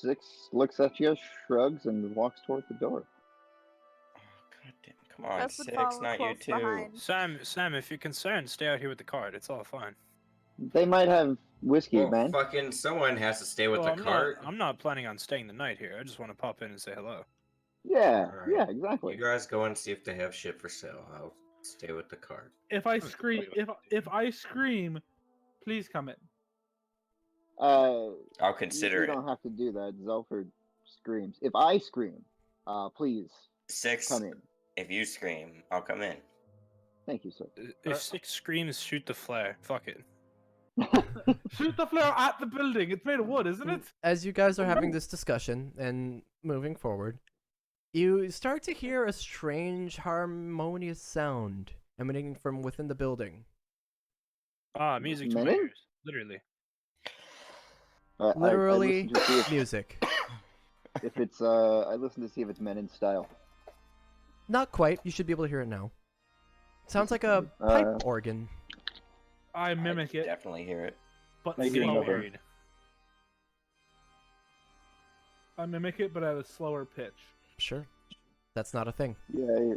6 looks at you, shrugs, and walks toward the door. God damn. Come on, Bess would 6, follow not you close too. behind. Sam, if you're concerned, stay out here with the cart. It's all fine. They might have whiskey, Well, man. fucking someone has to stay with Well, the cart. I'm not planning on staying the night here. I just want to pop in and say hello. Yeah, Alright. yeah, exactly. You guys go and see if they have shit for sale. I'll stay with the cart. If I scream, if I scream, please come in. I'll consider you it. don't have to do that. Zelford screams. If I scream, please 6, come in. if you scream, I'll come in. Thank you, sir. If 6 screams, shoot the flare. Fuck it. Shoot the flare at the building. It's made of wood, isn't it? As you guys are having this discussion and moving forward, you start to hear a strange, harmonious sound emanating from within the building. Music to my Minute? ears. Literally. Literally, I listen to see if, music. if it's. I listen to see if it's men in style. Not quite. You should be able to hear it now. Sounds like a pipe organ. I mimic I it, definitely hear it. but Maybe Getting slower. another. married. I mimic it, but at a slower pitch. Sure. That's not a thing. Yeah.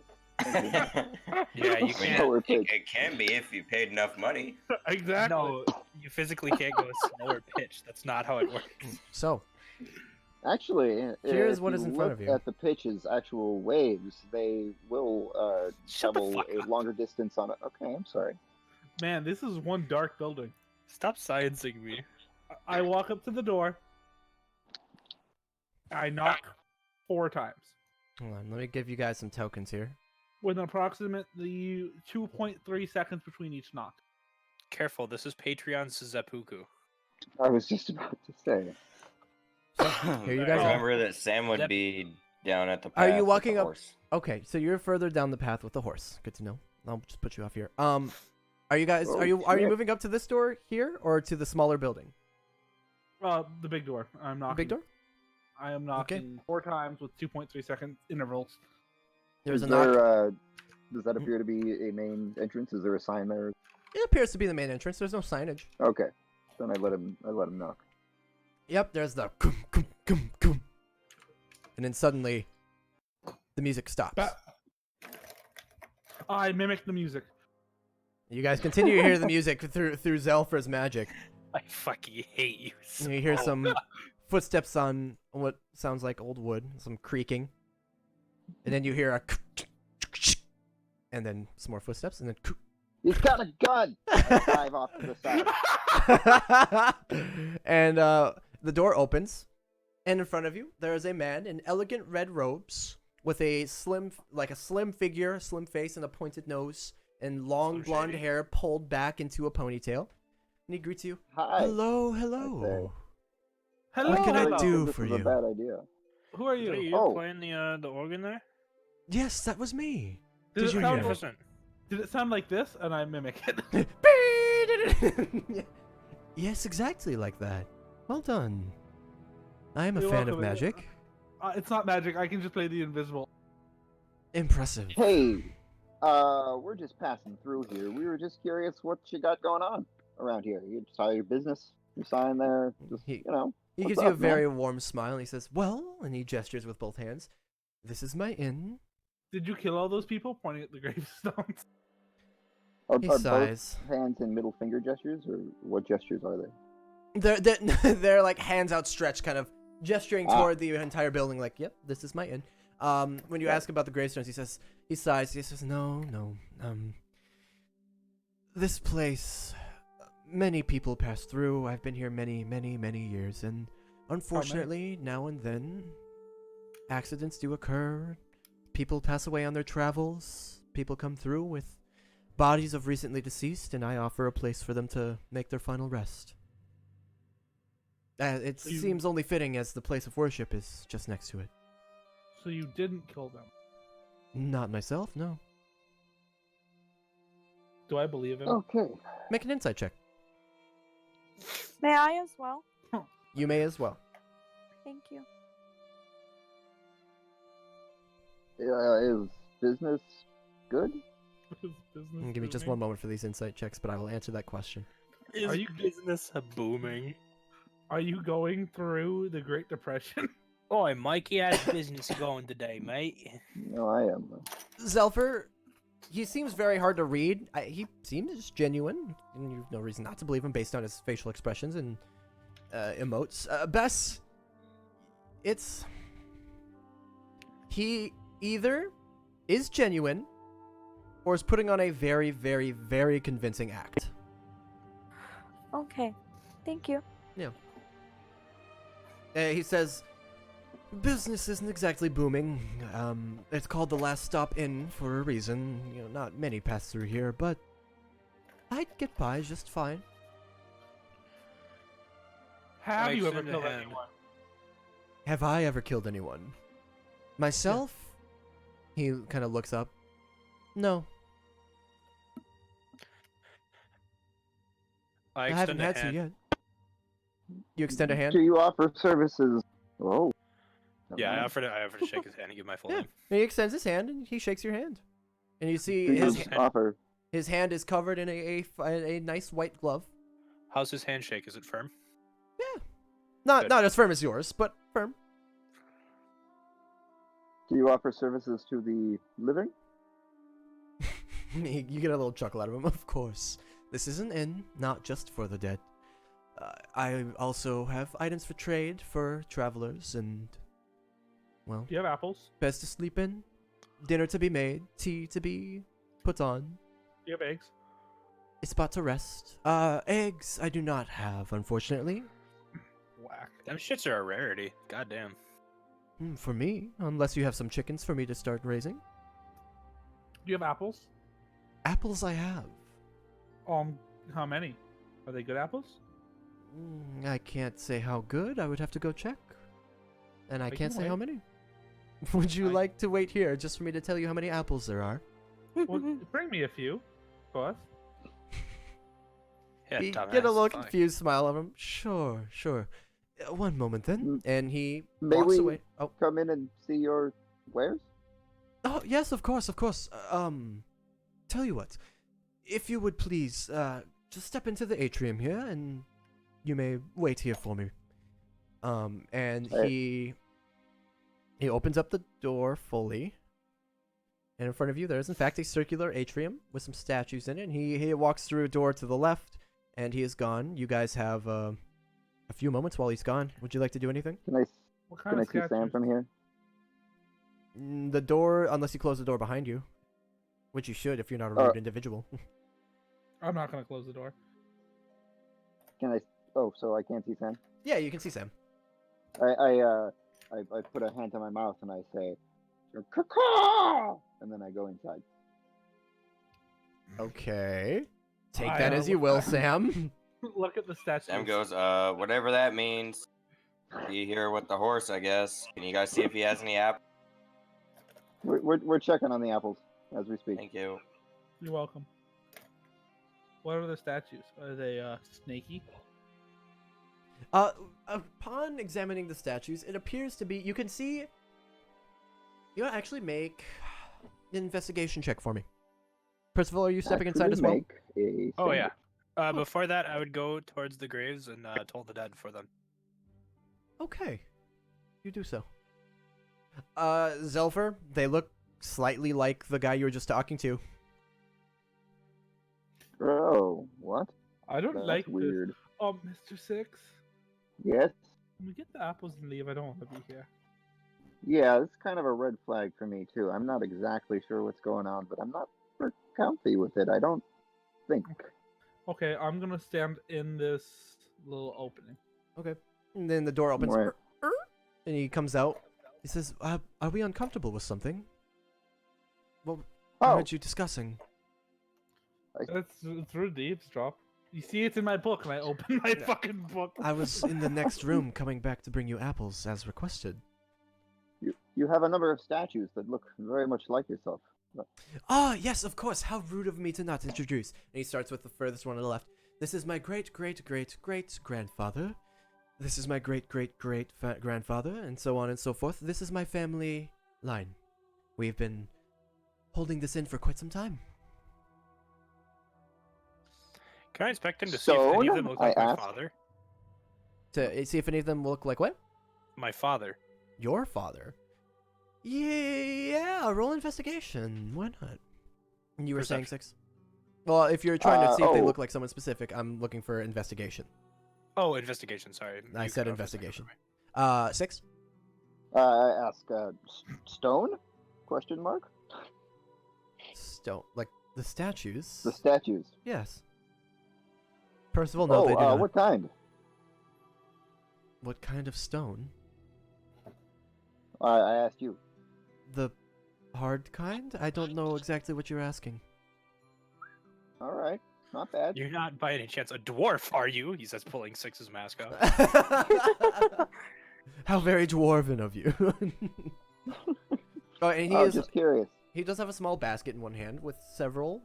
Yeah, you can't. Slower It, pitch. it can be if you paid enough money. Exactly. No, you physically can't go a slower pitch. That's not how it works. So, Actually, Here's if what is in front look of you. At the pitches, actual waves, they will Shut the travel fuck a up. longer distance on it. Okay, I'm sorry. Man, this is one dark building. Stop sciencing me. I walk up to the door. I knock 4 times. hold on. Let me give you guys some tokens here. With an approximately 2.3 seconds between each knock. Careful, this is Patreon's Seppuku. I was just about to say. Here you guys are. Remember that Sam would Yep. be down at the Are path you with walking the up- horse. Okay, so you're further down the path with the horse. Good to know. I'll just put you off here. Are you guys? Oh, Are you shit. moving up to this door here or to the smaller building? The big door. I'm The knocking. big door. I am knocking 4 times with 2.3 second intervals. There's Is a knock. there, does that appear to be a main entrance? Is there a sign there? It appears to be the main entrance. There's no signage. Okay, then I let him knock. Yep, there's the kum, kum, kum, kum. And then suddenly, the music stops. I mimic the music. You guys continue to hear the music through Zelfer's magic. I fucking hate you. And you hear some footsteps on what sounds like old wood, some creaking. And then you hear a and then some more footsteps, and then He's got a gun! I dive off to the side. and the door opens, and in front of you there is a man in elegant red robes with a slim figure, a slim face, and a pointed nose, and long Slim blonde Shady. hair pulled back into a ponytail. And he greets you. Hi. Hello, hello. Hello. What can I hello. do This for is you? a bad idea. Who are Is you? that you Oh. playing the organ there? Yes, that was me. Did Did it you sound hear? Listen, Did it sound like this? And I mimic it. Yes, exactly like that. Well done. I am a You're fan of welcome. magic. It's not magic. I can just play the invisible. Impressive. Hey, we're just passing through here. We were just curious what you got going on around here. You saw your business, your sign there. Just, He- you know. He what's gives you a up, man? very warm smile and he says, "Well," and he gestures with both hands. "This is my inn." Did you kill all those people? Pointing at the gravestones. Are He both sighs. hands and middle finger gestures, or what gestures are they? They're like hands outstretched, kind of gesturing Ah. toward the entire building, like, "Yep, this is my inn." When you Right. ask about the gravestones, he sighs. He says, "No. This place, many people pass through. I've been here many, many, many years, and unfortunately, now and then, accidents do occur. People pass away on their travels. People come through with bodies of recently deceased, and I offer a place for them to make their final rest. It So you- seems only fitting as the place of worship is just next to it. So you didn't kill them. Not myself, no. Do I believe him? Okay. Make an insight check. May I as well? You may as well. Thank you. Is business good? Is business Give me just booming? one moment for these insight checks, but I will answer that question. is Are you- business booming? Are you going through the Great Depression? Oi, Mikey, how's business going today, mate? No, I am. Zelfer, he seems very hard to read. He seems genuine, and you've no reason not to believe him based on his facial expressions and emotes. Bess, he either is genuine or is putting on a very, very, very convincing act. Okay. Thank you. He says, "Business isn't exactly booming. It's called the Last Stop Inn for a reason. You know, not many pass through here, but I'd get by just fine." Have I you ever extend a killed hand. anyone? Have I ever killed anyone? Myself? He kind of looks up. No, I haven't extend a had to hand. yet. You extend a hand? Do you offer services? Oh. Yeah, I never offered to shake his hand and give my full Yeah. name. And he extends his hand and he shakes your hand. And you see mind. Do his you offer? his hand is covered in a nice white glove. How's his handshake? Is it firm? Not Good. not as firm as yours, but firm. Do you offer services to the living? You get a little chuckle out of him. Of course, this is an inn, not just for the dead. I also have items for trade for travelers and, well, Do you have apples? beds to sleep in, dinner to be made, tea to be put on, Do you have eggs? a spot to rest. Eggs I do not have, unfortunately. Whack. Them shits are a rarity. Goddamn. For me, unless you have some chickens for me to start raising. Do you have apples? Apples I have. How many? Are they good apples? I can't say how good. I would have to go check. And I I can't can say how wait. many. Would you I- like to wait here just for me to tell you how many apples there are? Well, bring me a few, boss. Yeah, You dumbass, get a little fine. confused smile of him. Sure. One moment then. Mm. And he May walks we- away. Oh, Come in and see your wares? yes, of course. Tell you what. If you would please, just step into the atrium here and you may wait here for me. And Right. he opens up the door fully. And in front of you, there is in fact a circular atrium with some statues in it. And he walks through a door to the left, and he is gone. You guys have a few moments while he's gone. Would you like to do anything? What kind Can I of see Sam statues? from here? The door, unless you close the door behind you, which you should if you're not a rude individual. I'm not gonna close the door. Can I? Oh, so I can't see Sam. Yeah, you can see Sam. I put a hand to my mouth and I say, "Caw-caw!" and then I go inside. Okay. Take I, that as you will, look- Sam. Look at the statues. Sam goes, whatever that means. Be here with the horse, I guess. Can you guys see if he has any apples? We're checking on the apples as we speak. Thank you. You're welcome. What are the statues? Are they snaky? Upon examining the statues, it appears to be. You can see. You actually make an investigation check for me. Percival, are you stepping inside as well? Make a Oh yeah. sandwich. Before that, I would go towards the graves and toll the dead for them. Okay, you do so. Zelfer, they look slightly like the guy you were just talking to. Oh, what? I don't That's like weird. this. Oh, Mr. Six. Yes. Can we get the apples and leave? I don't want to be here. Yeah, it's kind of a red flag for me too. I'm not exactly sure what's going on, but I'm not super comfy with it. I don't think. Okay, I'm gonna stand in this little opening. Okay. And then the door opens. Right. And he comes out. He says, are we uncomfortable with something? What Oh, heard you discussing? It's through the eavesdrop. You see, it's in my book, and I open my fucking book. I was in the next room coming back to bring you apples as requested. you have a number of statues that look very much like yourself. Ah, yes, of course. How rude of me to not introduce. And he starts with the furthest one on the left. This is my great-great-great-great-grandfather. This is my great-great-great-grandfather, and so on and so forth. This is my family line. We've been holding this in for quite some time. Can I inspect him to see if any of them look like I my asked. father? To see if any of them look like what? My father. Your father? Yeah, roll investigation. Why not? And you were saying Perception. 6? Well, if you're trying to see if they oh. look like someone specific, I'm looking for investigation. Oh, investigation. Sorry. I You said cut off a second investigation. for me. 6? I ask, stone? Question mark? Stone. Like the statues? The statues. Yes. Percival, no, they do not. What kind? What kind of stone? I asked you. The hard kind? I don't know exactly what you're asking. All right, not bad. You're not by any chance a dwarf, are you? He says, pulling Six's mask off. How very dwarven of you. Oh, and I was just curious. he does have a small basket in one hand with several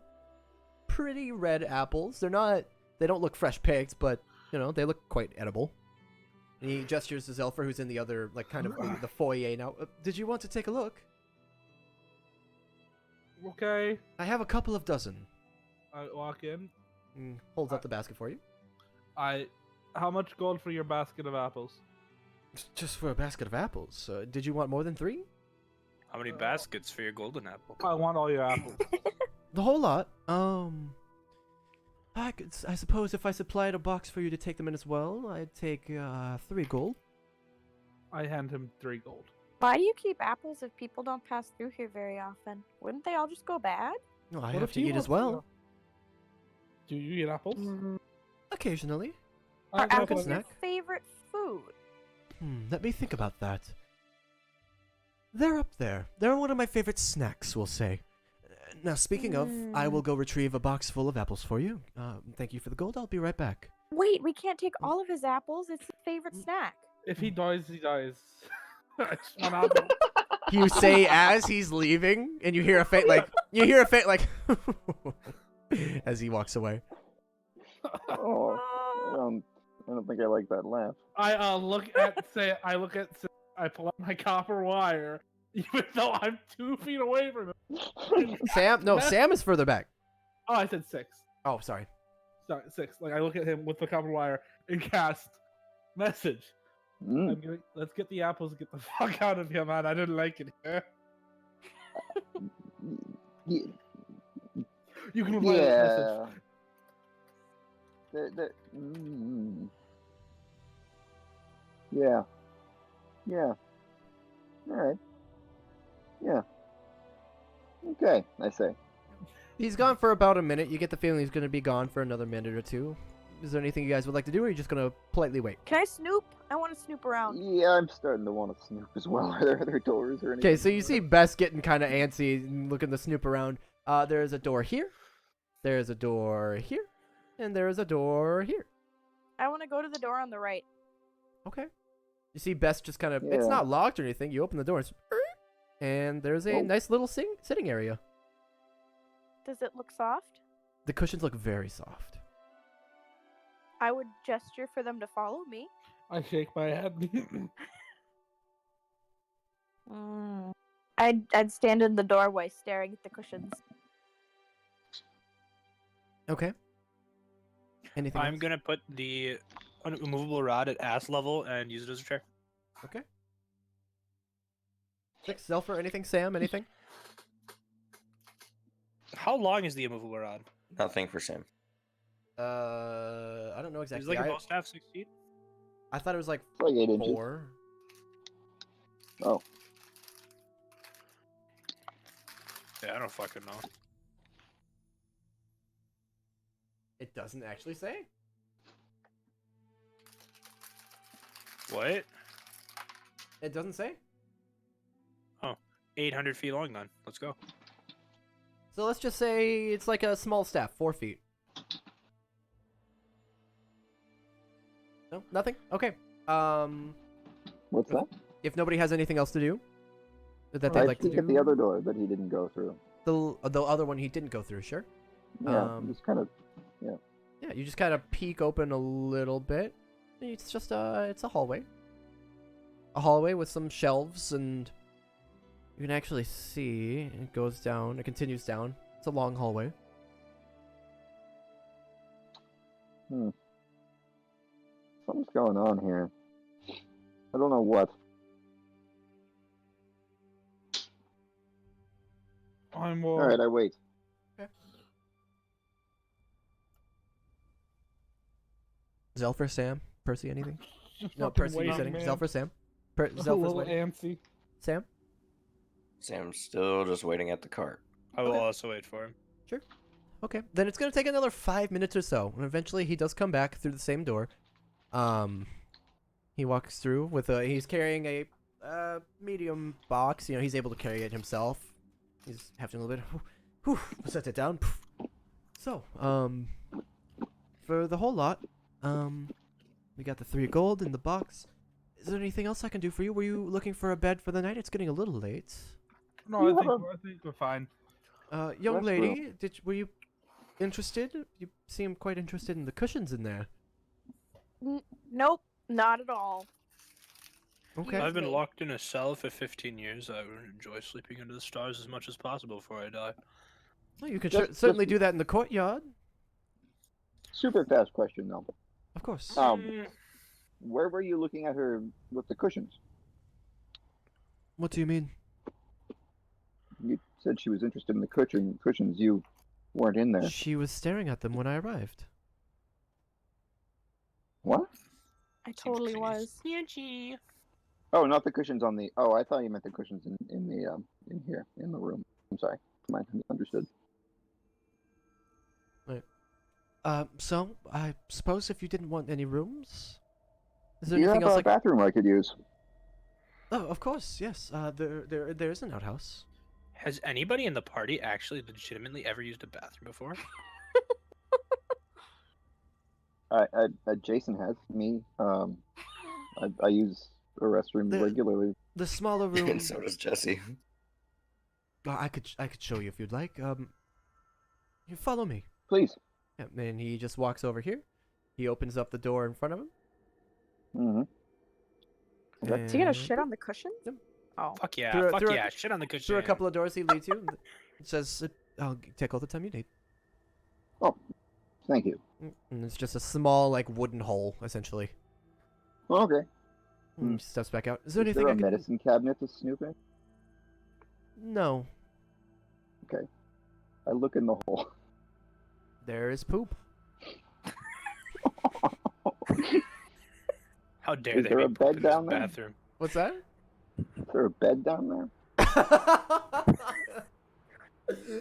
pretty red apples. They don't look fresh picked, but they look quite edible. And he gestures to Zelfer, who's in the other, like, kind of the foyer now. Did you want to take a look? Okay. I have a couple of dozen. I walk in. Holds up the basket for you. How much gold for your basket of apples? Just for a basket of apples. Did you want more than 3? How many baskets for your golden apple? I want all your apples. The whole lot. I suppose if I supplied a box for you to take them in as well, I'd take 3 gold. I hand him 3 gold. Why do you keep apples if people don't pass through here very often? Wouldn't they all just go bad? No, I What have if to you eat as want well. Do you eat apples? Occasionally. Are like a apples your snack. favorite food? Let me think about that. They're up there. They're one of my favorite snacks, we'll say. Now, speaking of, I will go retrieve a box full of apples for you. Thank you for the gold. I'll be right back. Wait, we can't take all of his apples. It's his favorite snack. If he dies, he dies. I just want apple. You say as he's leaving, and you hear a faint like, as he walks away. Oh, I don't think I like that laugh. I look at I pull out my copper wire, even though I'm 2 feet away from him. Sam is further back. Oh, I said 6. Oh, sorry. Sorry, 6. Like I look at him with the copper wire and cast message. Let's get the apples and get the fuck out of here, man. I didn't like it here. y- You can reply to this message. yeah. Yeah. Yeah. All right. Yeah. Okay, I say. He's gone for about a minute. You get the feeling he's going to be gone for another minute or two. Is there anything you guys would like to do, or are you just going to politely wait? Can I snoop? I want to snoop around. Yeah, I'm starting to want to snoop as well. Are there other doors or anything? Okay, so you see Bess getting kind of antsy and looking to snoop around. There's a door here. There's a door here. And there's a door here. I want to go to the door on the right. Okay. You see Bess just kind of... It's Yeah. not locked or anything. You open the door. And there's a Oh. nice little sitting area. Does it look soft? The cushions look very soft. I would gesture for them to follow me. I shake my head. I'd stand in the doorway staring at the cushions. Okay. Anything I'm else? gonna put the immovable rod at ass level and use it as a chair. Okay. Six, Zelfer, anything? Sam, anything? How long is the immovable rod? Nothing for Sam. I don't know Is exactly. like a bow staff 6 feet? I thought it was like It's like 8 inches. 4. Oh, Yeah, I don't fucking know. It doesn't actually say. What? It doesn't say. 800 feet long then. Let's go. So let's just say it's like a small staff, 4 feet. No, nothing. Okay. what's that? If nobody has anything else to do that they'd I like to peek at the do, other door that he didn't go through. the other one he didn't go through. Sure. Yeah, just kind of. Yeah, you just kind of peek open a little bit. It's just it's a hallway. A hallway with some shelves, and you can actually see it goes down. It continues down. It's a long hallway. Something's going on here. I don't know what. I'm All right, I wait. Zelfer, Sam, Percy, anything? just No, fucking Percy, you're waiting, sitting. man. Zelfer, Sam. A Zelfer's little waiting. antsy. Sam. Sam's still just waiting at the cart. I will Okay. also wait for him. Okay, then it's gonna take another 5 minutes or so, and eventually he does come back through the same door. He walks through with he's carrying a medium box. You know, he's able to carry it himself. He's having a little bit. Whew, set it down. So, for the whole lot, we got the 3 gold in the box. Is there anything else I can do for you? Were you looking for a bed for the night? It's getting a little late. No, You I have think we're fine. Young That's lady, were you interested? You seem quite interested in the cushions in there. Nope, not at all. Okay. I've been me. locked in a cell for 15 years. I would enjoy sleeping under the stars as much as possible before I die. Well, you can Just- certainly just- do that in the courtyard. Super fast question though. Of course. Where were you looking at her with the cushions? What do you mean? You said she was interested in the cushions. You weren't in there. She was staring at them when I arrived. What? I totally was. Oh, not the cushions on the. Oh, I thought you meant the cushions in here in the room. I'm sorry. I understood. So I suppose if you didn't want any rooms, is there Do you anything have else? a bathroom I could use? Oh, of course, yes. There is an outhouse. Has anybody in the party actually legitimately ever used a bathroom before? Jason has me. I use a restroom The- regularly. The smaller room. And so does Jesse. I could show you if you'd like. You follow me. Please. Yeah, and he just walks over here. He opens up the door in front of him. Mm-hmm. Is he gonna and shit on the cushions? Yep. Oh. Fuck yeah, Through a- fuck through a- yeah, shit on the cushion. Through a couple of doors he leads you. And it says, "I'll take all the time you need." Thank you. And it's just a small, like, wooden hole, essentially. Okay. And he steps back out. Is there Is anything there I a can... medicine cabinet to snoop in? No. I look in the hole. There is poop. How dare Is they there be a bed pooping in this down there? bathroom? What's that? Is there a bed down there?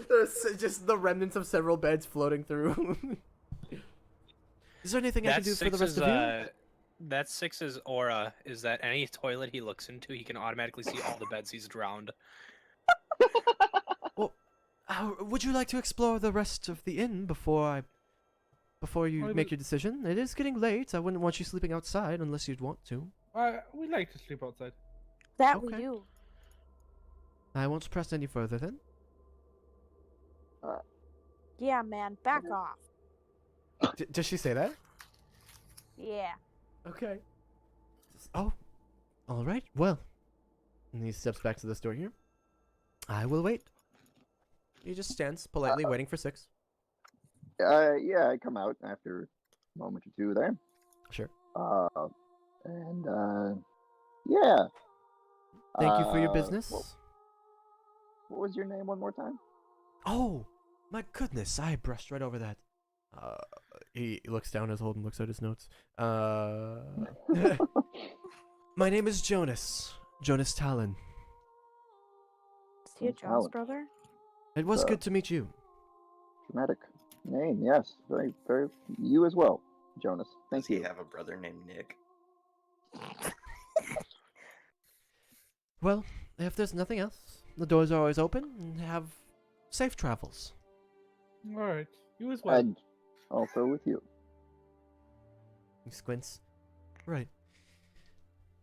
There's just the remnants of several beds floating through. Is there anything I can do for the rest of you? That Six's aura is that any toilet he looks into, he can automatically see all the beds he's drowned. Well, would you like to explore the rest of the inn before you make your decision? It is getting late. I wouldn't want you sleeping outside unless you'd want to. We like to sleep outside. That we Okay. do. I won't press any further then. Yeah, man, back off. Does she say that? Yeah. Okay. Oh, all right. Well, and he steps back to the store here. I will wait. He just stands politely waiting for Six. Yeah, I come out after a moment or two there. Sure. Yeah. Thank you for your Uh, business. What was your name one more time? Oh, my goodness! I brushed right over that. He looks down his hold and looks at his notes. My name is Jonas. Jonas Talon. Is he a Jonas Talent. brother? It was Uh, good to meet you. Dramatic name, yes. Very, very. You as well, Jonas. Thank Does he you. have a brother named Nick? Well, if there's nothing else, the doors are always open, and have safe travels. All right. You as well. And also with you. He squints. Right.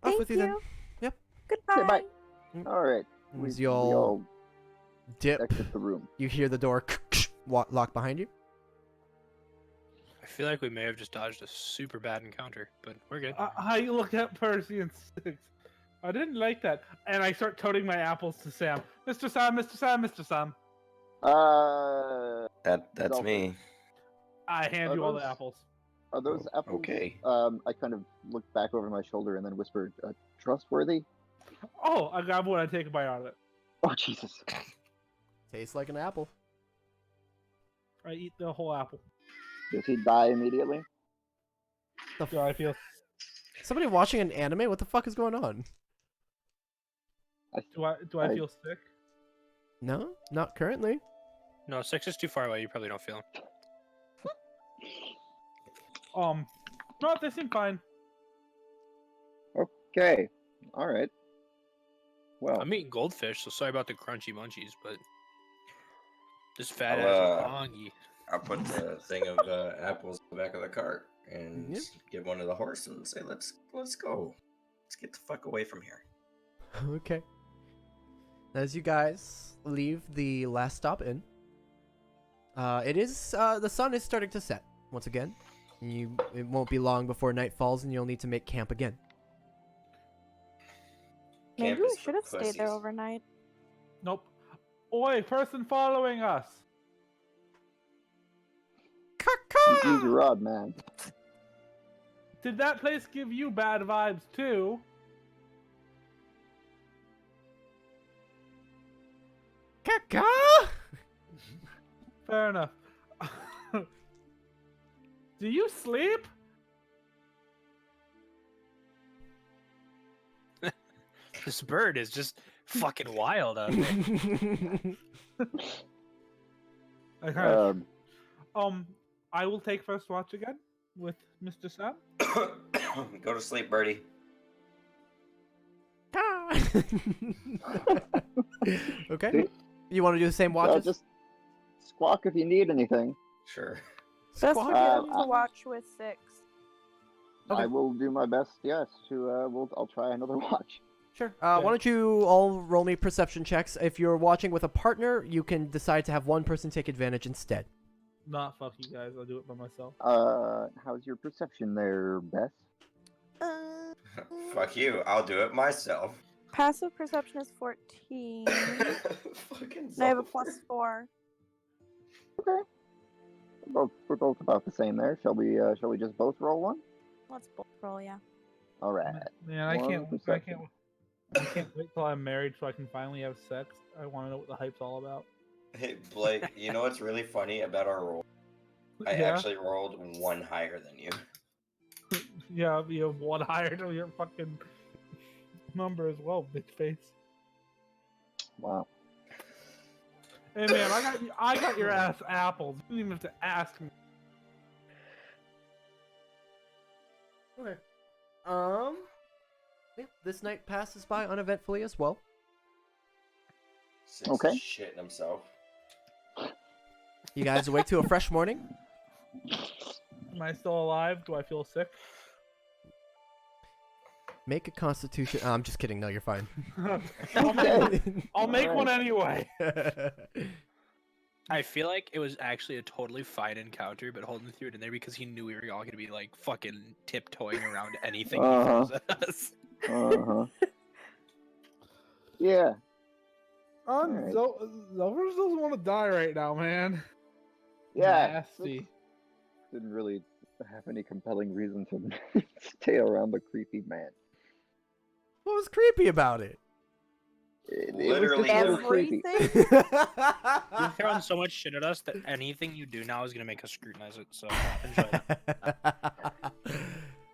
Off Thank with you then. you. Yep. Goodbye. Okay, bye. All right. As We you all all dip, exit the room. you hear the door lock behind you. I feel like we may have just dodged a super bad encounter, but we're good. I look at Percy and Six. I didn't like that, and I start toting my apples to Sam. Mr. Sam, Mr. Sam, Mr. Sam. That's Dolphin. me. I hand Are you all the those- apples. Are those Oh, apples? okay. I kind of looked back over my shoulder and then whispered, "Trustworthy." Oh, I grab one and take a bite out of it. Oh Jesus! Tastes like an apple. I eat the whole apple. Does he die immediately? The Do I feel? Somebody watching an anime? What the fuck is going on? Do I feel sick? No, not currently. No, 6 is too far away. You probably don't feel him. No, they seem fine. Okay. All right. Well, I'm eating goldfish, so sorry about the crunchy munchies, but this fat I'll, ass is longy. I'll put the thing of apples in the back of the cart and Yep. give one to the horse and say, "Let's go. Let's get the fuck away from here." Okay. As you guys leave the last stop inn, it is the sun is starting to set once again. It won't be long before night falls, and you'll need to make camp again. Maybe Camp we is for should have stayed there pussies. overnight. Nope. Oi, person following us. use your rod, man. Did that place give you bad vibes too? Kaka! Fair enough. Do you sleep? This bird is just fucking wild out there. I kind of, Um, I will take first watch again with Mr. Sam. Go to sleep, Birdie. Okay. You want to do the same watches? just squawk if you need anything. Sure. Best Squawk. for him Uh, to watch with 6. Okay. I will do my best. Yes. I'll try another watch. Sure. Why don't you all roll me perception checks? If you're watching with a partner, you can decide to have one person take advantage instead. Not fuck you guys. I'll do it by myself. How's your perception there, Beth? Fuck you. I'll do it myself. Passive perception is 14. Fucking And I have a Zolfar. plus 4. Okay. We're both about the same there. Shall we just both roll one? Let's both roll, yeah. All right. Man, I One can't perception. wait till I'm married so I can finally have sex. I want to know what the hype's all about. Hey, Blake, you know what's really funny about our roll? I Yeah? actually rolled one higher than you. Yeah, you have one higher to your fucking number as well, bitch face. Wow. Hey man, I got your ass apples. You didn't even have to ask me. Okay. Yeah, this night passes by uneventfully as well. Six Okay. is shitting himself. You guys awake to a fresh morning. Am I still alive? Do I feel sick? Make a constitution. Oh, I'm just kidding. No, you're fine. I'll make one anyway. I feel like it was actually a totally fine encounter, but Holden threw it in there because he knew we were all gonna be like fucking tiptoeing around anything he throws at us. Uh-huh. Yeah. Alright. Zelvers doesn't want to die right now, man. Yeah. Nasty. Didn't really have any compelling reason to stay around the creepy man. What was creepy about it? It Literally was just a little creepy. Everything. You've thrown so much shit at us that anything you do now is gonna make us scrutinize it. So enjoy that.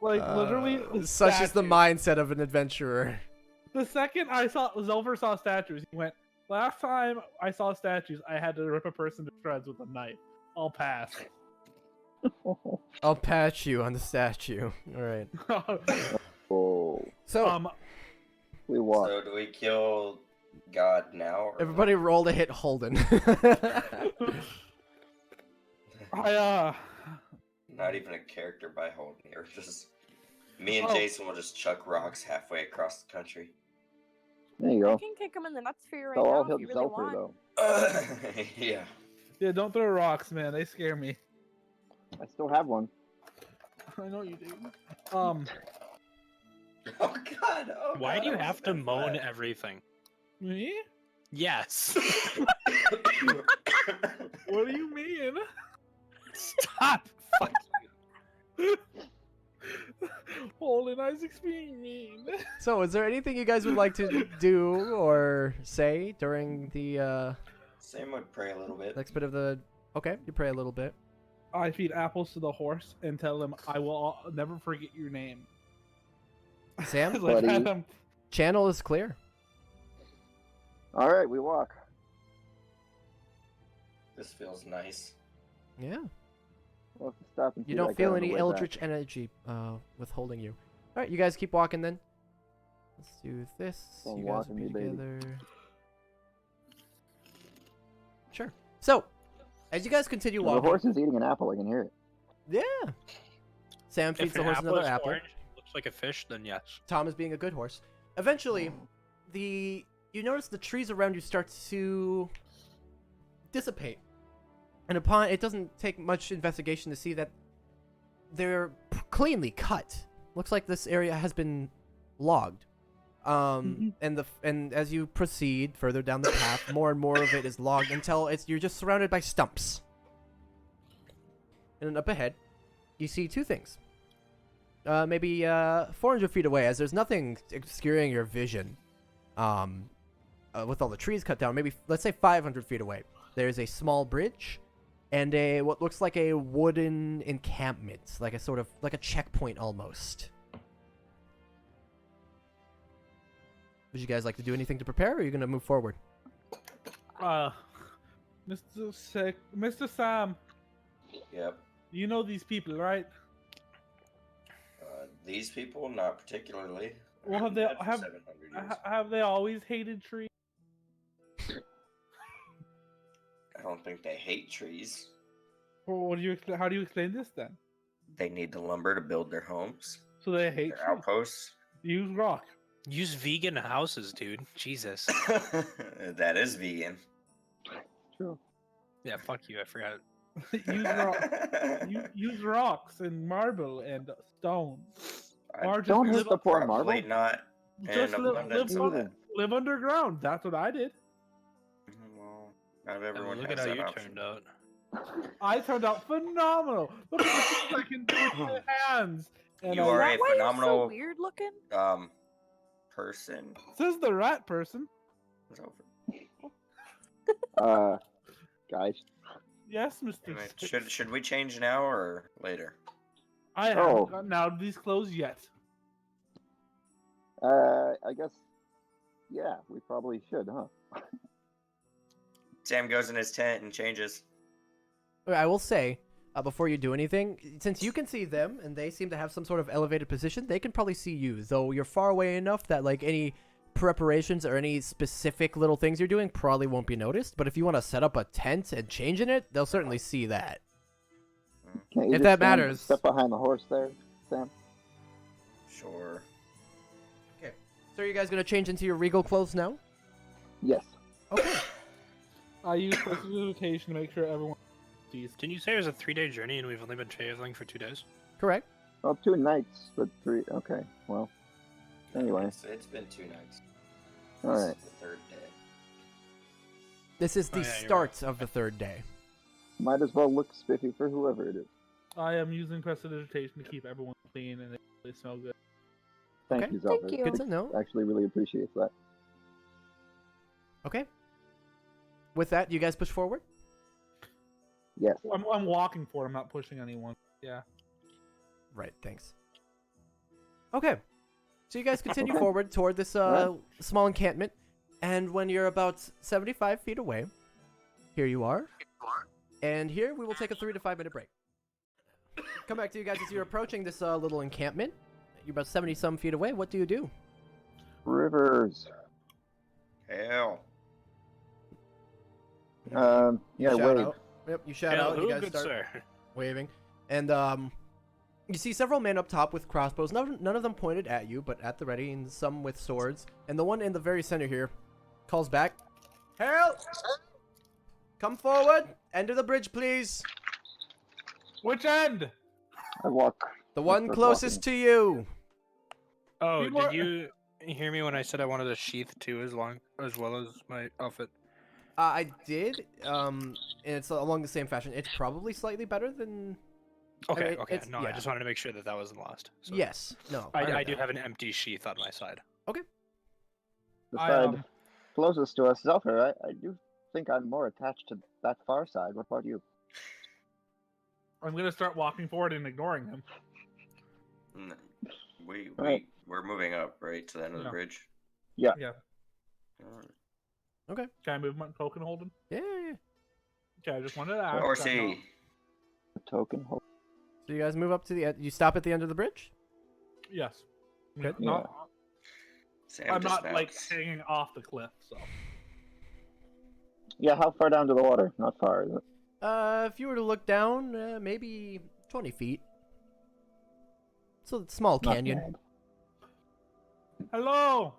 Like literally. Such is the statues. mindset of an adventurer. The second Zelver saw statues, he went, "Last time I saw statues, I had to rip a person to shreds with a knife. I'll pass." I'll patch you on the statue. All right. Oh. So We walk. So do we kill God now? Or everybody roll to hit Holden. Not even a character by Holden here. Just me and Oh. Jason will just chuck rocks halfway across the country. There you I go. can kick him in the nuts for you right They'll all now if hit you really Zelfer, want. though. Yeah. Yeah, don't throw rocks, man. They scare me. I still have one. I know you do. Oh God. Oh, Why God, do you I have to wasn't moan that Me? everything? Yes. fat. What do you mean? Stop. Fuck you. Holden, Isaac's being mean. So, is there anything you guys would like to do or say during the Sam would pray a little bit. next bit of the? Okay, you pray a little bit. I feed apples to the horse and tell him I will never forget your name. Sam, As I Buddy. pat him. channel is clear. All right, we walk. This feels nice. Yeah. We'll have to stop and You see don't that guy feel on the any way eldritch energy withholding you. All right, you guys keep walking then. Let's do this. Don't You walk guys will with be me, baby. together. Sure. So, as you guys continue back. The walking, horse is eating an apple. I can hear it. yeah. Sam feeds If the an horse apple another is apple. orange, looks like a fish, then yes. Tom is being a good horse. Eventually, you notice the trees around you start to dissipate. And upon it doesn't take much investigation to see that they're cleanly cut. Looks like this area has been logged. And as you proceed further down the path, more and more of it is logged until you're just surrounded by stumps. And then up ahead, you see two things. Maybe 400 feet away, as there's nothing obscuring your vision. With all the trees cut down, maybe let's say 500 feet away, there's a small bridge and what looks like a wooden encampment, like a checkpoint almost. Would you guys like to do anything to prepare, or are you gonna move forward? Mr. Sam, Yep. you know these people, right? These people, not particularly. Well, I've been dead for 700 years. Have they always hated trees? I don't think they hate trees. Well, how do you explain this then? They need the lumber to build their homes, So they hate their trees. outposts. Use rock. Use vegan houses, dude. Jesus. That is vegan. True. Yeah, fuck you. I forgot. Use rocks and marble and stone. Or just Don't live, hit the poor Probably marble. not. just an live, abundance live, of un- it. live underground. That's what I did. Well, not And everyone look has at how that you option. turned out. I turned out phenomenal. Look at the things I can do with my hands. And You I- are That a why you're so phenomenal weird looking? person. Says the rat person. It's over. guys. Yes, Mr. Anyway, Six. should we change now or later? I haven't gotten out of these clothes yet. I guess. Yeah, we probably should, huh? Sam goes in his tent and changes. Okay, I will say, before you do anything, since you can see them and they seem to have some sort of elevated position, they can probably see you, though you're far away enough that like any preparations or any specific little things you're doing probably won't be noticed. But if you want to set up a tent and change in it, they'll certainly see that. Can't you If just that stand- matters. Step behind the horse there, Sam. Sure. Okay. So are you guys gonna change into your regal clothes now? Yes. Okay. I use prestidigitation to make sure everyone sees. Didn't you say it was a 3-day journey and we've only been traveling for 2 days? Correct. Well, 2 nights, but 3. Okay. Well. Anyway. It's been 2 nights. All This right. is the 3rd day. This is the Oh, yeah, you're start of the 3rd day. Might as well look spiffy for whoever it is. I am using prestidigitation to keep everyone clean and they smell good. Thank Okay. you, Zelda. Thank you. Good to know. Actually, really appreciate that. Okay. With that, you guys push forward. Yes. I'm walking for it, I'm not pushing anyone. Yeah. Right. Thanks. Okay. So you guys continue Okay. forward toward this Right. small encampment, and when you're about 75 feet away, here you are. And here we will take a 3 to 5 minute break. Come back to you guys as you're approaching this little encampment. You're about 70 some feet away. What do you do? Rivers. Hell. You Yeah, shout wave. out. Yep, you shout Hail out. You who, guys good start sir? waving, and you see several men up top with crossbows. None of them pointed at you, but at the ready, and some with swords. And the one in the very center here calls back, "Help! Come forward! End of the bridge, please. Which end? I walk. The I one start closest to you." Oh, People did are- you hear me when I said I wanted a sheath too, as well as my outfit? I did. And it's along the same fashion. It's probably slightly better than. Okay, mean, okay. it's- No, yeah. I just wanted to make sure that wasn't lost. So. Yes. No. I heard do that. have an empty sheath on my side. The I, side closest to us, Zelfer. I do think I'm more attached to that far side. What about you? I'm gonna start walking forward and ignoring him. Right. We're moving up, right, to the end of the Yeah. bridge. Yeah. Alright. Can I move my token holding? Yeah, yeah, yeah. Okay, I just wanted to ask. Or I'm not- see. A token hold. So you guys move up to the end. You stop at the end of the bridge. Yes. Good. Not, Sam I'm not like dismounts. hanging off the cliff, so. Yeah, how far down to the water? Not far, is it? If you were to look down, maybe 20 feet. So it's a small Not canyon. bad. Hello.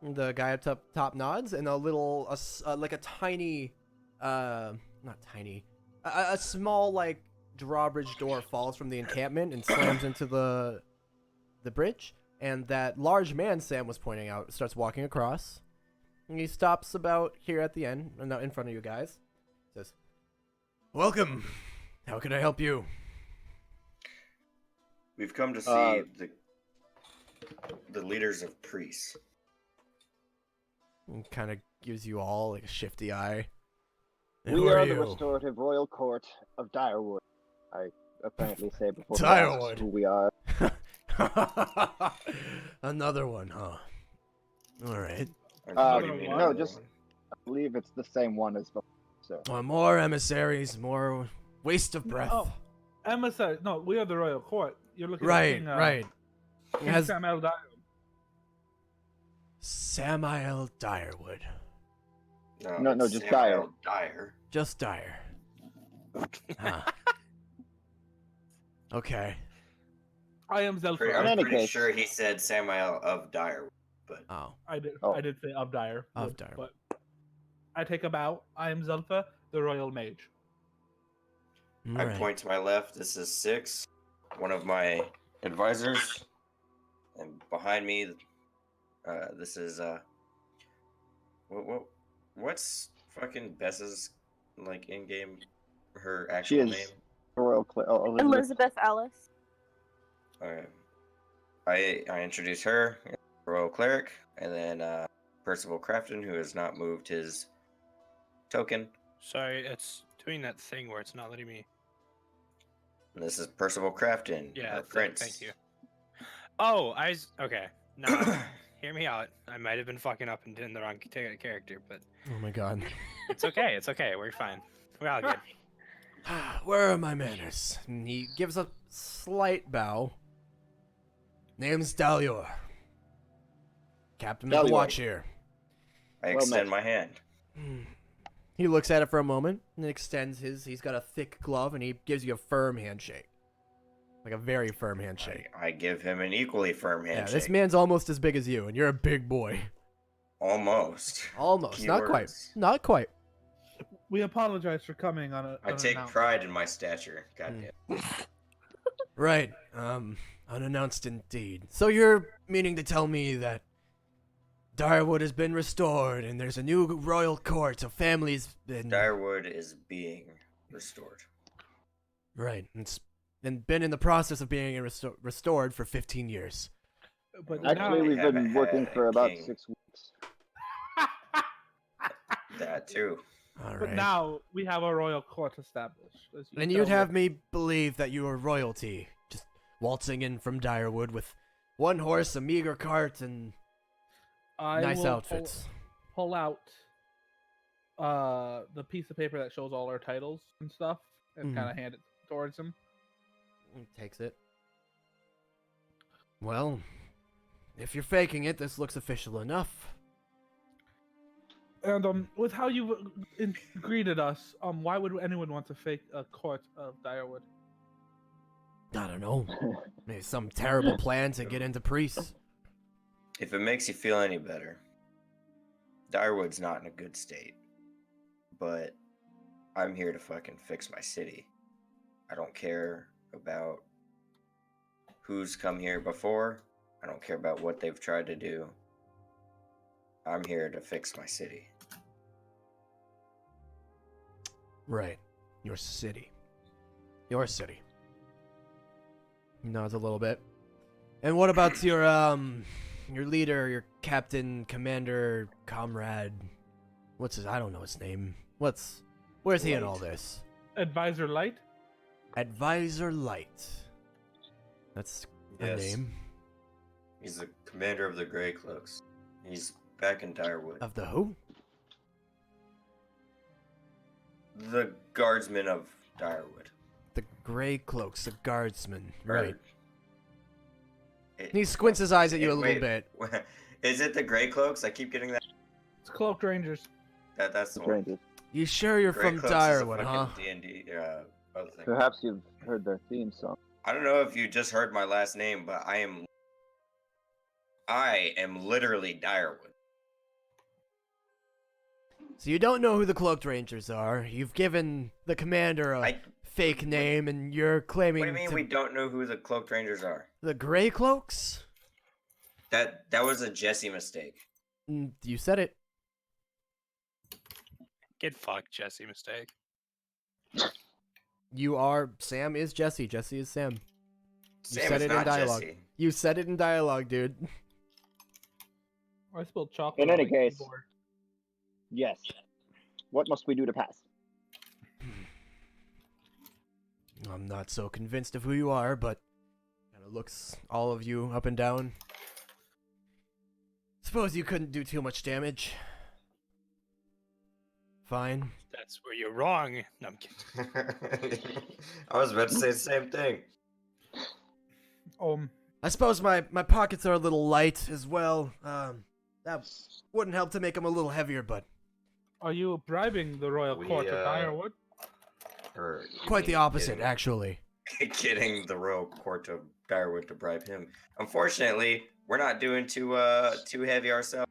The guy up top nods, and a little, like a tiny, not tiny, a small like drawbridge door falls from the encampment and slams into the bridge. And that large man Sam was pointing out starts walking across. And he stops about here at the end, in front of you guys. Says, "Welcome. How can I help you?" We've come to see the leaders of Preace. And kind of gives you all like a shifty eye. We "Who are are the you?" restorative royal court of Direwood. I apparently say before we Direwood. ask who we are. Another one, huh? All right. What do you mean, no, another just- one? I believe it's the same one as before. So More emissaries, more waste of breath. Oh, emissary. No, we are the royal court. You're looking Right, at King, right. It King has Samuel Dio. Samael Direwood. No, it's just Samuel Dyer. Just Dire. Huh. Okay. I am Zelfer. In I'm any pretty case- sure he said Samuel of Dyer, but Oh. I did. Oh. I did say of Dire. Of Dire. But I take a bow. I am Zelfa, the royal mage. I Alright. point to my left. This is Six, one of my advisors, and behind me, this is what's fucking Bess's like in-game her actual is- name? royal Elizabeth Ellis. Alright. I introduce her, Royal Cleric, and then Percival Crafton, who has not moved his token, Sorry, it's doing that thing where it's not letting me. This is Percival Crafton, Yeah, our prince. thank you. Oh, okay. Now, hear me out. I might have been fucking up and doing the wrong character, but Oh my god. it's okay. It's okay. We're fine. We're all good. Where are my manners? And he gives a slight bow. Name's Dalior. Captain of the Dalior. watch here. I Well extend met. my hand. He looks at it for a moment and extends his. He's got a thick glove and he gives you a firm handshake. Like a very firm handshake. I give him an equally firm handshake. Yeah, this man's almost as big as you and you're a big boy. Almost. Almost. Not quite. Keywords. Not quite. We apologize for coming on I take pride in my stature. Goddamn. Right. Unannounced indeed. So you're meaning to tell me that Direwood has been restored and there's a new royal court of families been... Direwood is being restored. Right. It's been in the process of being restored for 15 years. But Actually, now, we've haven't been working had for a about king. 6 weeks. That too. All but right. now we have a royal court established. As you And tell you'd me. have me believe that you are royalty, just waltzing in from Direwood with one horse, a meager cart, and I nice will outfits. Pull out the piece of paper that shows all our titles and stuff, and Mhm. kind of hand it towards him. He takes it. Well, if you're faking it, this looks official enough. And with how you greeted us, why would anyone want to fake a court of Direwood? I don't know. Maybe some terrible plan to get into Preace. If it makes you feel any better, Direwood's not in a good state. But I'm here to fucking fix my city. I don't care about who's come here before. I don't care about what they've tried to do. I'm here to fix my city. Right. Your city. Your city. He nods a little bit. And what about your leader, your captain, commander, comrade? What's his? I don't know his name. Where's he in all this? Advisor Light? Advisor Light. That's a Yes. name. He's the commander of the Grey Cloaks. He's back in Direwood. Of the who? The guardsman of Direwood. The Grey Cloaks, the guardsman. Right. It- He squints his eyes at you a little wait, bit. Is it the Grey Cloaks? I keep getting that. It's Cloaked Rangers. That's the one. Strangers. You sure you're Grey from Cloaks Direwood, is a huh? fucking D&D other thing. Perhaps you've heard their theme song. I don't know if you just heard my last name, but I am literally Direwood. So you don't know who the Cloaked Rangers are. You've given the commander a I fake name, and you're claiming What do you mean to we don't know who the Cloaked Rangers are? the Grey Cloaks. That was a Jesse mistake. You said it. Get fucked, Jesse. Mistake. You are Sam is Jesse. Jesse is Sam. Sam said is it in not dialogue. Jesse. You said it in dialogue, dude. I spilled chocolate. In on any my case. keyboard. Yes. What must we do to pass? I'm not so convinced of who you are, but kind of looks all of you up and down. Suppose you couldn't do too much damage. Fine. That's where you're wrong. No, I'm kidding. I was about to say the same thing. I suppose my pockets are a little light as well. That wouldn't help to make them a little heavier, but Are you bribing the royal court of Direwood? Or you quite the mean opposite, actually. getting the royal court of Direwood to bribe him. Unfortunately, we're not doing too heavy ourselves.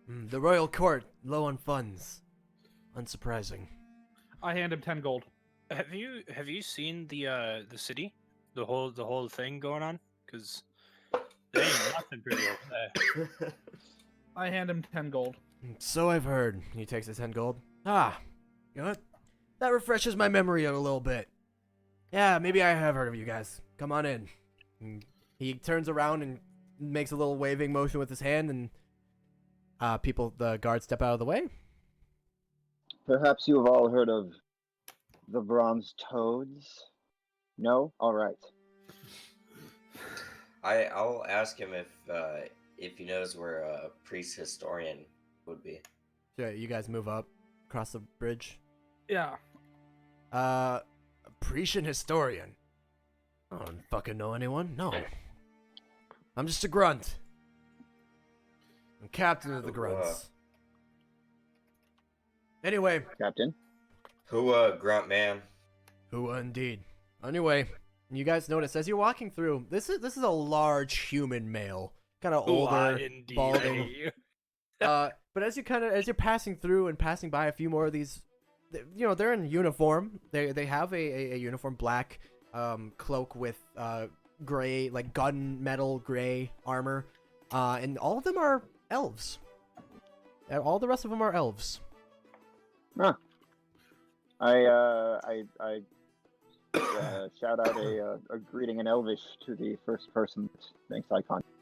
The royal court, low on funds. Unsurprising. I hand him 10 gold. Have you seen the city, the whole thing going on? Because there ain't nothing pretty over there. I hand him 10 gold. So I've heard. He takes his 10 gold. Ah, you know what? That refreshes my memory a little bit. Yeah, maybe I have heard of you guys. Come on in. And he turns around and makes a little waving motion with his hand, and the guards step out of the way. Perhaps you have all heard of the bronze toads? No? All right. I'll ask him if he knows where a priest historian would be. Yeah, you guys move up across the bridge. Yeah. Precian historian. I don't fucking know anyone. No. I'm just a grunt. I'm captain of the grunts. Anyway. Captain? Who, grunt man? Who indeed. Anyway, you guys notice as you're walking through, this is a large human male. Kind of older, balding. But as you're passing through and passing by a few more of these, they're in uniform. They have a uniform, black cloak with gray, like gunmetal gray armor, and all of them are elves. All the rest of them are elves. Huh. I shout out a greeting in Elvish to the first person that makes eye contact.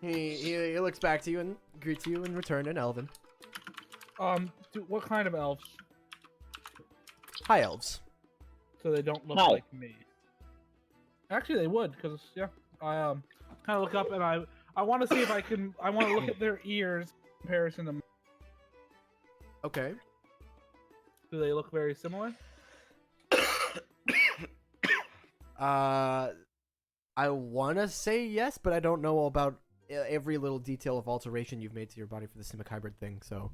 He looks back to you and greets you in return in Elven. What kind of elves? High elves. So they don't look Hi. like me. Actually, they would, because yeah, I kind of look up and I want to see if I can. I want to look at their ears in comparison to. Okay. Do they look very similar? I want to say yes, but I don't know about every little detail of alteration you've made to your body for the Simic hybrid thing, so.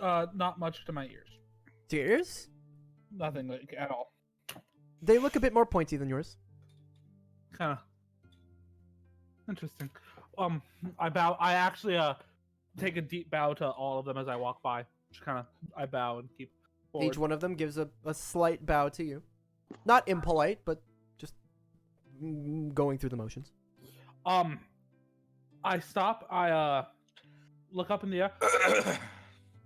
Not much to my ears. To your ears? Nothing like at all. They look a bit more pointy than yours. Kind of interesting. I bow. I actually take a deep bow to all of them as I walk by. Just kind of I bow and keep forward. Each one of them gives a slight bow to you. Not impolite, but just going through the motions. I stop. I look up in the air.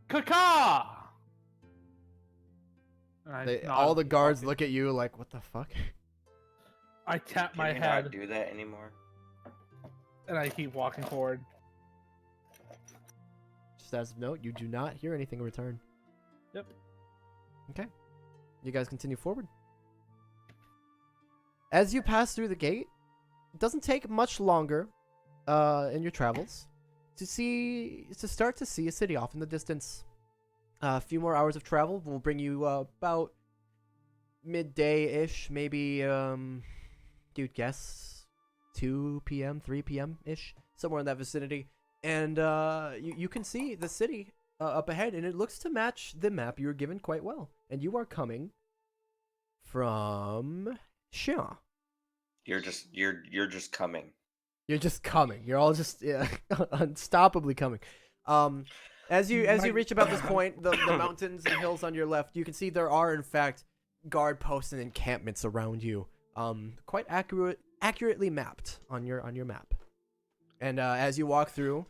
Kaka! All the guards look at you like, what the fuck? I tap Can my you head not do that anymore? and I keep walking forward. Just as a note, you do not hear anything in return. Yep. Okay. You guys continue forward. As you pass through the gate, it doesn't take much longer in your travels to start to see a city off in the distance. A few more hours of travel will bring you about midday-ish, maybe, you'd guess 2 p.m., 3 p.m.-ish, somewhere in that vicinity. And you can see the city up ahead, and it looks to match the map you were given quite well. And you are coming from Xian. You're just coming. You're just coming. You're all just unstoppably coming. As you reach about this point, the mountains and hills on your left, you can see there are in fact guard posts and encampments around you. Quite accurately mapped on your map. And as you walk through,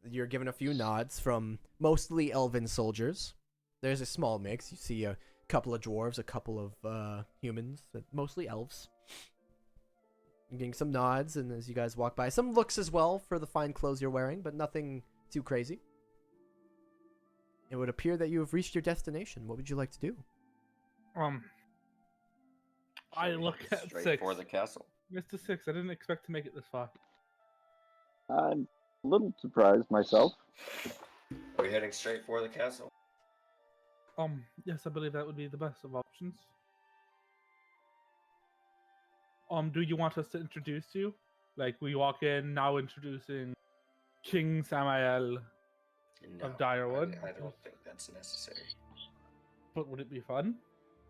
you're given a few nods from mostly elven soldiers. There's a small mix. You see a couple of dwarves, a couple of humans, but mostly elves. You're getting some nods, and as you guys walk by, some looks as well for the fine clothes you're wearing, but nothing too crazy. It would appear that you have reached your destination. What would you like to do? I look at Straight 6. for the castle. Mr. 6, I didn't expect to make it this far. I'm a little surprised myself. Are we heading straight for the castle? Yes, I believe that would be the best of options. Do you want us to introduce you? Like, we walk in, now introducing King Samael of Direwood? I don't think that's necessary. But would it be fun?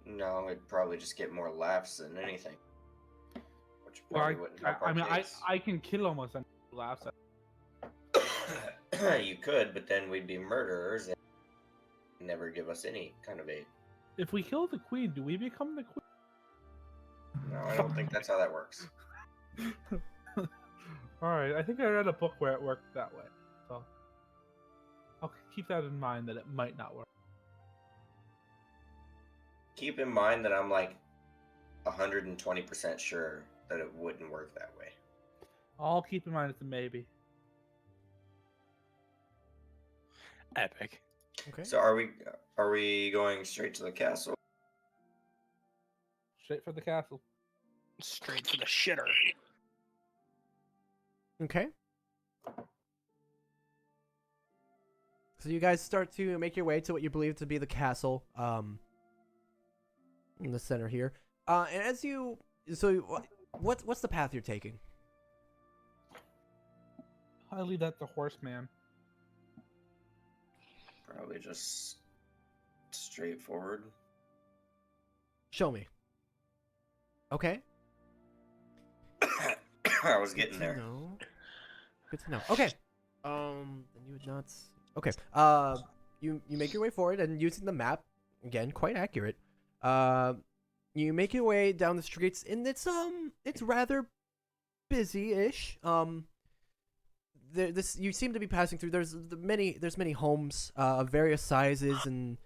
No, it'd probably just get more laughs than anything. Which Well, probably wouldn't help our case. I can kill almost any laughs. You could, but then we'd be murderers and never give us any kind of aid. If we kill the queen, do we become the queen? No, I don't think that's how that works. Alright, I think I read a book where it worked that way. So I'll keep that in mind that it might not work. Keep in mind that I'm like 120% sure that it wouldn't work that way. I'll keep in mind it's a maybe. Epic. Okay. So are we going straight to the castle? Straight for the castle. Straight for the shitter. Okay. So you guys start to make your way to what you believe to be the castle, in the center here. And as you, so what's the path you're taking? I leave that to Horseman. Probably just straightforward. Show me. Okay. I was getting there. No. Good to know. Okay. Then you would not. Okay. You make your way forward and using the map again, quite accurate. You make your way down the streets and it's rather busy-ish. You seem to be passing through. There's many homes of various sizes and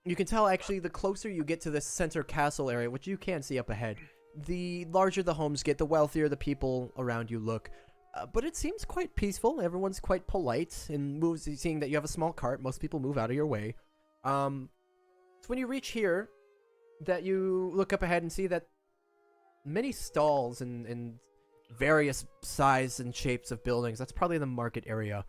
you can tell actually the closer you get to this center castle area, which you can see up ahead, the larger the homes get, the wealthier the people around you look. But it seems quite peaceful. Everyone's quite polite and moves. Seeing that you have a small cart, most people move out of your way. It's when you reach here that you look up ahead and see that many stalls and various size and shapes of buildings. That's probably the market area.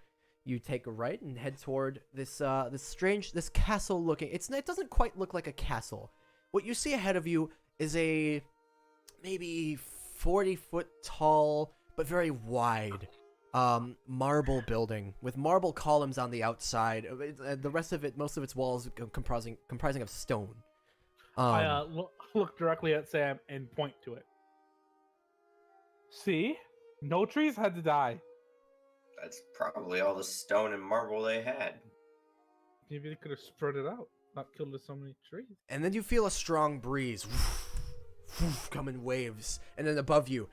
You take a right and head toward this this castle looking. It doesn't quite look like a castle. What you see ahead of you is a maybe 40-foot tall but very wide marble building with marble columns on the outside. The rest of it, most of its walls comprising of stone. I look directly at Sam and point to it. See? No trees had to die. That's probably all the stone and marble they had. Maybe they could have spread it out, not killed so many trees. And then you feel a strong breeze come in waves, and then above you,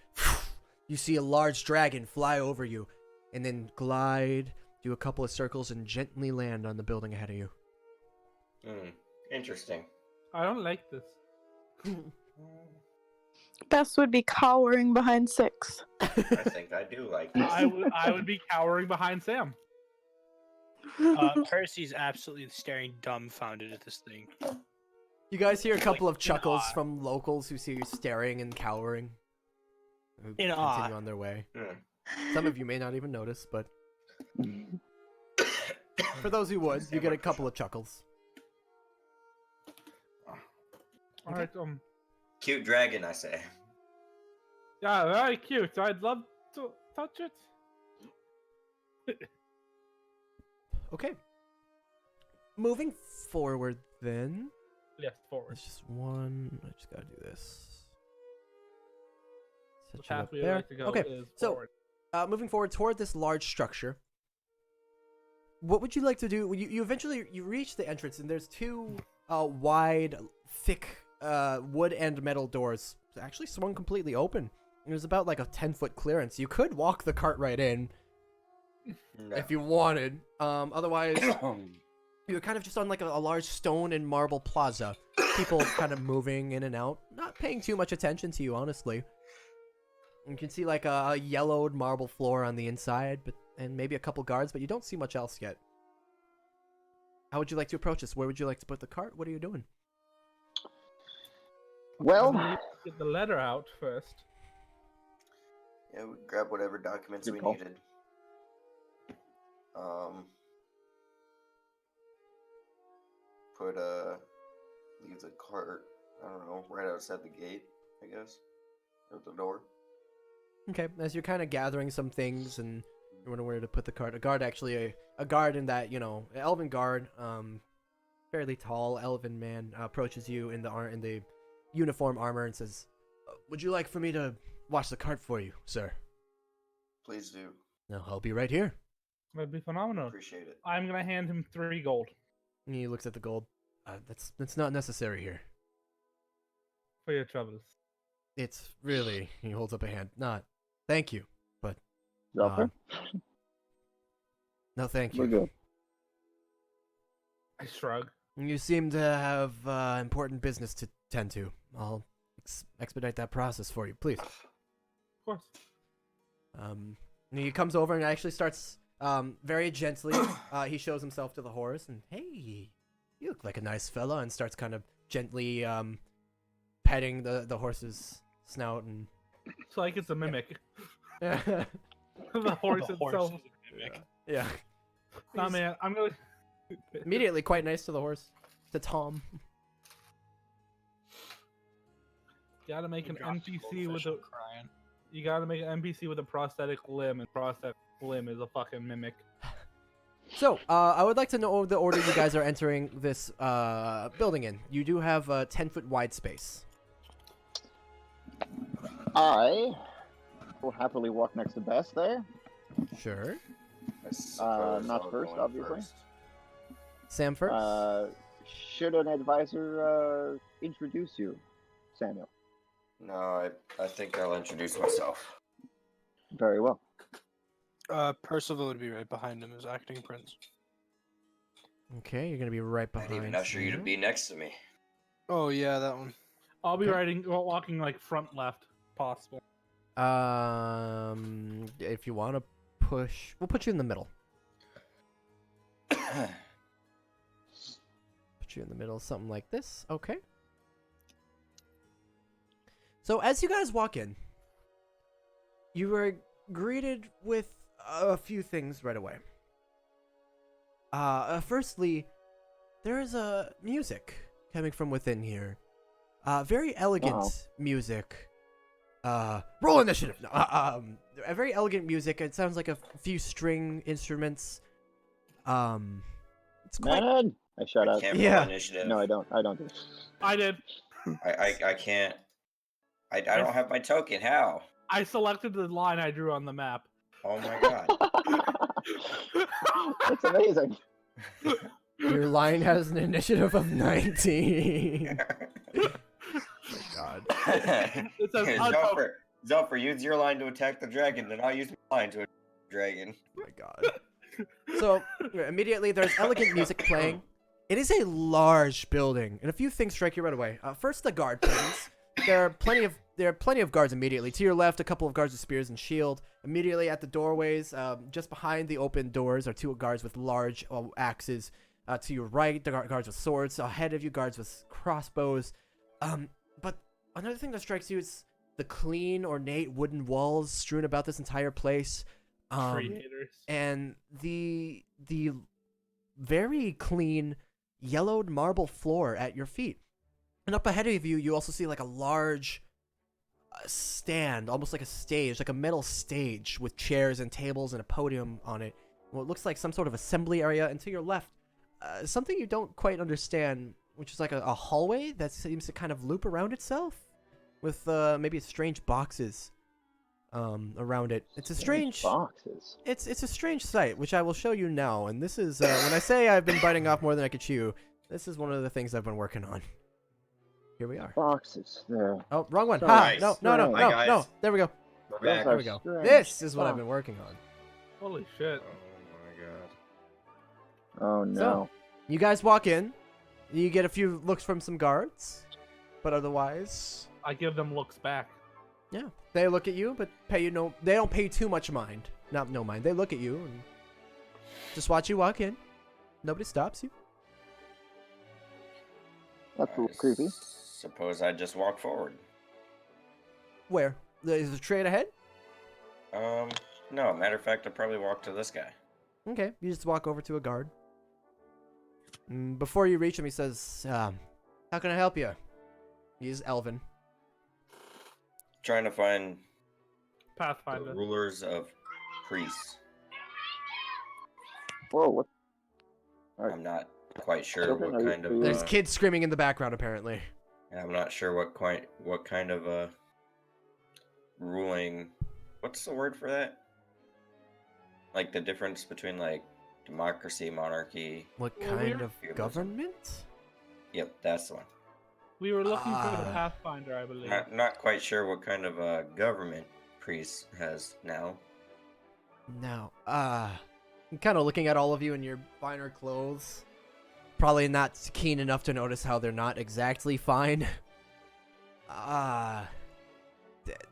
you see a large dragon fly over you, and then glide, do a couple of circles, and gently land on the building ahead of you. Interesting. I don't like this. Best would be cowering behind 6. I think I do like this. I would be cowering behind Sam. Percy's absolutely staring dumbfounded at this thing. You guys hear a couple of In chuckles awe. from locals who see you staring and cowering. Who In continue awe. on their way. Hmm. Some of you may not even notice, but for those who would, you get a couple of chuckles. All right, Cute dragon, I say. yeah, very cute. I'd love to touch it. Okay. Moving forward then. Yes, forward. It's just one. I just gotta do this. The Set you path up we there. like to go Okay, is so forward. moving forward toward this large structure. What would you like to do? You eventually reach the entrance, and there's two wide, thick wood and metal doors. It's actually swung completely open. And there's about like a 10-foot clearance. You could walk the cart right in No. if you wanted. Otherwise, you're kind of just on like a large stone and marble plaza. People kind of moving in and out, not paying too much attention to you, honestly. You can see like a yellowed marble floor on the inside, and maybe a couple guards, but you don't see much else yet. How would you like to approach this? Where would you like to put the cart? What are you doing? Well, Get the letter out first. Yeah, we grab whatever documents Good we call. needed. Leave the cart, I don't know, right outside the gate, I guess. Or the door. Okay, as you're kind of gathering some things and you're wondering where to put the cart, a guard actually, a guard in that, elven guard, fairly tall elven man approaches you in the uniform armor and says, "Would you like for me to wash the cart for you, sir?" Please do. No, I'll be right here. That'd be phenomenal. Appreciate it. I'm gonna hand him 3 gold And he looks at the gold. That's not necessary here. for your troubles. It's really, he holds up a hand. Not, thank you, but Zelfer, no thank we're you. good. I shrug. You seem to have important business to tend to. I'll expedite that process for you, please. Of course. And he comes over and actually starts Very gently, he shows himself to the horse, and hey, you look like a nice fella, and starts kind of gently petting the horse's snout and. It's like it's a mimic. Yeah. The horse The itself. is a mimic. Yeah. Nah, He's man, I'm gonna. immediately quite nice to the horse, to Tom. Gotta make He an drops the NPC with goldfish a. and crying. You gotta make an NPC with a prosthetic limb, and prosthetic limb is a fucking mimic. So, I would like to know the order you guys are entering this building in. You do have a 10-foot wide space. I will happily walk next to Bess there. Sure. I suppose not I'll first, go in obviously. first. Sam first. Should an advisor introduce you, Samuel? No, I think I'll introduce myself. Very well. Percival would be right behind him as acting prince. Okay, you're gonna be right I'd behind. even usher you to Sam. be next to me. Oh yeah, that one. I'll be Okay. walking like front left, possible. If you want to push, we'll put you in the middle. Put you in the middle, something like this. Okay. So as you guys walk in, you are greeted with a few things right away. Firstly, there is a music coming from within here. Very elegant Wow. music. Roll initiative. No, a very elegant music. It sounds like a few string instruments. It's quite. Man, I shout I out. can't Yeah. roll initiative. No, I don't. I don't do. I did. I can't. I don't have my token. How? I selected the line I drew on the map. Oh my god. That's amazing. Your line has an initiative of 19. God. It says Zopher, use your line to attack the dragon, then I'll use my line to attack the dragon. Oh my god. So immediately there's elegant music playing. It is a large building, and a few things strike you right away. First, the guard planes. There are plenty of guards immediately. To your left, a couple of guards with spears and shield. Immediately at the doorways, just behind the open doors, are two guards with large axes. To your right, the guards with swords. Ahead of you, guards with crossbows. But another thing that strikes you is the clean, ornate wooden walls strewn about this entire place. Tree haters. And the very clean yellowed marble floor at your feet. And up ahead of you, you also see like a large stand, almost like a stage, like a metal stage with chairs and tables and a podium on it. What looks like some sort of assembly area. And to your left, something you don't quite understand, which is like a hallway that seems to kind of loop around itself with maybe strange boxes around it. It's a strange boxes. It's a strange sight, which I will show you now. And this is when I say I've been biting off more than I could chew. This is one of the things I've been working on. Here we are. Boxes. There. Oh, wrong one. So Ha! nice. No. Hi, guys. No. There we go. We're Those back. There are we go. strange This is what I've been boxes. working on. Holy shit. Oh my god. Oh no. You guys walk in. You get a few looks from some guards, but otherwise, I give them looks back. yeah, they look at you, but they don't pay too much mind. No mind. They look at you and just watch you walk in. Nobody stops you. That's a little creepy. Suppose I just walk forward. Where? Is the trade ahead? No. Matter of fact, I'll probably walk to this guy. Okay, you just walk over to a guard. Before you reach him, he says, how can I help you? He's Elven. Trying to find the Pathfinder. rulers of Preace. Whoa. What? Alright. I'm not quite sure Okay, what are you- kind are of. you- There's kids screaming in the background, apparently. I'm not sure what kind of ruling. What's the word for that? Like the difference between like democracy, monarchy. What Well, kind we're- of Feudalism. government? Yep, that's the one. We were looking for the Ah. Pathfinder, I believe. Not quite sure what kind of government Preace has now. No. I'm kind of looking at all of you in your finer clothes. Probably not keen enough to notice how they're not exactly fine.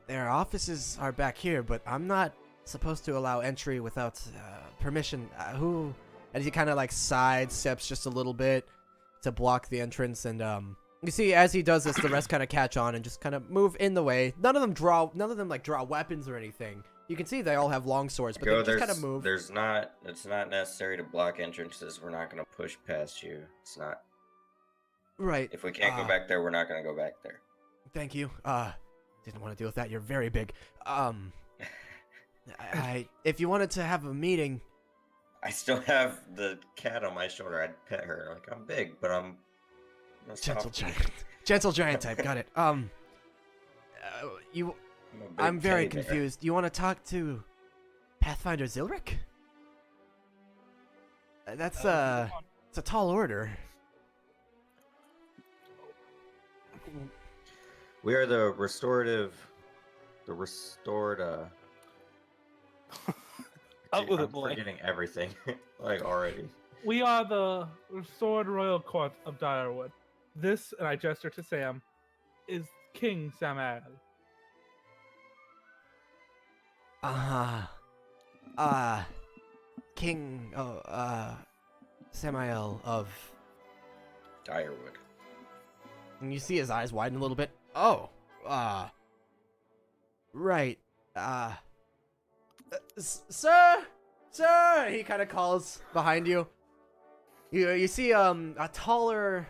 Their offices are back here, but I'm not supposed to allow entry without permission. Who? And he kind of like sidesteps just a little bit to block the entrance, and you see as he does this, the rest kind of catch on and just kind of move in the way. None of them draw weapons or anything. You can see they all have long swords, but they just kind of move. It's not necessary to block entrances. We're not gonna push past you. It's not. Right. If we can't go back there, we're not gonna go back there. Thank you. Didn't want to deal with that. You're very big. If you wanted to have a meeting. I still have the cat on my shoulder. I'd pet her. Like, I'm big, but I'm Gentle soft. giant. Gentle giant type. Got it. I'm very confused. You want to talk to Pathfinder Zilric? It's a tall order. We are the restored. Out with I'm it, boy. forgetting everything, like already. We are the restored royal court of Direwood. This, and I gesture to Sam, is King Samael. King, Samael of... Direwood. And you see his eyes widen a little bit. Oh, right, sir, he kind of calls behind you. You see, a taller,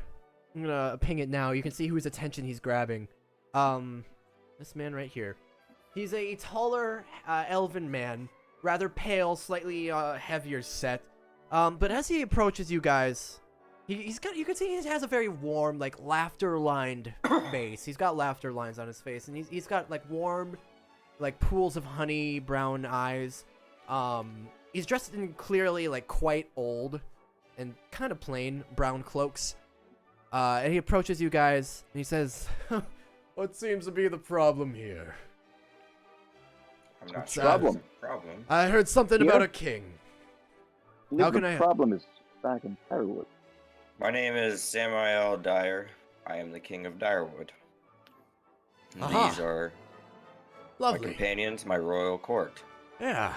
I'm gonna ping it now. You can see whose attention he's grabbing. This man right here. He's a taller, elven man, rather pale, slightly, heavier set. But as he approaches you guys, you can see he has a very warm, like, laughter-lined face. He's got laughter lines on his face, and he's got, like, warm, like, pools of honey, brown eyes. He's dressed in clearly, like, quite old and kind of plain brown cloaks. And he approaches you guys, and he says, "What seems to be the problem here?" I'm not What's sure that? there's a problem. I heard something Here? about a king. How can The I- problem is back in Direwood. My name is Samael Dyer. I am the king of Direwood. Aha. These are my Lovely. companions, my royal court. Yeah.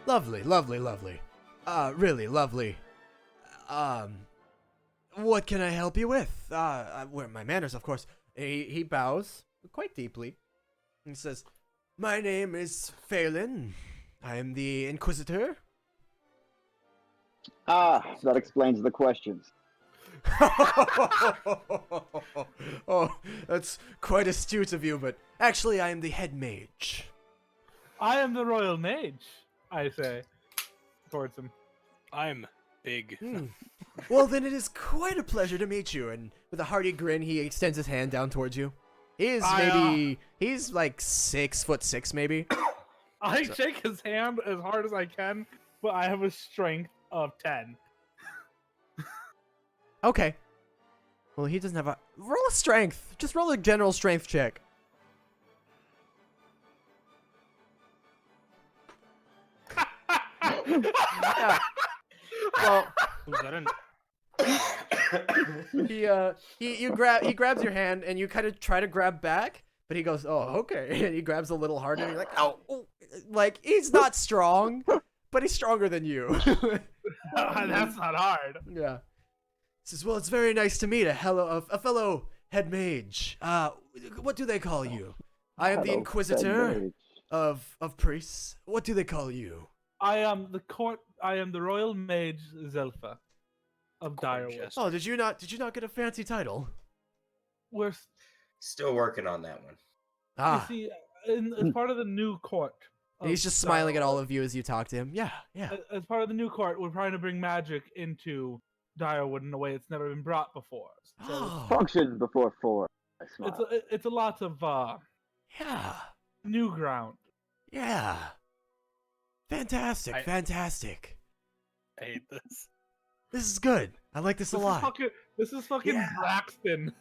Lovely, lovely, lovely. Really lovely. What can I help you with? Where my manners, of course. He bows quite deeply and says, "My name is Phelan. I am the Inquisitor." Ah, that explains the questions. Oh, that's quite astute of you, but actually I am the head mage. I am the royal mage, I say, towards him. I'm big. Well, then it is quite a pleasure to meet you. And with a hearty grin, he extends his hand down towards you. He's like 6'6", maybe. I shake his hand as hard as I can, but I have a strength of 10. Okay. Well, he doesn't have a... Roll a strength. Just roll a general strength check. Yeah. Well, Was that an... he grabs your hand and you kind of try to grab back, but he goes, "Oh, okay." And he grabs a little harder. And you're like, "Oh, oh." Like he's not strong, but he's stronger than you. That's not hard. Yeah. He says, "Well, it's very nice to meet a fellow head mage. What do they call you?" "I am the Hello, Inquisitor Fred Mage. of Preace. What do they call you?" I am the royal mage Zelfa of Direwood. Gorgeous. "Oh, did you not get a fancy title?" We're Still working on that one. Ah. you see, as part of the new court. And he's of just smiling at Direwood, all of you as you talk to him. Yeah, yeah. As part of the new court, we're trying to bring magic into Direwood in a way it's never been brought before. So Oh, Function before 4. I smile. it's a lot of yeah, new ground. yeah. Fantastic, I- fantastic. I hate this. This is good. I like this a lot. This is fucking Yeah. Braxton.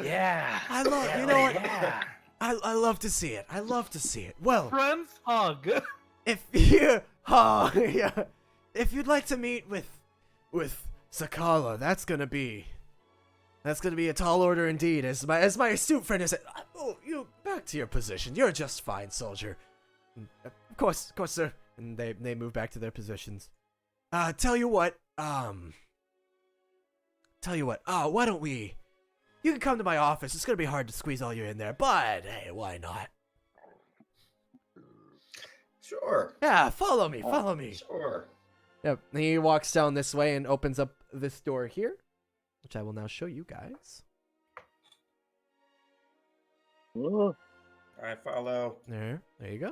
Yeah. I love. Yeah, You know what? Yeah. I love to see it. I love to see it. Well, Friends hug. if you, oh, yeah, if you'd like to meet with Sakala, that's gonna be a tall order indeed. As my astute friend has said. Oh, you back to your position. You're just fine, soldier. Of course, sir. And they move back to their positions. Tell you what. Why don't we? You can come to my office. It's gonna be hard to squeeze all you in there, but hey, why not? Sure. Yeah, follow me. Follow me. Sure. Yep. He walks down this way and opens up this door here, which I will now show you guys. Oh, I follow. There you go.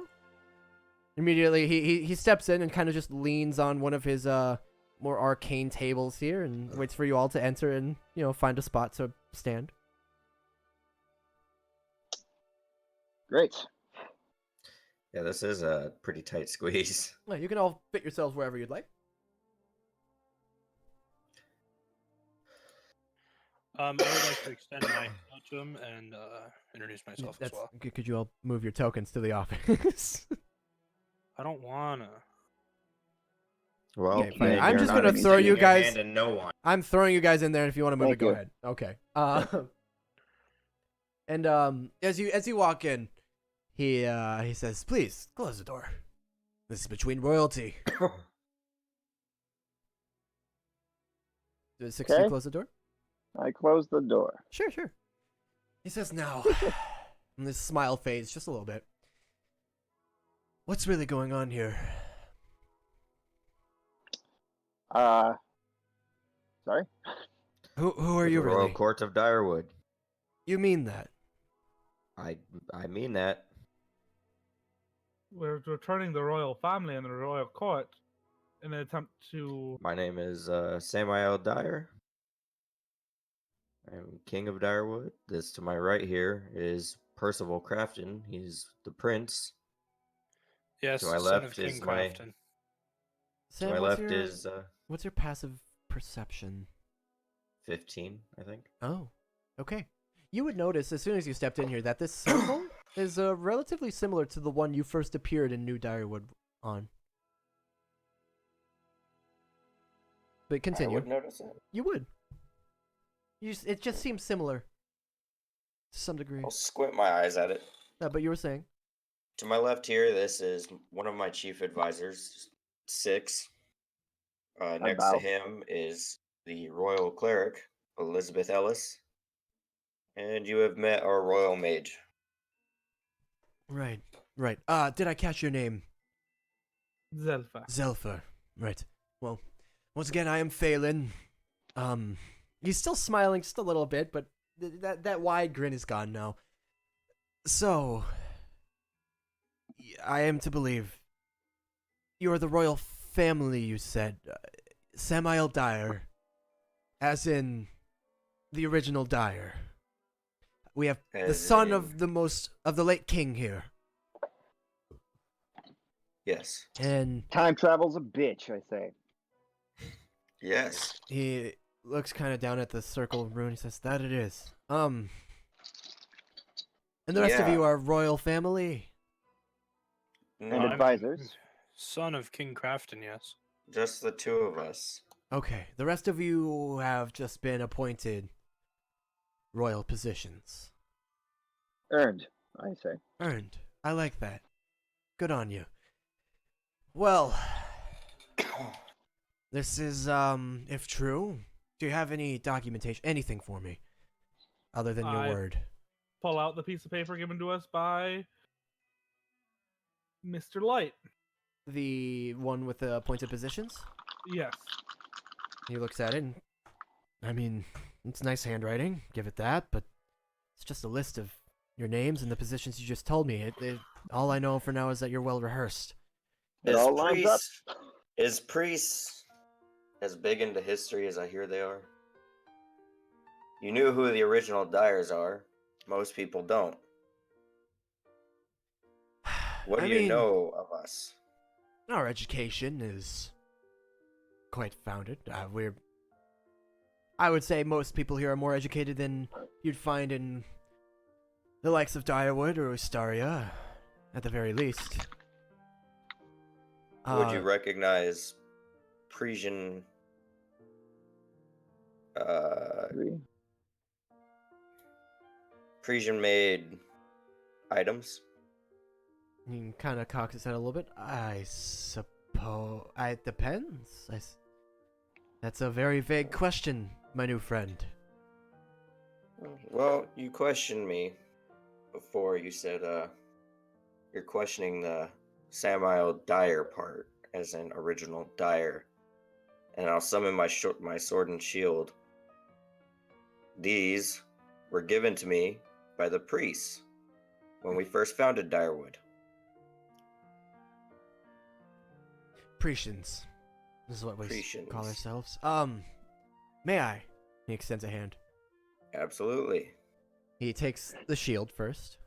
Immediately, he steps in and kind of just leans on one of his more arcane tables here and waits for you all to enter and find a spot to stand. great. Yeah, this is a pretty tight squeeze. Well, you can all fit yourselves wherever you'd like. I would like to extend my hand to him and introduce myself as well. Could you all move your tokens to the office? I don't wanna. Well, Okay, fine. then I'm you're just not gonna throw extending you your guys- hand to no one. I'm throwing you guys in there. If you want to move Thank it, go you. ahead. Okay. And as you walk in, he says, "Please close the door. This is between royalty." Does 60 Okay. close the door? I close the door. Sure. He says, "Now," and this smile fades just a little bit. What's really going on here? Sorry. Who are you The Royal really? Court of Direwood. You mean that? I mean that. We're returning the royal family and the royal court in an attempt to. My name is Samael Dyer. I'm King of Direwood. This to my right here is Percival Crafton. He's the prince. Yes, To my son left of King is my- Crafton. Sam, to my what's left your, is what's your passive perception? 15, I think. Oh, okay. You would notice as soon as you stepped in here that this circle is relatively similar to the one you first appeared in New Direwood on. But continue. I would notice it. You would. It just seems similar to some degree. I'll squint my eyes at it. But you were saying? To my left here, this is one of my chief advisors, 6. Next to bow. him is the royal cleric, Elizabeth Ellis. And you have met our royal mage. Right. Did I catch your name? Zelfa. Zelfa. Right. Well, once again, I am Phelan. He's still smiling just a little bit, but that wide grin is gone now. So, I am to believe you are the royal family, you said. Samael Dyer. As in the original Dyer. We have the As son in- of the late king here. Yes. And Time travel's a bitch, I say. Yes. he looks kind of down at the circle of ruin. He says, "That it is." And the rest of Yeah. you are royal family. And No, I'm- advisors. Son of King Crafton, yes. just the 2 of us. Okay, the rest of you have just been appointed royal positions. Earned, I say. Earned. I like that. Good on you. Well, this is, if true, do you have any documentation, anything for me, other than your I- word? Pull out the piece of paper given to us by Mr. Light. The one with the appointed positions? Yes. He looks at it and, I mean, it's nice handwriting, give it that, but it's just a list of your names and the positions you just told me. All I know for now is that you're well rehearsed. It all lines up. Is Preace as big into history as I hear they are? You knew who the original Dyers are. Most people don't. What do I you mean, know of us? Our education is quite founded. I would say most people here are more educated than you'd find in the likes of Direwood or Ustaria, at the very least. Would you recognize Parisian Parisian made items? He kind of cocks his head a little bit. I suppose it depends. That's a very vague question, my new friend. Well, you questioned me before. You said you're questioning the Samael Dyer part as an original Dyer, and I'll summon my sword and shield. These were given to me by the Preace when we first founded Direwood. Preacians. This is what we Preacians. call ourselves. May I? He extends a hand. Absolutely. He takes the shield first,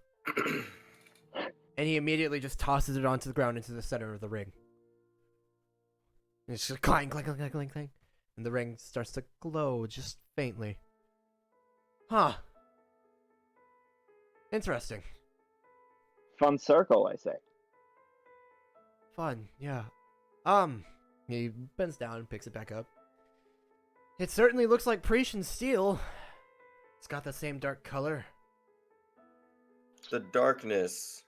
and he immediately just tosses it onto the ground into the center of the ring. And it's just clang, clang, clang, clang, clang, clang. And the ring starts to glow just faintly. Huh. Interesting. Fun circle, I say. Fun, yeah. He bends down and picks it back up. It certainly looks like Preacian steel. It's got the same dark color. The darkness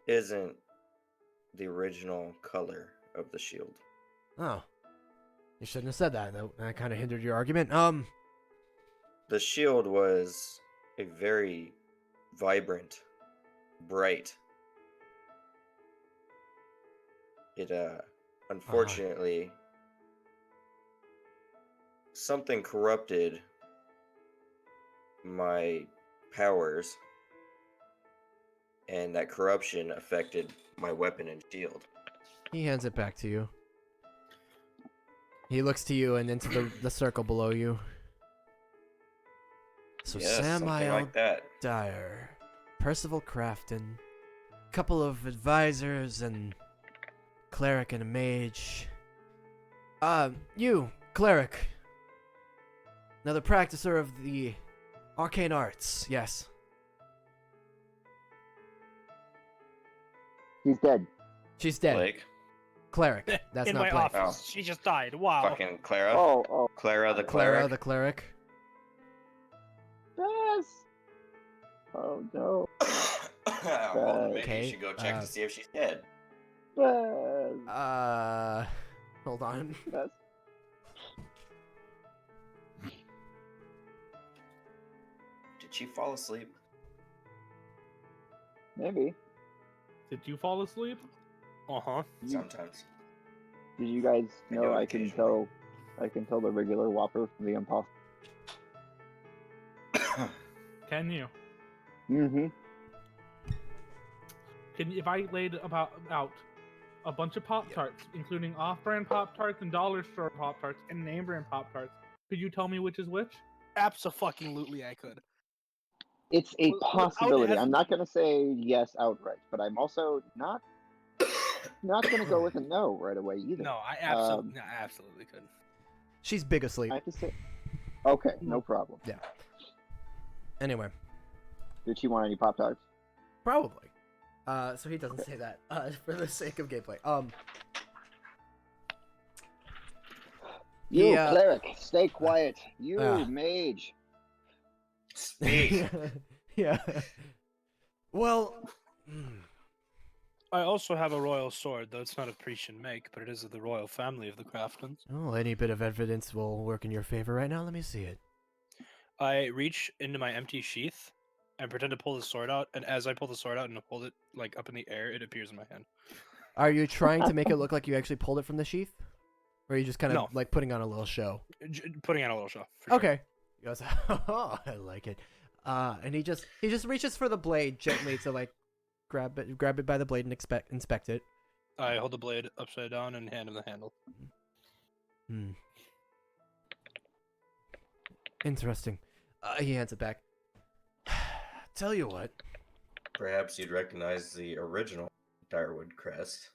isn't the original color of the shield. Oh. You shouldn't have said that, though. That kind of hindered your argument. The shield was a very vibrant, bright. It, unfortunately, something corrupted my powers, and that corruption affected my weapon and shield. He hands it back to you. He looks to you and into the circle below you. So Yes, something Samael like that. Dyer, Percival Crafton, couple of advisors, and cleric and a mage. You, cleric. Another practicer of the arcane arts, yes. He's dead. She's dead. Blake. Cleric. That's in not my Blake. office. She just died. Wow. Fucking Clara. Oh, Clara the Clara cleric. the cleric. Bess. Oh no, Well, maybe Okay, you should go check to see if she's dead. Bess. Hold on. Bess. Did she fall asleep? Maybe. Did you fall asleep? Uh huh. Sometimes. Did you guys I know do I can occasionally. tell the regular Whopper from the impossible? Can you? Mm-hmm. If I laid out a bunch of Pop Tarts, including off-brand Pop Tarts and dollar store Pop Tarts and name brand Pop Tarts, could you tell me which is which? Abso-fucking-lutely, I could. It's a Without possibility. I'm not hesitation. gonna say yes outright, but I'm also not gonna go with a no right away either. No, I absolutely could. She's big asleep. I have to say. Okay, no problem. Yeah. Anyway, Did she want any Pop Tarts? probably. So he doesn't say that. For the sake of gameplay. You Yeah. cleric, stay quiet. You Ah. mage. Speak. Yeah. Well. I also have a royal sword, though it's not a Preacian make, but it is of the royal family of the Craftons. Oh, any bit of evidence will work in your favor right now. Let me see it. I reach into my empty sheath and pretend to pull the sword out, and as I pull the sword out and hold it like up in the air, it appears in my hand. Are you trying to make it look like you actually pulled it from the sheath? Or are you just kind of No. like putting on a little show? Putting on a little show. For sure. Okay. He goes, oh, I like it. And he just reaches for the blade gently to like grab it by the blade and inspect it. I hold the blade upside down and hand him the handle. Hmm. Interesting. He hands it back. Tell you what. Perhaps you'd recognize the original Direwood crest.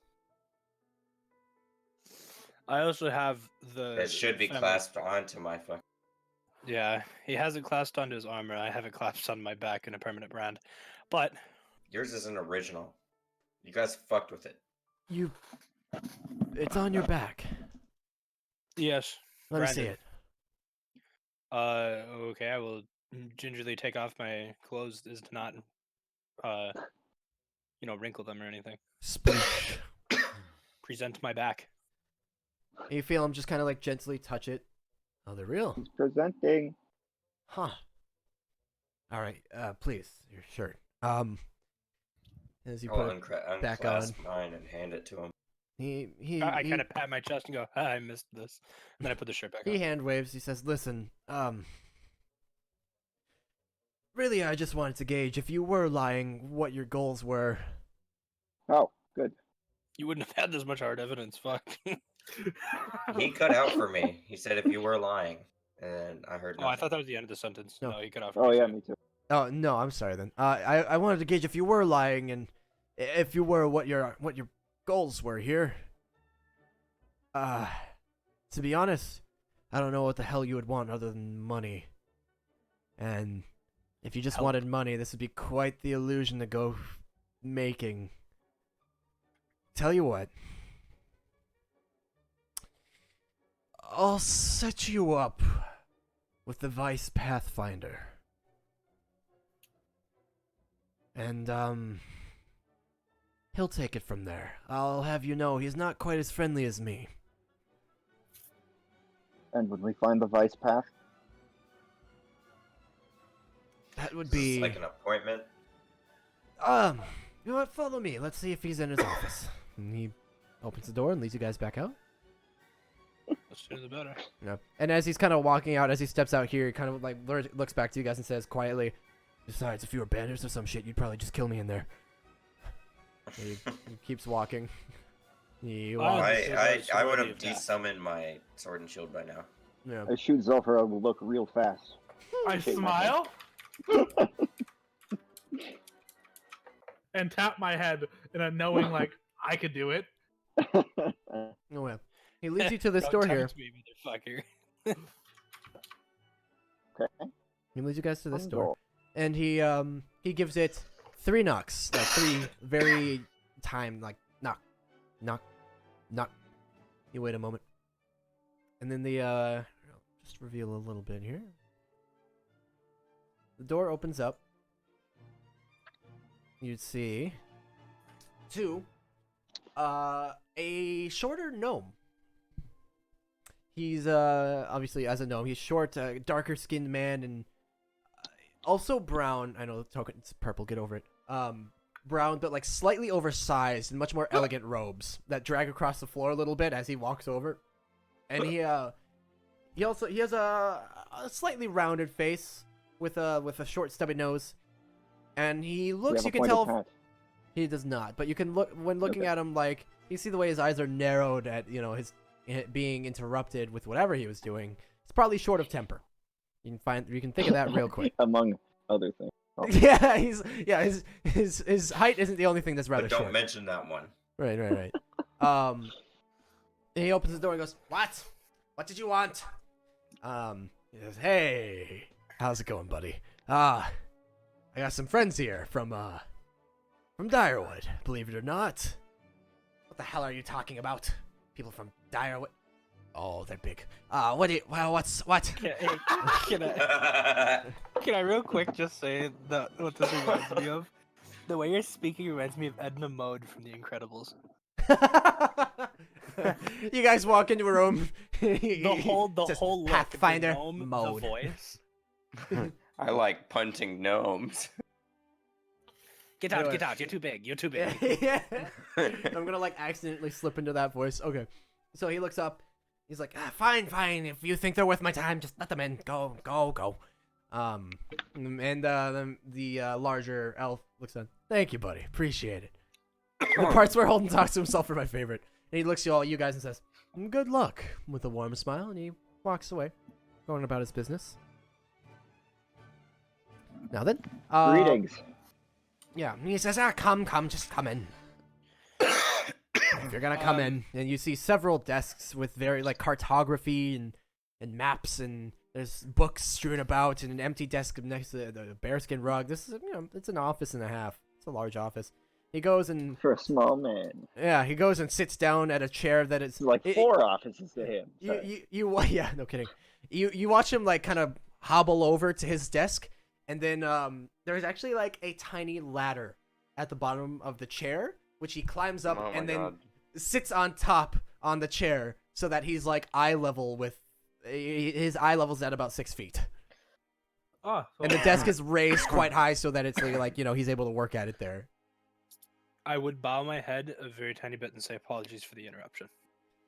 I also have the. That should be family- clasped onto my fucking. Yeah, he has it clasped onto his armor. I have it clasped on my back in a permanent brand. But Yours is an original. You guys fucked with it. It's on your back. yes, Let me see branded. it. Okay, I will gingerly take off my clothes as to not wrinkle them or anything. Sploosh. Present my back. You feel him just kind of like gently touch it. Oh, they're real. He's presenting. Huh. All right. Please, your shirt. As you I'll put it back on, unclasp mine and hand it to him. I kind of pat my chest and go, I missed this. And then I put the shirt back on. he hand waves. He says, "Listen, really, I just wanted to gauge if you were lying, what your goals were." Oh, good. You wouldn't have had this much hard evidence. Fuck. He cut out for me. He said if you were lying, and I heard Oh, nothing. I thought that was the end of the sentence. No. No, he cut off. Oh yeah, too. me too. Oh no, I'm sorry then. I wanted to gauge if you were lying and if you were what your goals were here. To be honest, I don't know what the hell you would want other than money. And if you just Help. wanted money, this would be quite the illusion to go making. Tell you what. I'll set you up with the Vice Pathfinder. And, he'll take it from there. I'll have you know he's not quite as friendly as me. And when we find the vice path, That would Is this be... like an appointment. You know what? Follow me. Let's see if he's in his office. And he opens the door and leads you guys back out. The sooner the better. Yep. And as he's kind of walking out, as he steps out here, he kind of like looks back to you guys and says quietly, "Besides, if you were bandits or some shit, you'd probably just kill me in there." He keeps walking. He Oh, walks. I would have Possibility of that. desummoned my sword and shield by now. Yeah. I shoot Zolfer a look real fast. I Shake my head. smile and tap my head in a knowing like I could do it. Oh, yeah. He leads you to this door here. Tempt me, motherfucker. Okay. He leads you guys to this door. Go. And he gives it 3 knocks, like 3 very like knock, knock, knock. You wait a moment, and then the I'll just reveal a little bit here. The door opens up. You'd see 2, a shorter gnome. He's obviously as a gnome, he's short, darker skinned man, and also brown. I know the token it's purple. Get over it. Brown, but like slightly oversized and much more elegant robes that drag across the floor a little bit as he walks over. And he has a slightly rounded face with a short stubby nose, and he looks. You can tell he does not, but you can look when looking at him, like you see the way his eyes are narrowed at his being interrupted with whatever he was doing. He's probably short of temper. You can think of that real quick. Among other things. Oh. Yeah, his height isn't the only thing that's rather But don't short. mention that one. Right. And he opens the door and goes, "What? What did you want?" He goes, "Hey, how's it going, buddy? I got some friends here from Direwood, believe it or not." "What the hell are you talking about? People from Direwood? Oh, they're big. What? Can I real quick just say that what this reminds me of? The way you're speaking reminds me of Edna Mode from The Incredibles. You guys walk into a room. The whole says, look, Pathfinder the gnome, mode. the voice. I like punting gnomes. Get Anyway. out, you're too big, you're too big. Yeah. I'm gonna like accidentally slip into that voice. Okay. So he looks up. He's like, fine. If you think they're worth my time, just let them in. Go. And the larger elf looks on. "Thank you, buddy. Appreciate it." The parts where Holden talks to himself are my favorite. And he looks at all you guys and says, "Good luck," with a warm smile, and he walks away, going about his business. Now then, Greetings. yeah, and he says, come, just come in. If you're gonna come in, and you see several desks with very like cartography and maps, and there's books strewn about, and an empty desk next to the bearskin rug. This is it's an office and a half. It's a large office. He goes and For a small man. he goes and sits down at a chair that is It's like it- 4 offices to him. Sorry. yeah, no kidding. You watch him like kind of hobble over to his desk, and then there's actually like a tiny ladder at the bottom of the chair, which he climbs up Oh my and then God. sits on top on the chair so that he's like eye level with his eye level's at about 6 feet. Oh, so And the desk is raised quite high so that it's like, he's able to work at it there. I would bow my head a very tiny bit and say apologies for the interruption.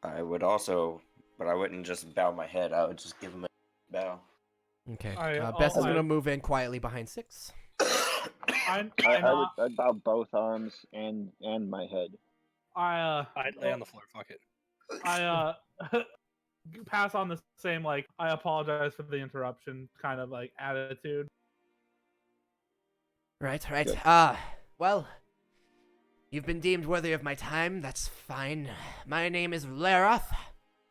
I would also, but I wouldn't just bow my head. I would just give him a bow. Okay. I Bess is also- going to move in quietly behind 6. I I'd bow both arms and my head. I'd lay on the floor. Fuck it. I pass on the same like I apologize for the interruption kind of like attitude. Right. Good. Well, you've been deemed worthy of my time. That's fine. My name is Laroth.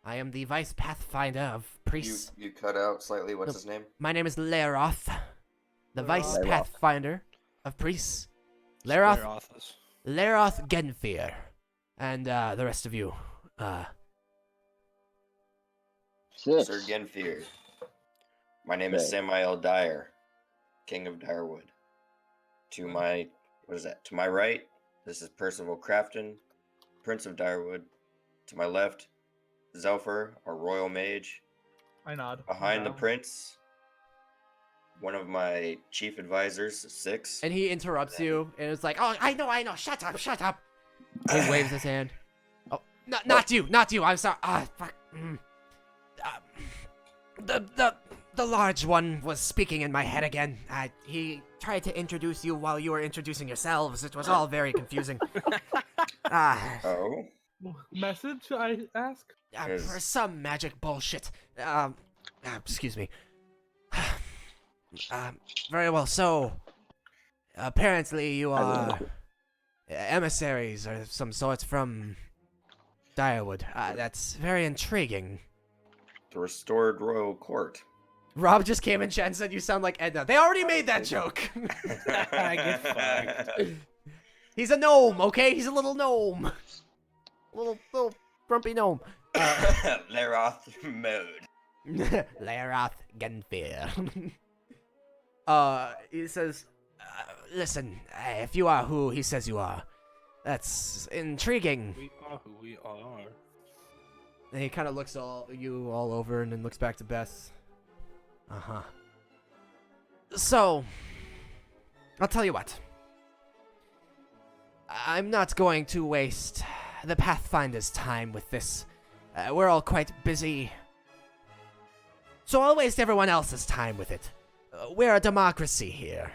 I am the Vice Pathfinder of Preace. You cut out slightly. What's No. his name? My name is Laroth, the Vice Laroth. Pathfinder of Preace. Laroth Square office. Laroth Genfear. And the rest of you. Six. Sir Genfear. My name is Okay. Samael Dyer, King of Direwood. To my, to my right, this is Percival Crafton, Prince of Direwood. To my left, Zelfer, our royal mage. I nod. Behind the No. prince, one of my chief advisors, 6. And he interrupts you and it's like, oh, I know, shut up. He waves his hand. Oh, not you, I'm sorry. Fuck. The large one was speaking in my head again. He tried to introduce you while you were introducing yourselves. It was all very confusing. Oh? Message I ask? For some magic bullshit. Excuse me. Very well, so apparently you are emissaries or some sorts from Direwood. That's very intriguing. The restored royal court. Rob just came in chat and said you sound like Edna. They already made that joke. I get fucked. He's a gnome, okay? He's a little gnome. Little grumpy gnome. Laroth mode. Laroth Genfear. He says, listen, if you are who he says you are, that's intriguing. We are who we are. And he kind of looks you all over and then looks back to Bess. Uh-huh. So, I'll tell you what. I'm not going to waste the Pathfinder's time with this. We're all quite busy. So I'll waste everyone else's time with it. We're a democracy here,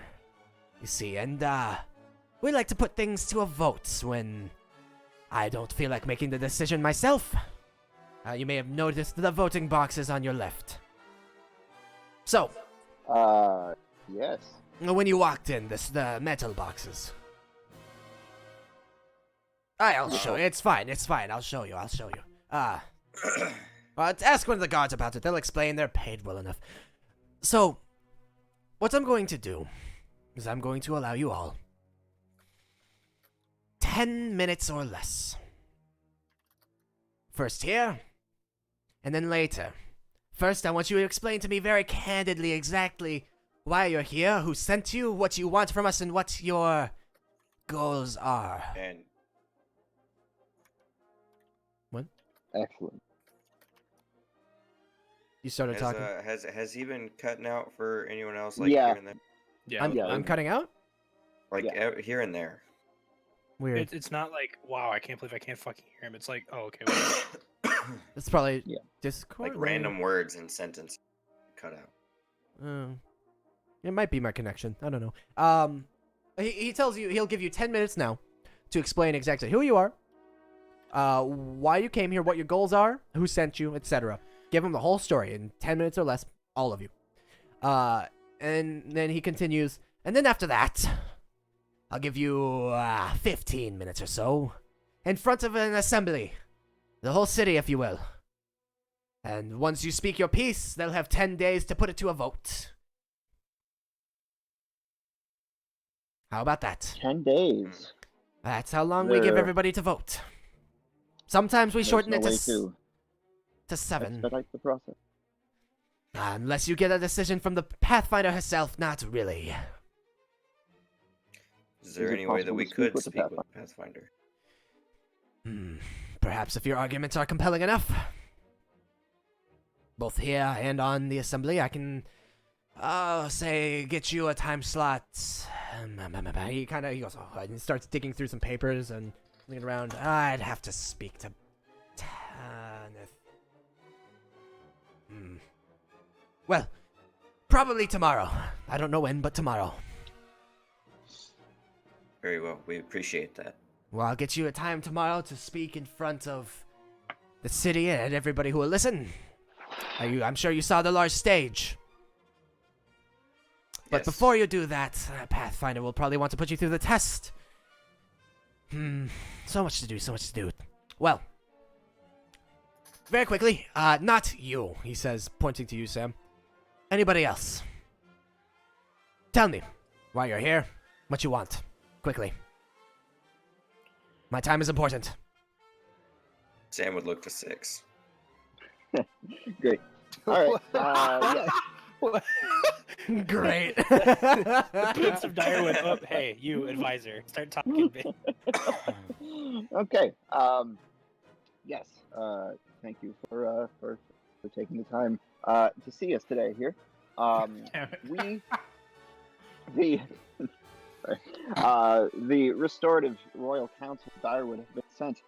you see, and we like to put things to a vote when I don't feel like making the decision myself. You may have noticed the voting boxes on your left. So, Yes. when you walked in, the metal boxes. I'll show you. It's fine. I'll show you. Ask one of the guards about it. They'll explain. They're paid well enough. So, what I'm going to do is I'm going to allow you all 10 minutes or less. First here, and then later. First, I want you to explain to me very candidly exactly why you're here, who sent you, what you want from us, and what your goals are. And Excellent. You started talking. has he been cutting out for anyone else? Like Yeah. here and there? Yeah. I'm cutting out? Like Yeah. here and there. Weird. It's not like, wow, I can't believe I can't fucking hear him. It's like, oh, okay. Well, It's probably Yeah. Discord. Like random words and sentences cut out. It might be my connection. I don't know. He tells you he'll give you 10 minutes now to explain exactly who you are, why you came here, what your goals are, who sent you, etc. Give him the whole story in 10 minutes or less, all of you. And then he continues, and then after that, I'll give you 15 minutes or so in front of an assembly, the whole city, if you will. And once you speak your piece, they'll have 10 days to put it to a vote. How about that? 10 days. That's how long we give There- everybody to vote. Sometimes we There's shorten no it way to 7. expedite the process. Unless you get a decision from the Pathfinder herself, not really. Is there Is it any way that possible we to speak could with the speak with Pathfinder? Perhaps if your arguments are compelling enough, both here and on the assembly, I can, say, get you a time slot. He goes, oh, and he starts digging through some papers and looking around. I'd have to speak to Tanith. Well, probably tomorrow. I don't know when, but tomorrow. Very well. We appreciate that. Well, I'll get you a time tomorrow to speak in front of the city and everybody who will listen. I'm sure you saw the large stage. But Yes. before you do that, Pathfinder will probably want to put you through the test. So much to do. Well, very quickly, not you, he says, pointing to you, Sam. Anybody else? Tell me why you're here, what you want. Quickly. My time is important. Sam would look for 6. Great. All right. What? Great. The Prince of Direwood. Oh, hey, you advisor, start talking. Okay. Yes. Thank you for taking the time to see us today here. The restorative royal council of Direwood have been sent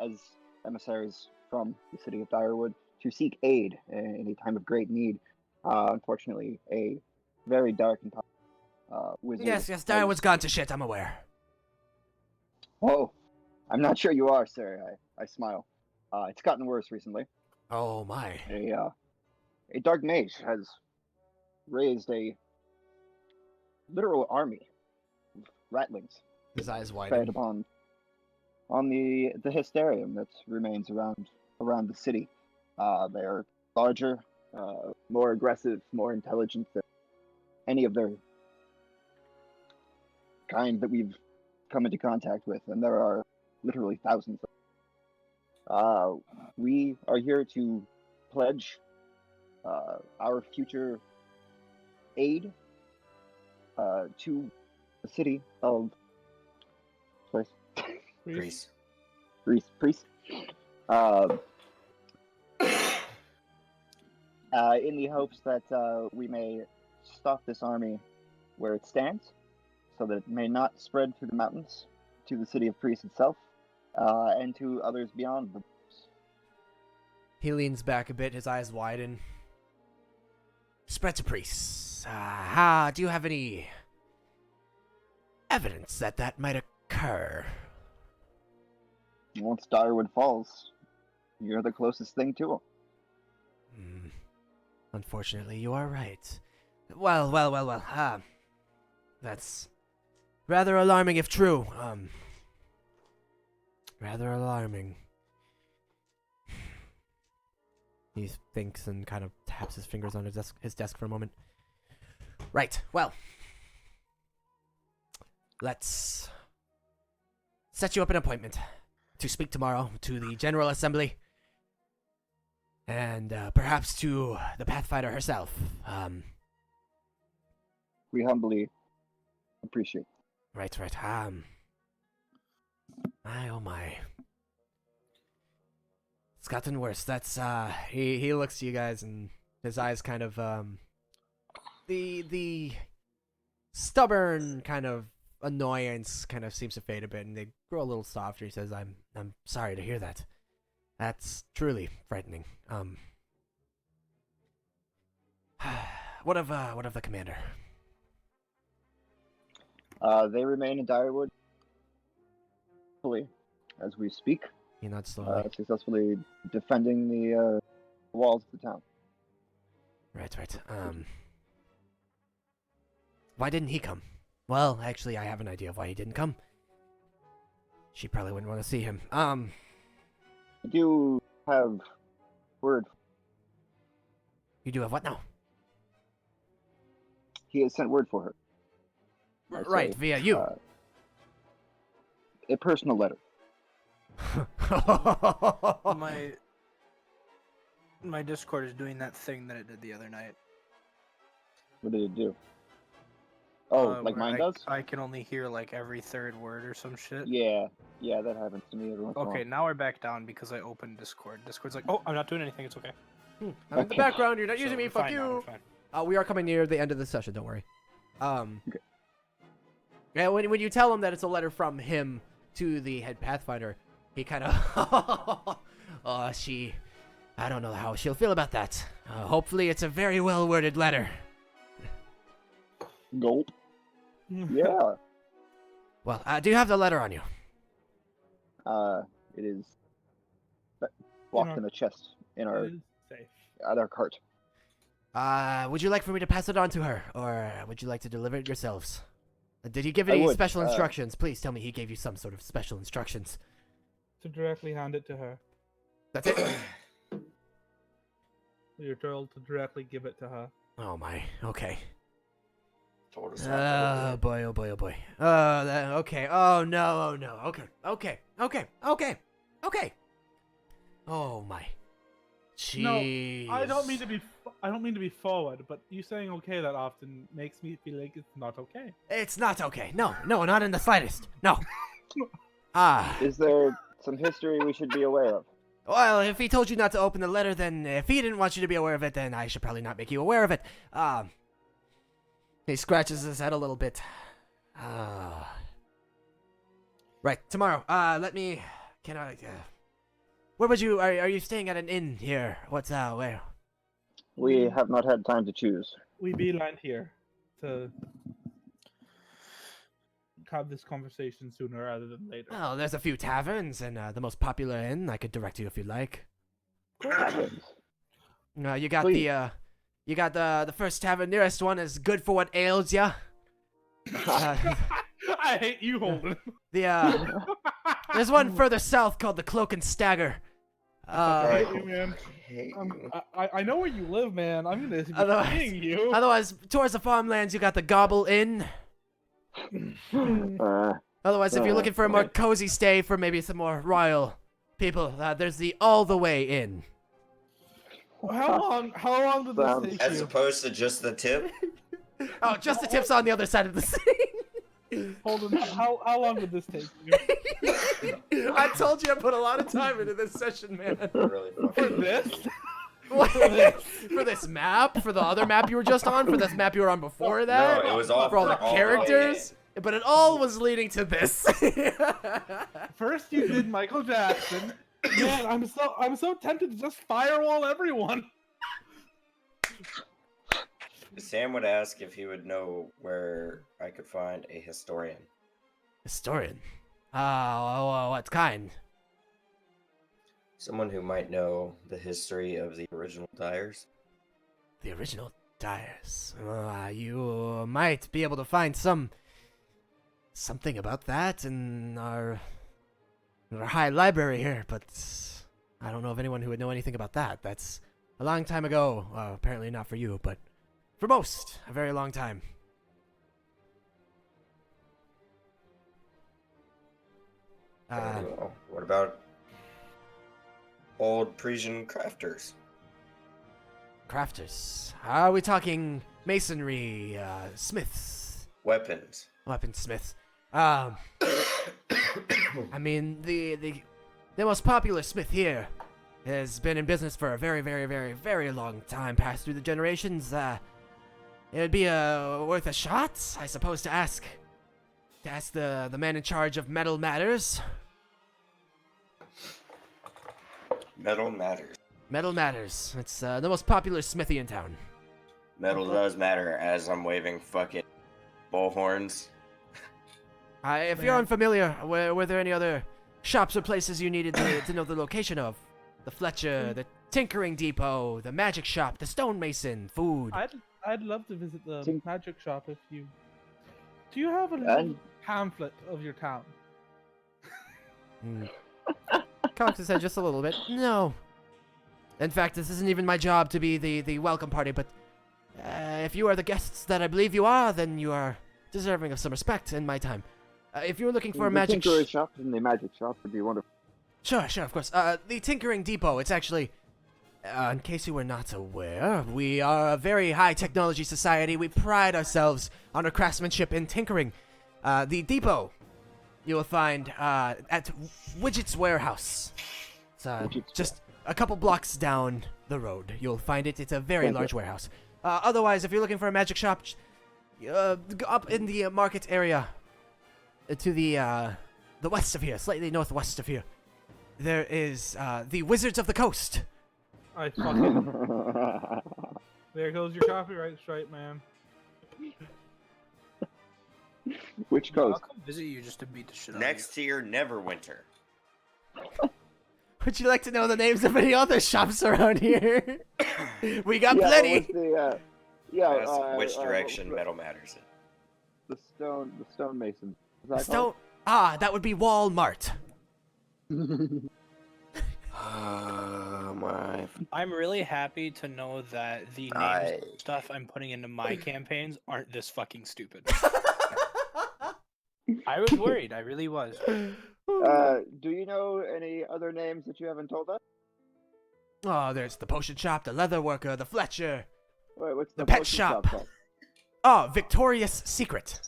as emissaries from the city of Direwood to seek aid in a time of great need. Unfortunately, a very dark and powerful wizard. yes, Direwood's gone to shit, I'm aware. Oh, I'm not sure you are, sir. I smile. It's gotten worse recently. Oh my. A dark mage has raised a literal army of ratlings His eyes fed widen. upon the hysterium that remains around the city. They are larger, more aggressive, more intelligent than any of their kind that we've come into contact with, and there are literally thousands of them. We are here to pledge our future aid to the city of Preace. Preace. In the hopes that we may stop this army where it stands, so that it may not spread through the mountains to the city of Preace itself, and to others beyond the. He leans back a bit, his eyes widen. Spread to Preace. Do you have any evidence that might occur? Once Direwood falls, you're the closest thing to him. Unfortunately, you are right. Well. That's rather alarming if true. Rather alarming. He thinks and kind of taps his fingers on his desk for a moment. Right, well. Let's set you up an appointment to speak tomorrow to the General Assembly. And perhaps to the Pathfinder herself. We humbly appreciate. Right. Oh my. It's gotten worse. That's he looks to you guys and his eyes kind of the stubborn kind of annoyance kind of seems to fade a bit and they grow a little softer. He says, I'm sorry to hear that. That's truly frightening. What of the commander? They remain in Direwood fully as we speak, He nods slowly. successfully defending the walls of the town. Right. Why didn't he come? Well, actually, I have an idea of why he didn't come. She probably wouldn't want to see him. I do have word. You do have what now? He has sent word for her. I Right, say, via you. A personal letter. My Discord is doing that thing that it did the other night. What did it do? Oh, like where mine does? I can only hear like every third word or some shit. Yeah, that happens to me every once in a Okay, while. now we're back down because I opened Discord. Discord's like, oh, I'm not doing anything. It's okay. I'm in the Okay. background. You're not using So me. we're Fuck fine now, you. we're fine. We are coming near the end of the session. Don't worry. Okay. Yeah, when you tell him that it's a letter from him to the head Pathfinder, he kind of, I don't know how she'll feel about that. Hopefully, it's a very well worded letter. Gulp. Yeah. Well, do you have the letter on you? It is locked in a chest in our It is safe. at our cart. Would you like for me to pass it on to her, or would you like to deliver it yourselves? Did he give I any would, special instructions? Please tell me he gave you some sort of special instructions. To directly hand it to her. That's it? You're told to directly give it to her. Oh my, okay. Told us not Oh boy, oh boy, oh boy. Okay, oh no, okay. Oh my. Jeez. I don't mean to be forward, but you saying okay that often makes me feel like it's not okay. It's not okay. No, not in the slightest. No. Is there some history we should be aware of? Well, if he told you not to open the letter, then if he didn't want you to be aware of it, then I should probably not make you aware of it. He scratches his head a little bit. Right, tomorrow. Where would you, are you staying at an inn here? Where? We have not had time to choose. We beelined here to have this conversation sooner rather than later. Well, there's a few taverns, and the most popular inn, I could direct you if you'd like. Taverns. You got Please. the first tavern nearest one is good for what ails ya. I hate you, Holden. There's one further south called the Cloak and Stagger. I hate you, man. hate you. I know where you live, man. I'm gonna be Otherwise- seeing you. Otherwise, towards the farmlands, you got the Gobble Inn. Otherwise, if you're looking for a more cozy stay for maybe some more royal people, there's the All the Way Inn. How long did this take As you? opposed to just the tip. Oh, just the tips on the other side of the city. Holden, how long did this take you? I told you I put a lot of time into this session, man. Really For fucking this? What? For this map? For the other map you were just on? For this map you were on before that? No, it was all For all the all characters? But it all was leading to this. First you did Michael Jackson. Man, I'm so tempted to just firewall everyone. Sam would ask if he would know where I could find a historian. Historian? What kind? Someone who might know the history of the original Dyers. The original Dyers. You might be able to find something about that in our high library here, but I don't know of anyone who would know anything about that. That's a long time ago. Apparently not for you, but for most, a very long time. Very well. What about old Parisian crafters? Crafters. Are we talking masonry, smiths, Weapons. weaponsmiths? I mean, the most popular smith here has been in business for a very, very, very, very long time, passed through the generations. It would be worth a shot, I suppose, to ask the man in charge of metal matters. Metal matters. Metal matters. It's the most popular smithy in town. Metal does matter as I'm waving fucking bullhorns. If you're unfamiliar, were there any other shops or places you needed to know the location of? The Fletcher, the Tinkering Depot, the Magic Shop, the Stonemason, food. I'd love to visit the Think- magic shop if you. Do you have a little pamphlet of your town? Cocked his head just a little bit. No. In fact, this isn't even my job to be the welcome party, but if you are the guests that I believe you are, then you are deserving of some respect in my time. If you're looking for a the magic Tinkerer's shop and the magic shop would be wonderful. Sure, of course. The Tinkering Depot, it's actually In case you were not aware, we are a very high technology society. We pride ourselves on our craftsmanship and tinkering. The depot you will find at Widget's Warehouse. It's just a couple blocks down the road. You'll find it. It's a very large warehouse. Otherwise, if you're looking for a magic shop, up in the market area to the west of here, slightly northwest of here, there is the Wizards of the Coast. I fucking. There goes your copyright strike, man. Which I'll coast? come visit you just to beat the shit out Next to your Neverwinter. Would you like to know the names of any other shops around here? We got plenty. Which direction metal matters in. The stonemason. Is that Stone. That would be Walmart. My. I'm really happy to know that the names of stuff I'm putting into my campaigns aren't this fucking stupid. I was worried. I really was. Do you know any other names that you haven't told us? Oh, there's the potion shop, the leather worker, the Fletcher. Wait, what's The the pet potion shop. called? Oh, Victoria's Secret.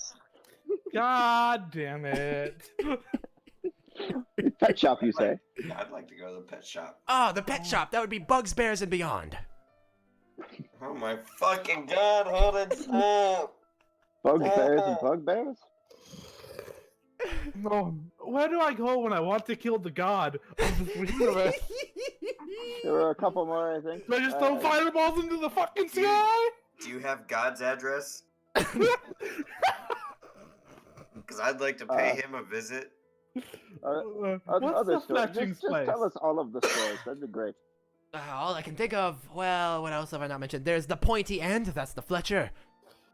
God damn it. Pet shop, you say? I'd like to go to the pet shop. Oh, the pet shop. That would be Bugs, Bears, and Beyond. Oh my fucking god, hold it up. Bugbears and bugbears? No. Where do I go when I want to kill the god of this universe? There were a couple more, I think. Do I just throw fireballs into the fucking sky? Do you have God's address? Because I'd like to pay him a visit. What's Other the stories. fletching Just place? tell us all of the stories. That'd be great. All I can think of, well, what else have I not mentioned? There's the Pointy End, that's the Fletcher.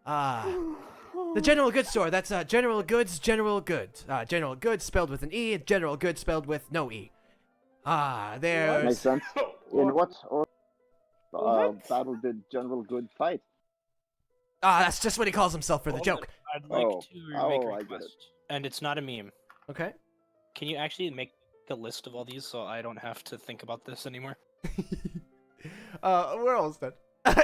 The General Goods store, that's General Goods, General Goods. General Goods spelled with an E, General Goods spelled with no E. There's... Makes sense. In what What? battle did General Good fight? that's just what he calls himself for the joke. I'd like Oh. to make Oh, a I get request, it. and it's not a meme. Okay. Can you actually make a list of all these so I don't have to think about this anymore? We're almost done.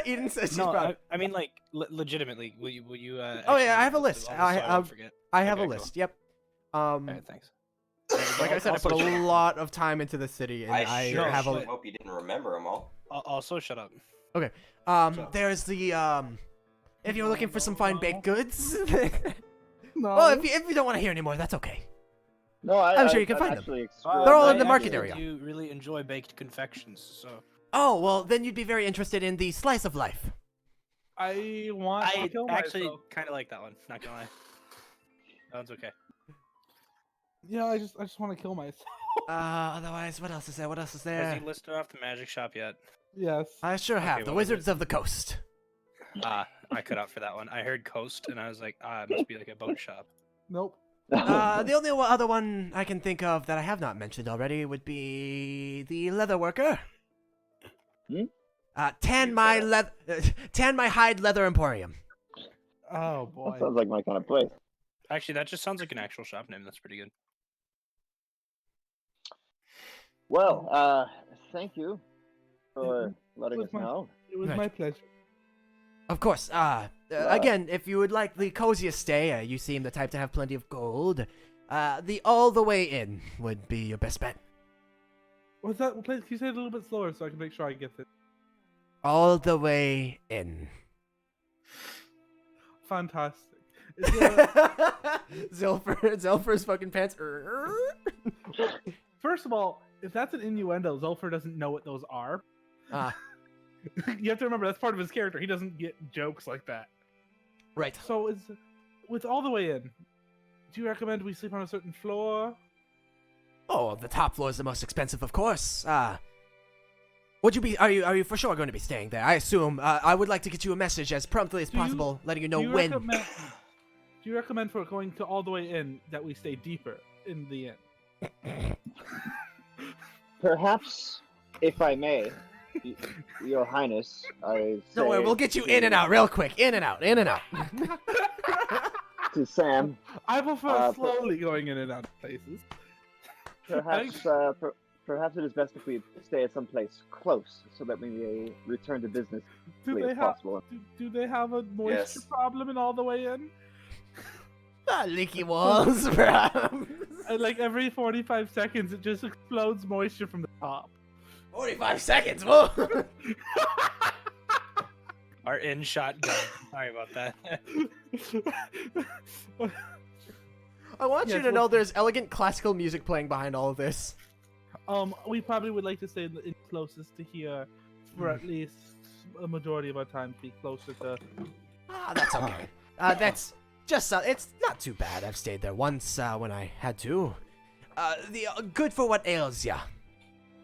Eden says she's No, proud. I mean like legitimately. Will you? Oh, actually yeah, I have a make list. all this so I won't forget. I have a Okay, cool. list, yep. Okay, thanks. Like I said, I put a lot of time into the city, and I sure have a... hope you didn't remember them all. Also, shut up. There's the, if you're looking for some fine baked goods... No. Well, if you don't want to hear anymore, that's okay. No, I'm sure you can I'm find them. actually They're all I in the market actually area. do really enjoy baked confections, so Oh, well, then you'd be very interested in the slice of life. I want to I kill actually myself. kind of like that one. Not gonna lie, that one's okay. Yeah, I just want to kill myself. Otherwise, what else is there? What else is Has there? he listed off the magic shop yet? Yes. I sure have. Okay, The what is it? Wizards of the Coast. I cut out for that one. I heard coast, and I was like, it must be like a boat shop. Nope. The only other one I can think of that I have not mentioned already would be the leather worker. Tan my hide leather emporium. Oh boy. That sounds like my kind of place. Actually, that just sounds like an actual shop name. That's pretty good. Well, thank you for letting With us my- know. It was Right. my pleasure. Of course. Again, if you would like the coziest stay, you seem the type to have plenty of gold. The All the Way Inn would be your best bet. What's that place? Can you say it a little bit slower so I can make sure I get it? All the Way Inn. Fantastic. Is there Zelfer's fucking pants. First of all, if that's an innuendo, Zulfur doesn't know what those are. You have to remember that's part of his character. He doesn't get jokes like that. Right. So with all the way in, do you recommend we sleep on a certain floor? Oh, the top floor is the most expensive, of course. Would you be? Are you for sure going to be staying there? I assume. I would like to get you a message as promptly as Do you- possible, letting you know do you when. recommend- do you recommend for going to all the way in that we stay deeper in the inn? Perhaps, if I may, Your Highness, I Don't worry, say we'll get you to- in and out real quick. In and out. In and out. to Sam. I prefer Uh, slowly going in and out of places. Perhaps, perhaps it is best if we stay at some place close so that we may return to business as Do quickly they as have possible. do they have a moisture Yes. problem in all the way in? Leaky walls, perhaps. And like every 45 seconds, it just explodes moisture from the top. 45 seconds, whoa! Our in shot gun. Sorry about that. I want you Yes, to know well- there's elegant classical music playing behind all of this. We probably would like to stay in closest to here for at least a majority of our time to be closer to. That's okay. That's just, it's not too bad. I've stayed there once when I had to. Good for what ails ya.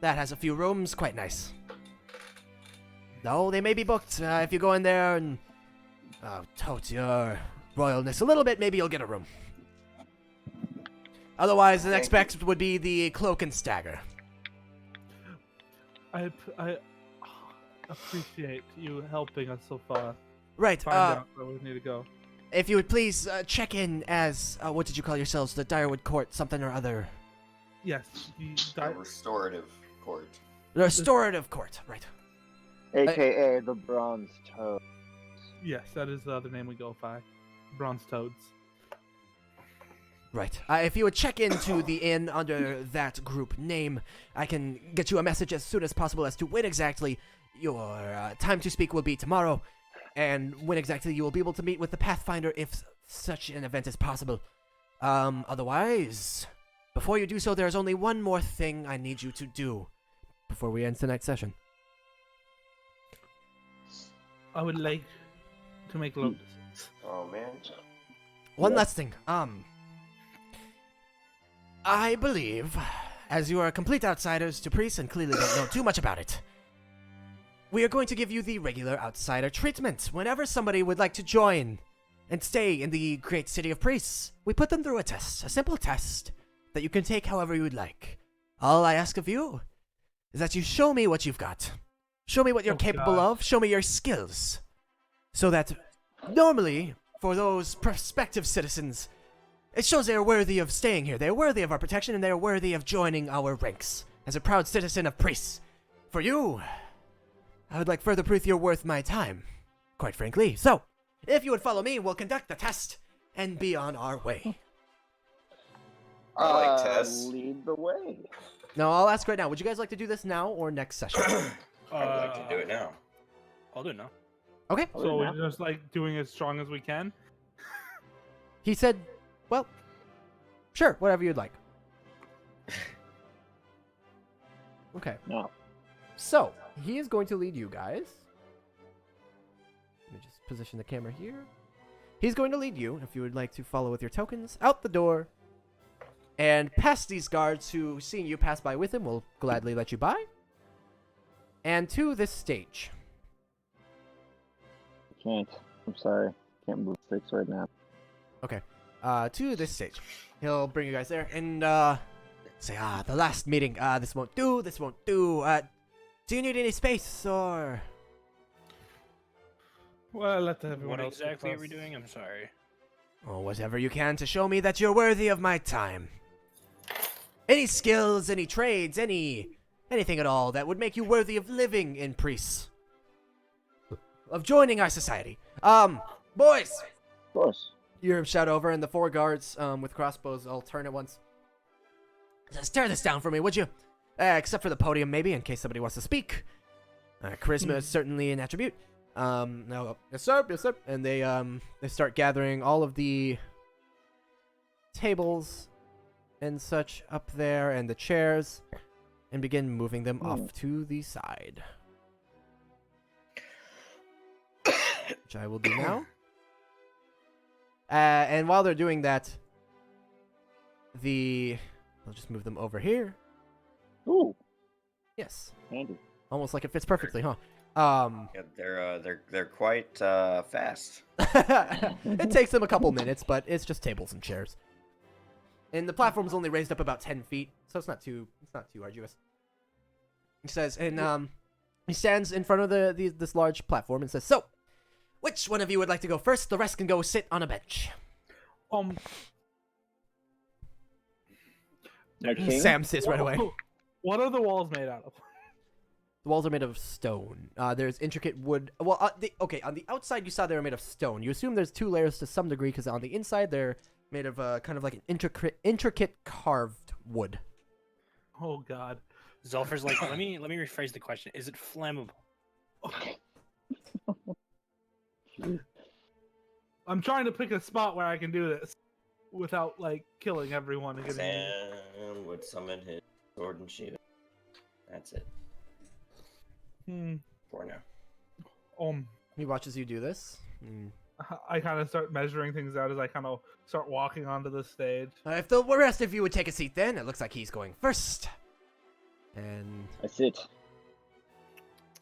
That has a few rooms, quite nice. Though they may be booked. If you go in there and tote your royalness a little bit, maybe you'll get a room. Otherwise, the next best would be the Cloak and Stagger. I appreciate you helping us so far. Right, Find out where we need to go. if you would please check in as, what did you call yourselves? The Direwood Court, something or other. Yes, A restorative court. The Restorative Court, right. AKA the Bronze Toe. yes, that is the other name we go by. Bronze Toads. Right. If you would check into the inn under that group name, I can get you a message as soon as possible as to when exactly your time to speak will be tomorrow, and when exactly you will be able to meet with the Pathfinder if such an event is possible. Otherwise, before you do so, there's only one more thing I need you to do before we end tonight's session. I would like to make long distance. Oh man. One Yes. last thing. I believe, as you are complete outsiders to Preace and clearly don't know too much about it, we are going to give you the regular outsider treatment. Whenever somebody would like to join and stay in the great city of Preace, we put them through a test, a simple test that you can take however you would like. All I ask of you is that you show me what you've got. Show me what you're Oh, capable God. of. Show me your skills. So that normally, for those prospective citizens, it shows they are worthy of staying here. They are worthy of our protection, and they are worthy of joining our ranks as a proud citizen of Preace. For you, I would like further proof you're worth my time, quite frankly. So, if you would follow me, we'll conduct the test and be on our way. I like tests. Lead the way. Now, I'll ask right now, would you guys like to do this now or next session? I would like to do it now. I'll do it now. Okay. Oh, So yeah. we're just like doing as strong as we can. He said, well, sure, whatever you'd like. Okay. No. So, he is going to lead you guys. Let me just position the camera here. He's going to lead you, if you would like to follow with your tokens, out the door. And past these guards who, seeing you pass by with him, will gladly let you by. And to this stage. Can't. I'm sorry. Can't move sticks right now. To this stage. He'll bring you guys there and, say, the last meeting, this won't do, this won't do. Do you need any space, or? Well, let everyone What else exactly are first. we doing? I'm sorry. Or whatever you can to show me that you're worthy of my time. Any skills, any trades, anything at all that would make you worthy of living in Preace. Of joining our society. Boys! Of course. You hear him shout over, and the four guards, with crossbows all turn at once. Just tear this down for me, would you? Except for the podium, maybe, in case somebody wants to speak. Charisma is certainly an attribute. No, yes sir, yes sir. And they start gathering all of the tables and such up there, and the chairs, and begin moving them off to the side. Which I will do now. And while they're doing that, I'll just move them over here. Ooh, Yes. handy. Almost like it fits perfectly, huh? Yeah, they're quite fast. It takes them a couple minutes, but it's just tables and chairs. And the platform's only raised up about 10 feet, so it's not too arduous. He says, and he stands in front of this large platform and says, "So, which one of you would like to go first? The rest can go sit on a bench." My king? Sam sits right away. What are the walls made out of? The walls are made of stone. There's intricate wood. Well, on the outside you saw they were made of stone. You assume there's 2 layers to some degree because on the inside they're made of kind of like an intricate carved wood. Oh God. Zolfer's like, let me rephrase the question. Is it flammable? I'm trying to pick a spot where I can do this without like killing everyone. And getting... Sam would summon his sword and shield. That's it. For now. He watches you do this. I kind of start measuring things out as I kind of start walking onto the stage. If the rest of you would take a seat then, it looks like he's going first. And I sit.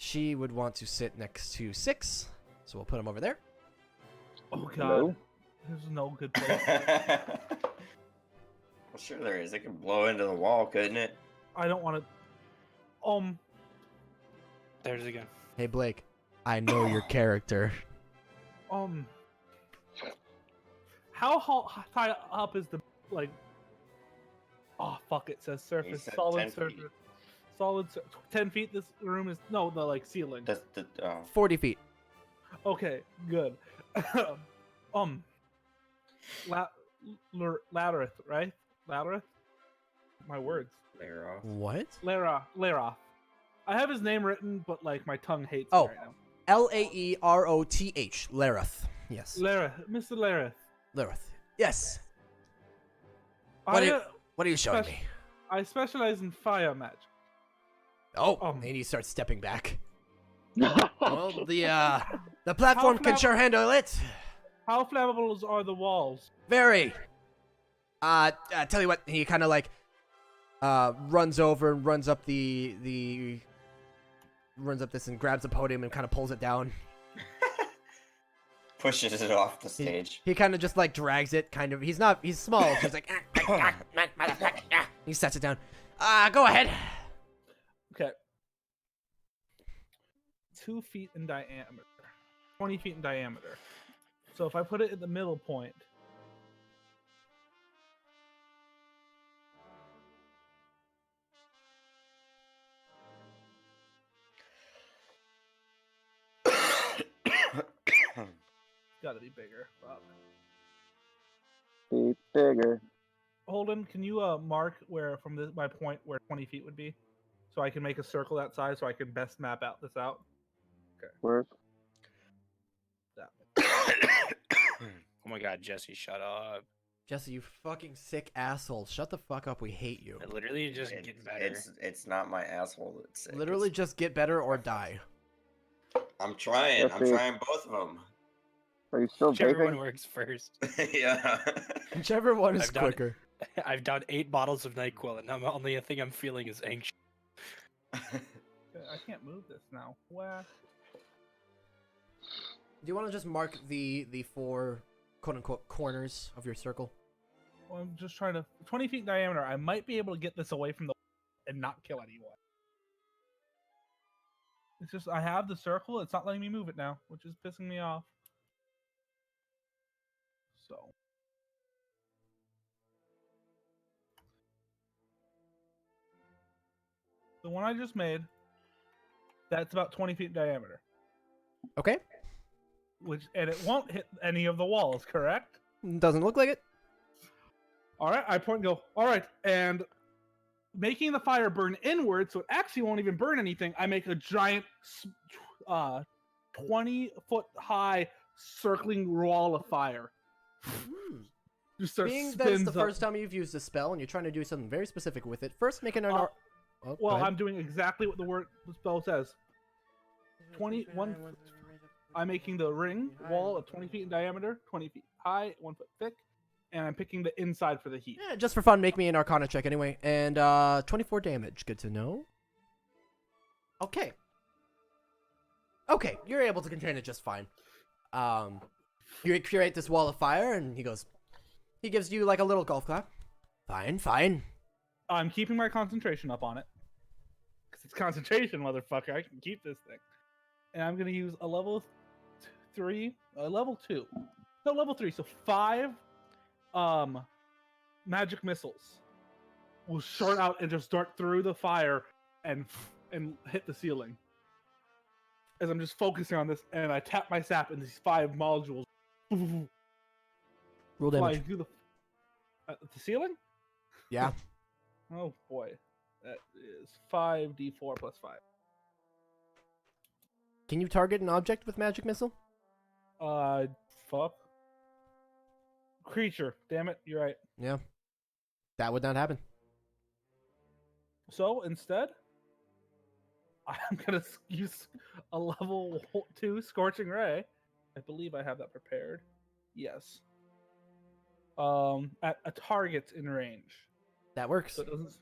she would want to sit next to 6, so we'll put him over there. Oh God. Hello? There's no good place. Well, sure there is. It could blow into the wall, couldn't it? I don't want to. There's it again. Hey Blake, I know your character. How high up is the like? Oh fuck! It says surface, said solid 10 feet. surface, 10 feet. This room is the like ceiling. 40 feet. Okay, good. Labyrinth, right? Labyrinth. My words. Layer off. What? Lara. I have his name written, but like my tongue hates Oh. me right now. Laeroth. Lareth. Yes. Mr. Lareth. Lareth. Yes. What are you showing me? I specialize in fire magic. Oh, and he starts stepping back. Well, the platform can sure handle it. How flammable are the walls? Very. Tell you what, he kind of like runs over and runs up this and grabs the podium and kind of pulls it down. Pushes it off the stage. He kind of just like drags it, kind of. He's small. So he's like, he sets it down. Go ahead. Okay. 2 feet in diameter. 20 feet in diameter. So if I put it at the middle point. Gotta be bigger. Fuck. Be bigger. Holden, can you mark where from my point where 20 feet would be? So I can make a circle that size so I can best map out this out. Okay. Work. Oh my God, Jesse, shut up. Jesse, you fucking sick asshole. Shut the fuck up. We hate you. It literally just get better. It's not my asshole that's sick. Literally just get better or die. I'm trying. Yes, I'm dude. trying both of them. Are you still Whichever one vaping? works first. Yeah. Whichever one is I've done- quicker. I've done 8 bottles of NyQuil, and the only thing I'm feeling is anxious. I can't move this now. What? Do you want to just mark the 4 quote-unquote corners of your circle? Well, I'm just trying to 20 feet in diameter. I might be able to get this away from the and not kill anyone. It's just I have the circle. It's not letting me move it now, which is pissing me off. So. The one I just made, that's about 20 feet in diameter. Okay. And it won't hit any of the walls, correct? Doesn't look like it. All right, I point and go, all right, and making the fire burn inward, so it actually won't even burn anything, I make a giant 20-foot high circling wall of fire. Just starts Being that it's the spins up. first time you've used a spell and you're trying to do something very specific with it, first make an... Uh, Oh, Well, go ahead. I'm doing exactly what the spell says. 21. I'm making the ring wall of 20 feet in diameter, 20 feet high, 1 foot thick, and I'm picking the inside for the heat. Yeah, just for fun, make me an Arcana check anyway. And 24 damage. Good to know. Okay. Okay, you're able to contain it just fine. You create this wall of fire, and he gives you like a little golf clap. Fine, fine. I'm keeping my concentration up on it. Because it's concentration, motherfucker. I can keep this thing. And I'm going to use a level 3, level 2. No, level 3. So 5 magic missiles. will short out and just dart through the fire and hit the ceiling. As I'm just focusing on this, and I tap my sap, and these 5 modules Roll fly damage. through the ceiling. Yeah. Oh boy, that is 5d4 plus 5. Can you target an object with magic missile? Fuck. Creature. Damn it, you're right. Yeah. That would not happen. So instead, I'm gonna use a level 2 Scorching Ray. I believe I have that prepared. Yes. At a target in range. That works. So it doesn't.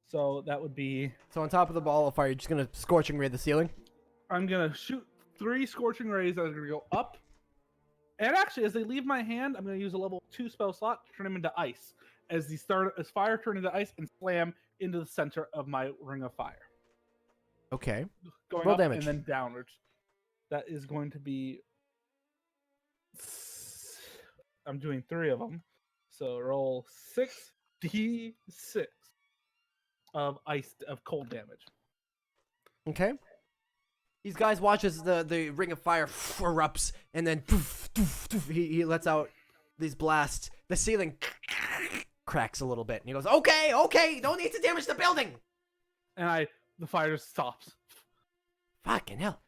So that would be. So on top of the ball of fire, you're just gonna scorching ray the ceiling. I'm gonna shoot 3 Scorching Rays that are gonna go up. And actually, as they leave my hand, I'm gonna use a level 2 spell slot to turn them into ice. As fire turn into ice and slam into the center of my ring of fire. Okay. Going Roll up damage. and then downwards. That is going to be. I'm doing 3 of them. So roll 6d6 of cold damage. Okay. These guys watch as the ring of fire erupts, and then poof, doof, doof, he lets out these blasts. The ceiling cracks a little bit, and he goes, "Okay, okay, don't need to damage the building." And the fire just stops. Fucking hell.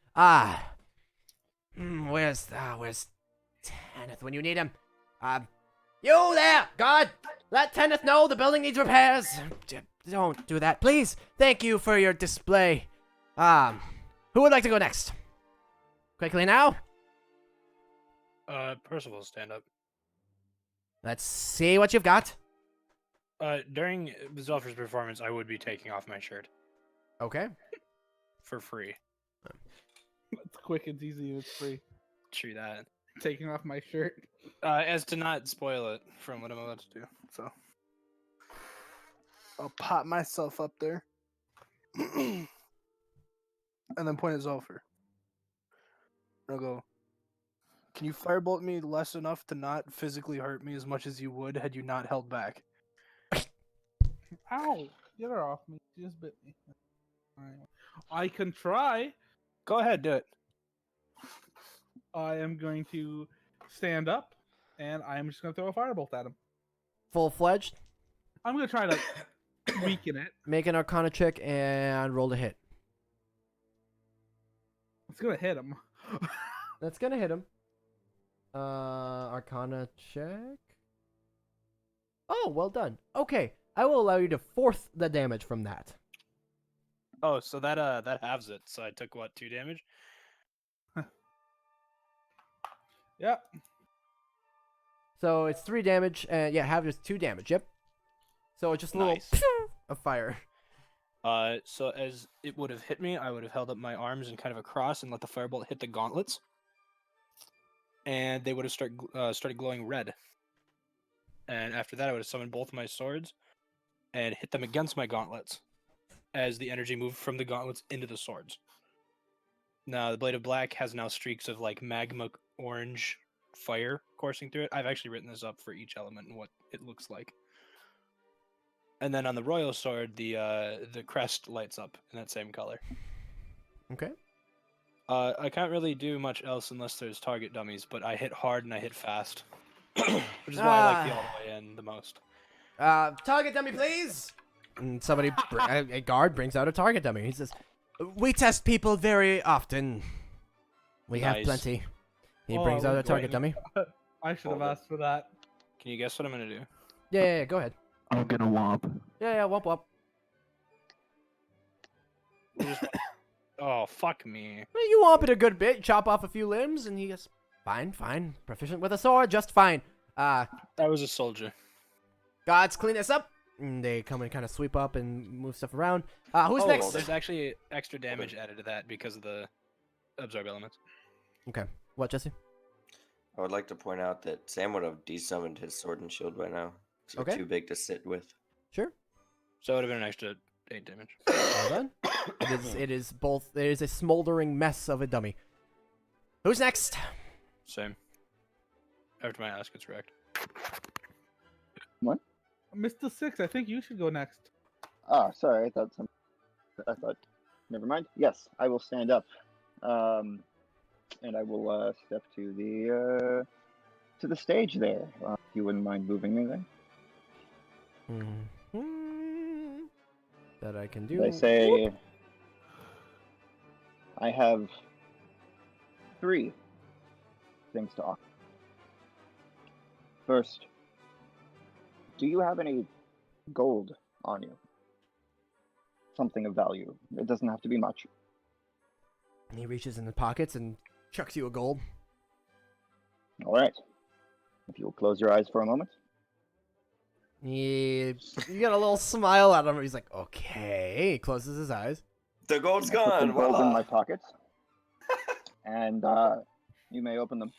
Where's Tenneth when you need him? You there, God! Let Tenneth know the building needs repairs. Don't do that, please. Thank you for your display. Who would like to go next? Quickly now. Percival, stand up. Let's see what you've got. During Zolfer's performance, I would be taking off my shirt Okay. for free. It's quick, it's easy, it's free. True that. Taking off my shirt. As to not spoil it from what I'm about to do, so I'll pop myself up there, and then point at Zolfer. I'll go. Can you firebolt me less enough to not physically hurt me as much as you would had you not held back? Ow! Get her off me. She just bit me. I can try. Go ahead, do it. I am going to stand up, and I'm just going to throw a firebolt at him. Full-fledged. I'm going to try to weaken it. Make an Arcana check and roll to hit. It's going to hit him. That's gonna hit him. Arcana check. Oh, well done. Okay, I will allow you to fourth the damage from that. Oh, so that halves it. So I took what, 2 damage? Yep. So it's 3 damage, and yeah, half is 2 damage. Yep. So it's just a little Nice. pew of fire. So as it would have hit me, I would have held up my arms in kind of a cross and let the firebolt hit the gauntlets, and they would have started glowing red. And after that, I would have summoned both my swords and hit them against my gauntlets as the energy moved from the gauntlets into the swords. Now, the Blade of Black has now streaks of like magma orange fire coursing through it. I've actually written this up for each element and what it looks like. And then on the Royal Sword, the crest lights up in that same color. Okay. I can't really do much else unless there's target dummies, but I hit hard and I hit fast. Which is why I like the all the way in the most. Target dummy, please. And somebody, a guard brings out a target dummy. He says, "We test people very often. We have Nice. plenty." He Oh, brings I out a was target dummy. waiting. I should have asked for that. Can you guess what I'm gonna do? Yeah, go ahead. I'm gonna womp. Yeah, womp womp. Oh, fuck me. Well, you womp it a good bit, chop off a few limbs, and he goes, fine. Proficient with a sword, just fine. I was a soldier. Gods, clean this up. And they come and kind of sweep up and move stuff around. Who's Oh, next? there's actually extra damage added to that because of the absorb elements. Okay. What, Jesse? I would like to point out that Sam would have desummoned his sword and shield by now. So Okay. too big to sit with. Sure. So it would have been an extra 8 damage. Well done. It is both. It is a smoldering mess of a dummy. Who's next? Same. After my ass gets wrecked. Mr. Six, I think you should go next. Ah, sorry. I thought. Never mind. Yes, I will stand up, and I will step to the stage there. If you wouldn't mind moving me there. That I can do. They say I have 3 things to offer. First, do you have any gold on you? Something of value. It doesn't have to be much. And he reaches in the pockets and chucks you a gold. All right. If you'll close your eyes for a moment. You got a little smile at him. He's like, okay. He closes his eyes. The gold's I put the gone. gold in my Voila. pockets, and you may open them.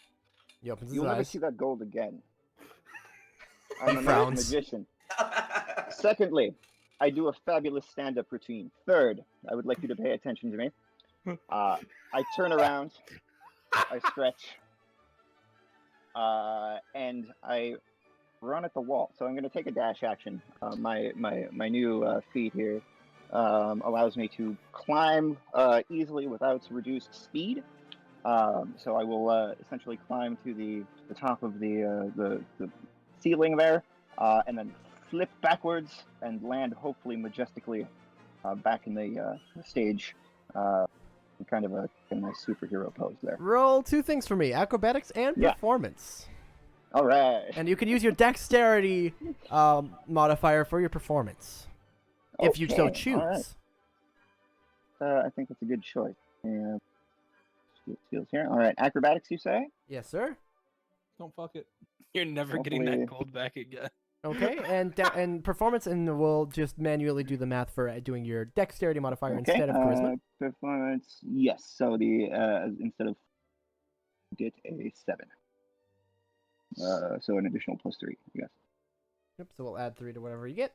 He opens his You'll never eyes. see that gold again. I'm a frowns. magician. Secondly, I do a fabulous stand-up routine. Third, I would like you to pay attention to me. I turn around, I stretch, and I run at the wall. So I'm going to take a dash action. My new feat here allows me to climb easily without reduced speed. So I will essentially climb to the top of the ceiling there, and then flip backwards and land hopefully majestically back in the stage. Kind of a nice superhero pose there. Roll 2 things for me, acrobatics and Yeah. performance. All right. And you can use your dexterity modifier for your performance, if you so Okay, choose. all right. I think that's a good choice. Yeah. Skills here. All right. Acrobatics, you say? Yes, sir. Don't fuck it. You're never getting Hopefully- that gold back again. Okay, and performance, and we'll just manually do the math for doing your dexterity modifier instead of charisma. Performance. Yes. So the instead of get a 7. So an additional +3. Yes. Yep. So we'll add 3 to whatever you get.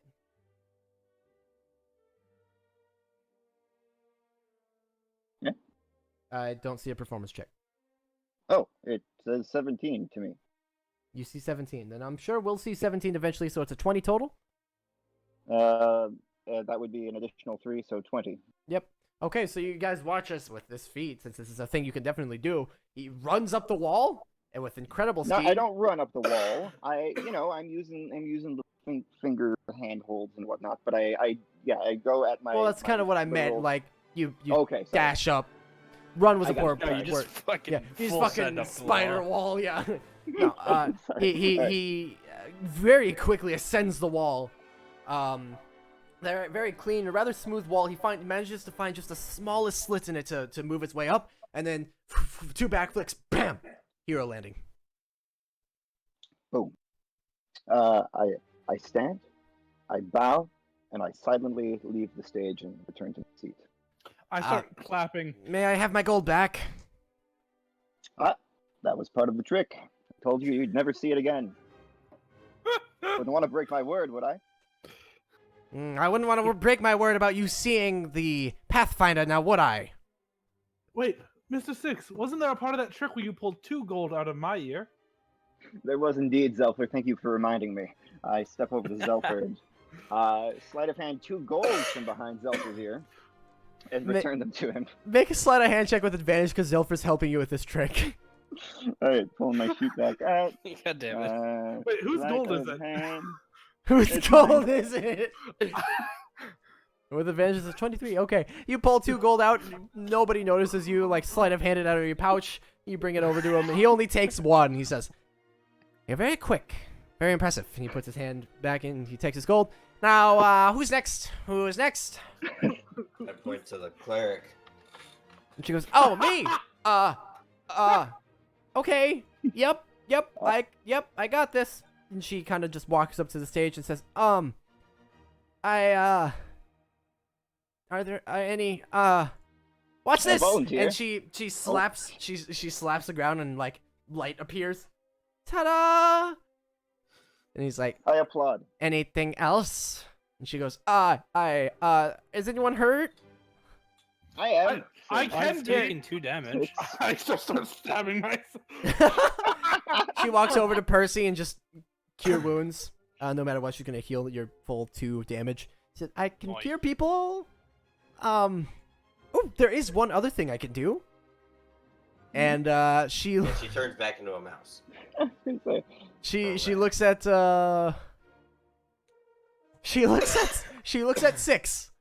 Yeah. I don't see a performance check. Oh, it says 17 to me. You see 17. Then I'm sure we'll see 17 eventually, so it's a 20 total? That would be an additional 3, so 20. Yep. Okay, so you guys watch us with this feat, since this is a thing you can definitely do. He runs up the wall, and with incredible No, speed... I don't run up the wall. I'm using the finger handholds and whatnot, but I go at my... Well, that's my kind of what I meant, literal- like, you Okay, sorry. dash up. Run was I a got poor you. No, Right. you just fucking Yeah, he's full fucking send up the spider wall. wall, yeah. No, Sorry. he very quickly ascends the wall. They're very clean, a rather smooth wall. He manages to find just the smallest slits in it to move its way up, and then 2 backflips, bam, hero landing. Boom. I stand, I bow, and I silently leave the stage and return to my seat. I start clapping. May I have my gold back? That was part of the trick. I told you you'd never see it again. Wouldn't want to break my word, would I? I wouldn't want to break my word about you seeing the Pathfinder, now would I? Wait, Mr. Six, wasn't there a part of that trick where you pulled 2 gold out of my ear? There was indeed, Zelfer. Thank you for reminding me. I step over to Zelfer and sleight of hand 2 golds from behind Zelfer's ear and return them to him. Make a sleight of hand check with advantage, because Zelfer's helping you with this trick. All right, pulling my sheet back out. God damn it. Wait, whose sleight gold is of it? hand. Whose It's gold mine. is it? With advantage of 23. Okay, you pull 2 gold out. Nobody notices you. Like sleight of hand it out of your pouch. You bring it over to him. He only takes 1. He says, "You're very quick, very impressive." And he puts his hand back in. He takes his gold. Now, who's next? Who is next? I point to the cleric. And she goes, "Oh, me. Okay. Yep. I got this." And she kind of just walks up to the stage and says, are there any, watch I this!" volunteer. And she slaps, she slaps the ground and, like, light appears. Ta-da! And he's like, I applaud. "Anything else?" And she goes, is anyone hurt?" I am. I I've can taken 2 damage. I just start stabbing myself. She walks over to Percy and just cure wounds. No matter what, she's gonna heal your full 2 damage. She said, I can Nice. cure people. Oh, there is one other thing I can do. And she And she turns back into a mouse. she looks at she looks at 6.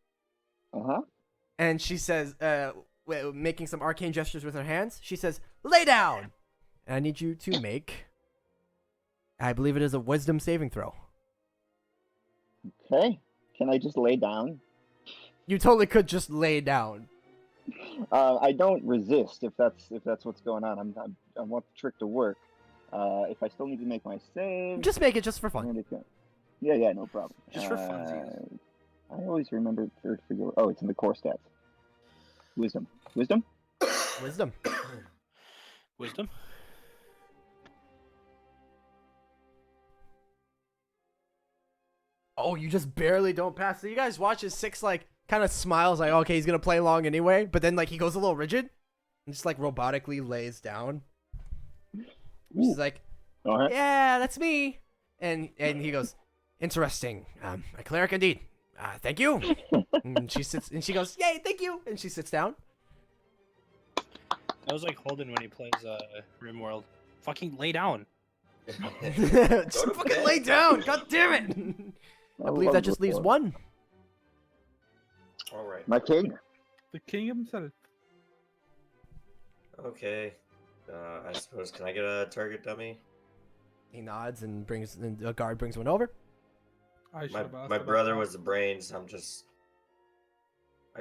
Uh-huh. And she says, making some arcane gestures with her hands, she says, lay down! And I need you to make, I believe it is a wisdom saving throw. Okay. Can I just lay down? You totally could just lay down. I don't resist if that's what's going on. I want the trick to work. If I still need to make my save, Just make it just for fun. and it's gonna- yeah, no problem. Just for funsies. I always remember third figure. Oh, it's in the core stats. Wisdom. Wisdom. Wisdom. Oh, you just barely don't pass. So you guys watch as 6, like, kind of smiles, like, okay, he's gonna play along anyway. But then, like, he goes a little rigid and just, like, robotically lays down. She's like, All right. yeah, that's me. And he goes, interesting. A cleric indeed. Thank you. And she sits, and she goes, yay, thank you. And she sits down. That was like Holden when he plays RimWorld. Fucking lay down. Just to fucking bed. lay down. God damn it. I believe that just leaves 1. All right. My king. The king said it. Okay. I suppose, can I get a target dummy? He nods and a guard brings one over. I should My, have asked my about brother that. was the brains. I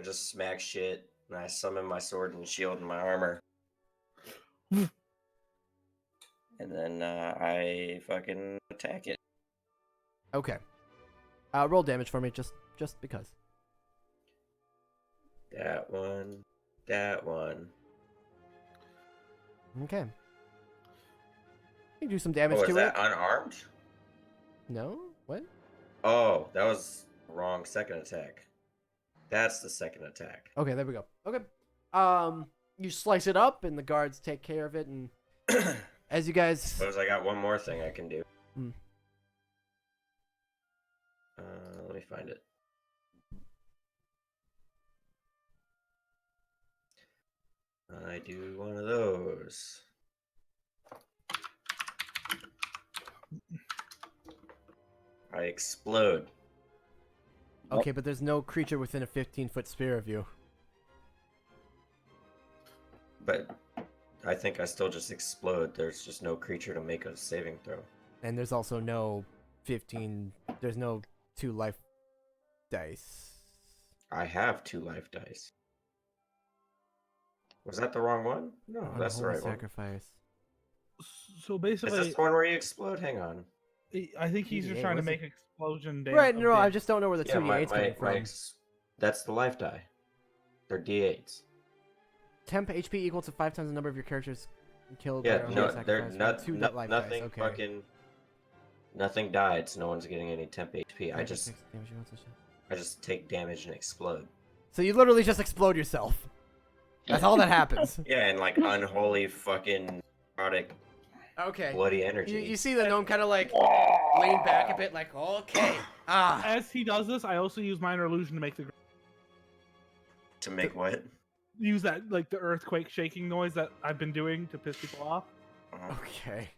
just smack shit, and I summon my sword and shield and my armor. And then I fucking attack it. Okay. Roll damage for me, just because. That one. That one. Okay. You can do some damage Oh, to is it. that unarmed? No? What? Oh, that was wrong second attack. That's the second attack. Okay, there we go. Okay. You slice it up, and the guards take care of it, and as you guys... Suppose I got one more thing I can do. Hmm. Let me find it. I do one of those. I explode. Okay, but there's no creature within a 15-foot sphere of you. But I think I still just explode. There's just no creature to make a saving throw. And there's also no 15... There's no 2 life dice. I have 2 life dice. Was that the wrong one? No, On that's the holy right one. sacrifice. So Is basically, this the one where you explode? Hang on. I think he's just Yeah, trying to was make it- explosion damage. Right, no, I just don't know where the Yeah, 2d8's coming from. that's the life die. They're d8s. Temp HP equal to 5 times the number of your characters killed Yeah, by a no, holy they're sacrifice. not, Two no, life nothing dice. Okay. fucking, nothing died, so no one's getting any temp HP. I 5d6 just damage equal to- I just take damage and explode. So you literally just explode yourself. That's all that happens. Yeah, and like unholy fucking product Okay. bloody energy. You see the gnome kind of like lean back a bit, like, okay. As he does this, I also use minor illusion to make the To make what? use that like the earthquake shaking noise that I've been doing to piss people off. Okay.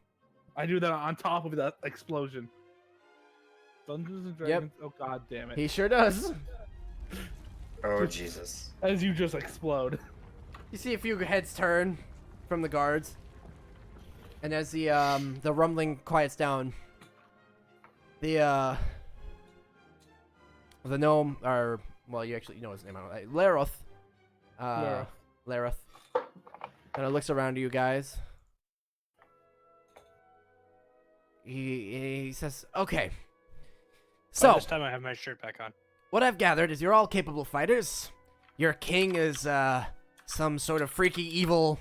I do that on top of that explosion. Dungeons and Dragons. Oh god damn it! He sure does. Oh Jesus. As you just explode. You see a few heads turn from the guards. And as the rumbling quiets down, the gnome, or well, you know his name. I don't know. Laroth. Laroth. Kind of looks around to you guys. He says, "Okay. So This time I have my shirt back on. what I've gathered is you're all capable fighters. Your king is some sort of freaky evil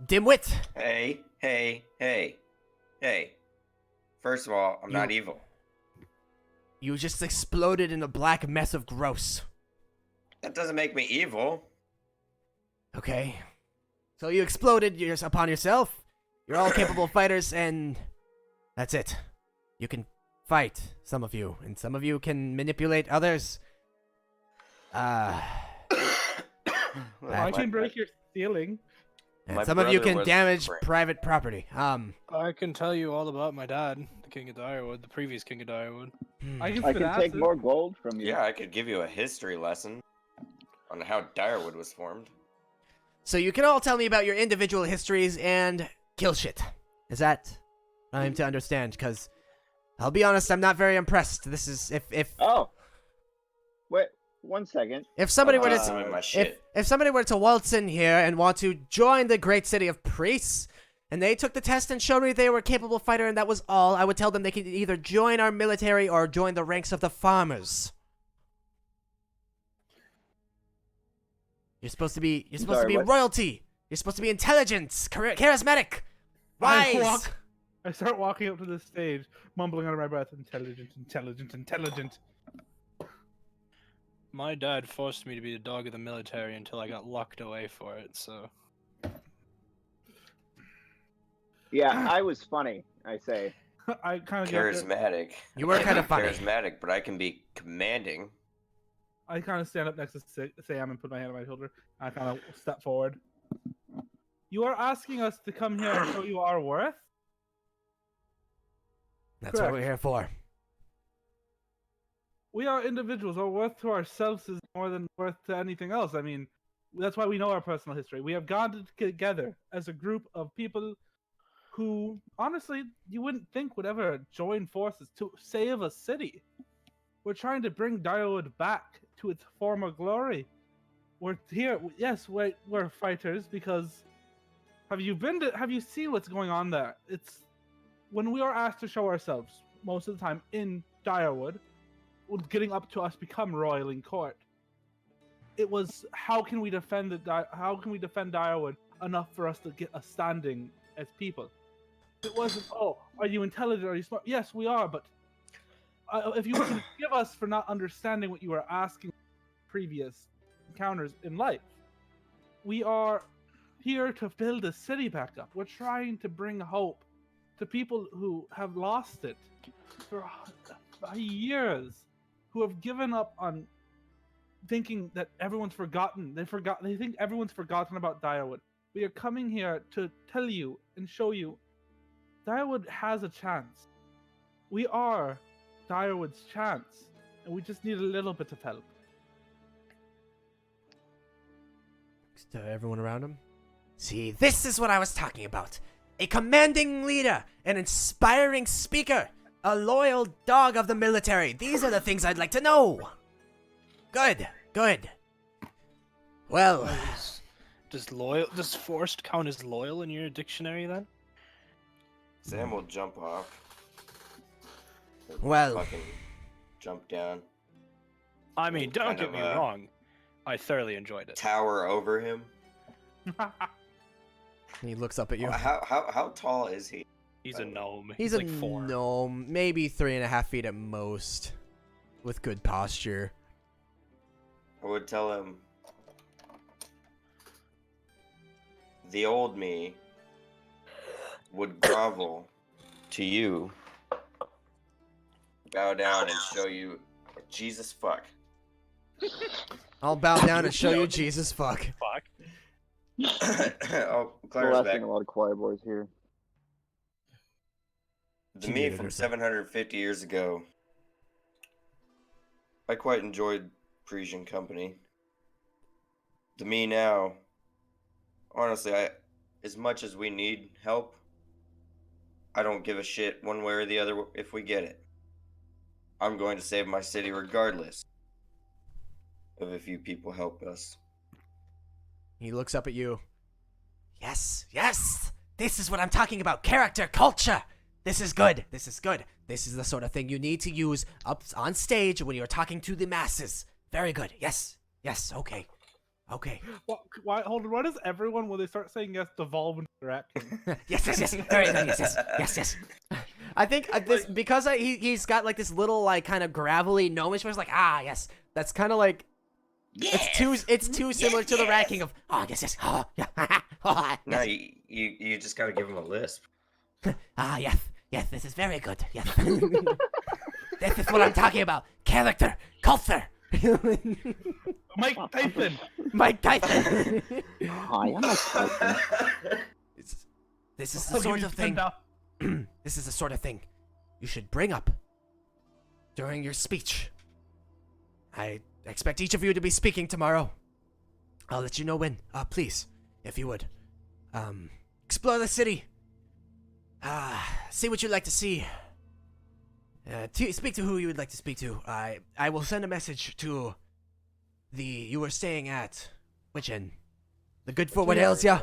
dimwit. Hey. First of all, I'm not evil. You just exploded in a black mess of gross. That doesn't make me evil. Okay. So you exploded upon yourself. You're all capable fighters, and that's it. You can fight, some of you, and some of you can manipulate others. I can break your ceiling. And My some of you brother can was damage French. private property. I can tell you all about my dad, the King of Direwood, the previous King of Direwood. I can, I spit can take acid. more gold from you. Yeah, I could give you a history lesson on how Direwood was formed. So you can all tell me about your individual histories and kill shit. Is that what I'm to understand? Because I'll be honest, I'm not very impressed. This is if Oh. Wait, 1 second. if somebody were I'll to put some in my shit. if somebody were to waltz in here and want to join the great city of Preace, and they took the test and showed me they were a capable fighter and that was all, I would tell them they could either join our military or join the ranks of the farmers. You're supposed to be What? royalty. You're supposed to be intelligent, charismatic, wise. I start walking up to the stage, mumbling under my breath, intelligent, intelligent, intelligent. My dad forced me to be the dog of the military until I got locked away for it, so... Yeah, I was funny, I say. I kind of Charismatic. You were kind of funny. Charismatic, but I can be commanding. I kind of stand up next to Sam and put my hand on my shoulder. I kind of step forward. You are asking us to come here and show you our worth? That's what we're here for. We are individuals. Our worth to ourselves is more than worth to anything else. I mean, that's why we know our personal history. We have gone together as a group of people who, honestly, you wouldn't think would ever join forces to save a city. We're trying to bring Direwood back to its former glory. We're here. Yes, we're fighters because have you seen what's going on there? It's when we are asked to show ourselves most of the time in Direwood, getting up to us become royal in court. It was how can we defend Direwood enough for us to get a standing as people. It wasn't, oh, are you intelligent? Are you smart? Yes, we are, but if you were to forgive us for not understanding what you were asking previous encounters in life, we are here to build a city back up. We're trying to bring hope to people who have lost it for years, who have given up on thinking that everyone's forgotten. They think everyone's forgotten about Direwood. We are coming here to tell you and show you Direwood has a chance. We are Direwood's chance, and we just need a little bit of help. To everyone around him. See, this is what I was talking about. A commanding leader, an inspiring speaker, a loyal dog of the military. These are the things I'd like to know. Good, good. Well, Does forced count as loyal in your dictionary then? Sam will jump off. Well. Fucking jump down. I mean, don't Kind get of, me wrong. I thoroughly enjoyed it. Tower over him. he looks up at you. How tall is he? He's a gnome. He's a like 4. gnome, maybe 3.5 feet at most, with good posture. I would tell him the old me would grovel to you, bow down and show you Jesus fuck. I'll bow down and show you Jesus fuck. Fuck. Oh, We're Claire's back. asking a lot of choir boys here. The She me muted from herself. 750 years ago. I quite enjoyed Parisian company. The me now, honestly, as much as we need help, I don't give a shit one way or the other if we get it. I'm going to save my city regardless of if you people help us. He looks up at you. Yes, yes! This is what I'm talking about. Character, culture! This is good. This is good. This is the sort of thing you need to use up on stage when you're talking to the masses. Very good. Yes. Yes. Okay. Okay. Why? Hold on. Why does everyone, when they start saying yes, devolve into direction? Yes, yes, yes. Very good. Yes, yes. Yes, yes. I think this because he's got like this little like kind of gravelly gnomish voice, like yes. That's kind of like it's too similar to the ranking of yes, yes. Oh, yeah. Oh, No, yes. you just gotta give him a lisp. Yes. Yes, this is very good. Yes. This is what I'm talking about. Character, culture. Mike Tyson. Mike Tyson. Hi, I'm Mike Tyson. This is the I'll give sort you of thing. $10. This is the sort of thing you should bring up during your speech. I expect each of you to be speaking tomorrow. I'll let you know when. Please, if you would. Explore the city. See what you'd like to see. Speak to who you would like to speak to. I will send a message to you were staying at which inn? The Good Forward Hills, yeah.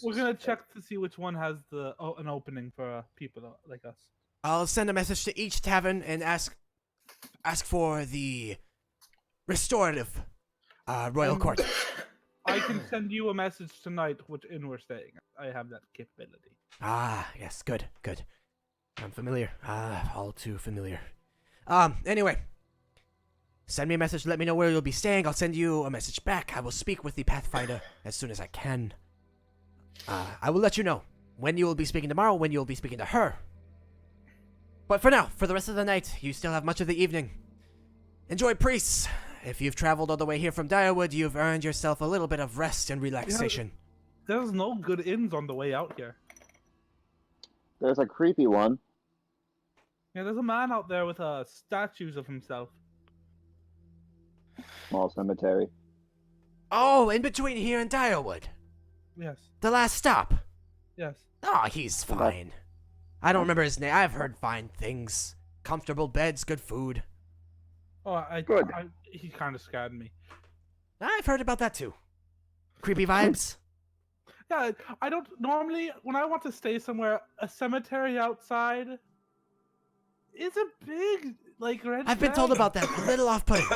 We're gonna check to see which one has an opening for people like us. I'll send a message to each tavern and ask for the restorative royal court. I can send you a message tonight which inn we're staying at. I have that capability. Yes, good. I'm familiar. All too familiar. Anyway. Send me a message, let me know where you'll be staying. I'll send you a message back. I will speak with the Pathfinder as soon as I can. I will let you know when you will be speaking tomorrow, when you will be speaking to her. But for now, for the rest of the night, you still have much of the evening. Enjoy Preace. If you've traveled all the way here from Direwood, you've earned yourself a little bit of rest and relaxation. There's no good inns on the way out here. There's a creepy one. Yeah, there's a man out there with statues of himself. Small cemetery. Oh, in between here and Direwood. Yes. The last stop. Yes. Oh, he's fine. I don't remember his name. I've heard fine things. Comfortable beds, good food. Oh, Good. He kind of scared me. I've heard about that too. Creepy vibes. Yeah, I don't normally when I want to stay somewhere, a cemetery outside is a big red I've been flag. told about that. A little off-putting.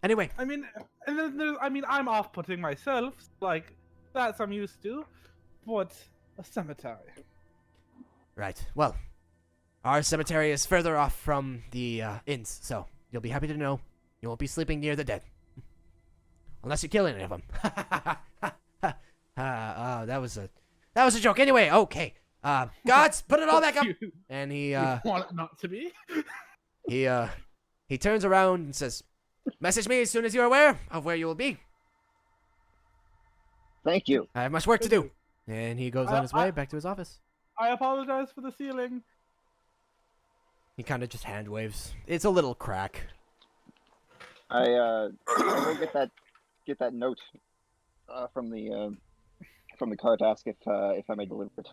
Anyway. I mean, and then I'm off-putting myself. Like that's I'm used to, but a cemetery. Right. Well, our cemetery is further off from the inns, so you'll be happy to know you won't be sleeping near the dead, unless you kill any of them. That was a joke. Anyway, okay. Gods, put it all back up. And he You want it not to be? he turns around and says, "Message me as soon as you're aware of where you will be. Thank you. I have much work to do." And he goes on his way back to his office. I apologize for the ceiling. He kind of just hand waves. It's a little crack. I will get that note from the cart. Ask if I may deliver it.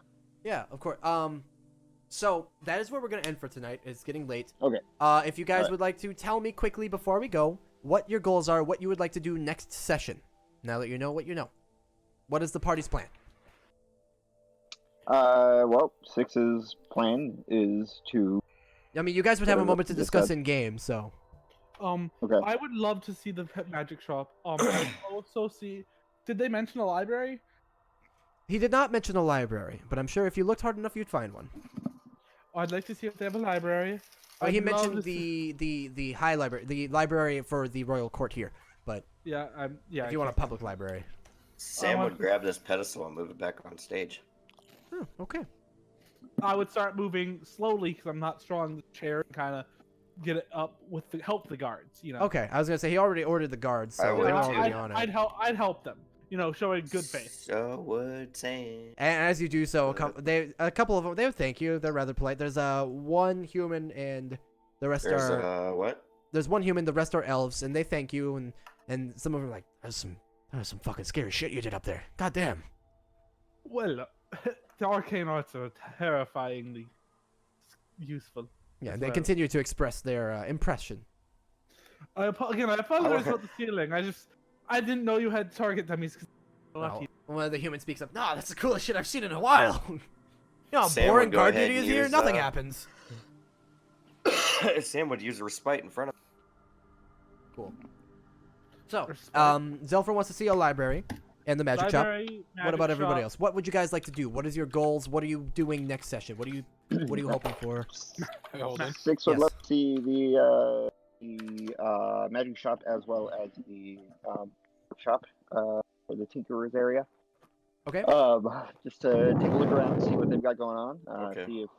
Yeah, of course. So that is where we're gonna end for tonight. It's getting late. Okay. If you guys would like to tell me quickly before we go what your goals are, what you would like to do next session. Now that you know what you know, what is the party's plan? Well, Six's plan is to. I mean, you guys would have a moment to discuss Discuss. in game, so. Okay. I would love to see the pet magic shop. I'd also see. Did they mention a library? He did not mention a library, but I'm sure if you looked hard enough, you'd find one. I'd like to see if they have a library. He I'd love mentioned to the high library, the library for the royal court here. But Yeah, if you want a public library, Sam would grab this pedestal and move it back on stage. oh, okay. I would start moving slowly because I'm not strong in the chair and kind of get it up with help the guards. You know. Okay, I was gonna say he already ordered the guards, so I would they're too. already on it. I'd help them. You know, showing good faith. So would Sam. And as you do so, a couple of them, they would thank you. They're rather polite. There's one human and the rest are what? There's one human, the rest are elves, and they thank you. And some of them are like, that was some fucking scary shit you did up there. God damn. Well, the arcane arts are terrifyingly useful. Yeah, as they well. continue to express their impression. I apologize about the ceiling. I didn't know you had target dummies. Well, one of the humans speaks up. Nah, that's the coolest shit I've seen in a while. You know how Sam boring would go guard ahead duty is and here? use, Nothing happens. Sam would use a respite in front of. Cool. So, Respite. Zelfra wants to see a library and the magic shop. Library, What magic about everybody shop. else? What would you guys like to do? What is your goals? What are you doing next session? What are you hoping for? Hold on. Six would Yes. love to see the magic shop as well as the shop for the tinkerer's area. Okay. Just to take a look around and see what they've got going on. Okay. See if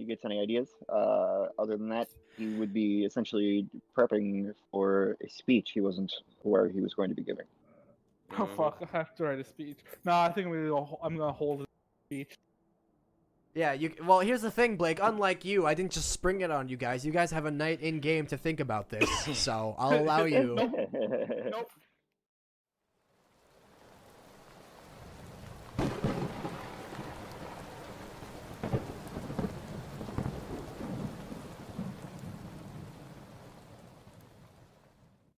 he gets any ideas. Other than that, he would be essentially prepping for a speech he wasn't aware he was going to be giving. Oh fuck! I have to write a speech. No, I think I'm gonna hold a speech. Yeah, well, here's the thing, Blake. Unlike you, I didn't just spring it on you guys. You guys have a night in game to think about this, so I'll allow you. Nope.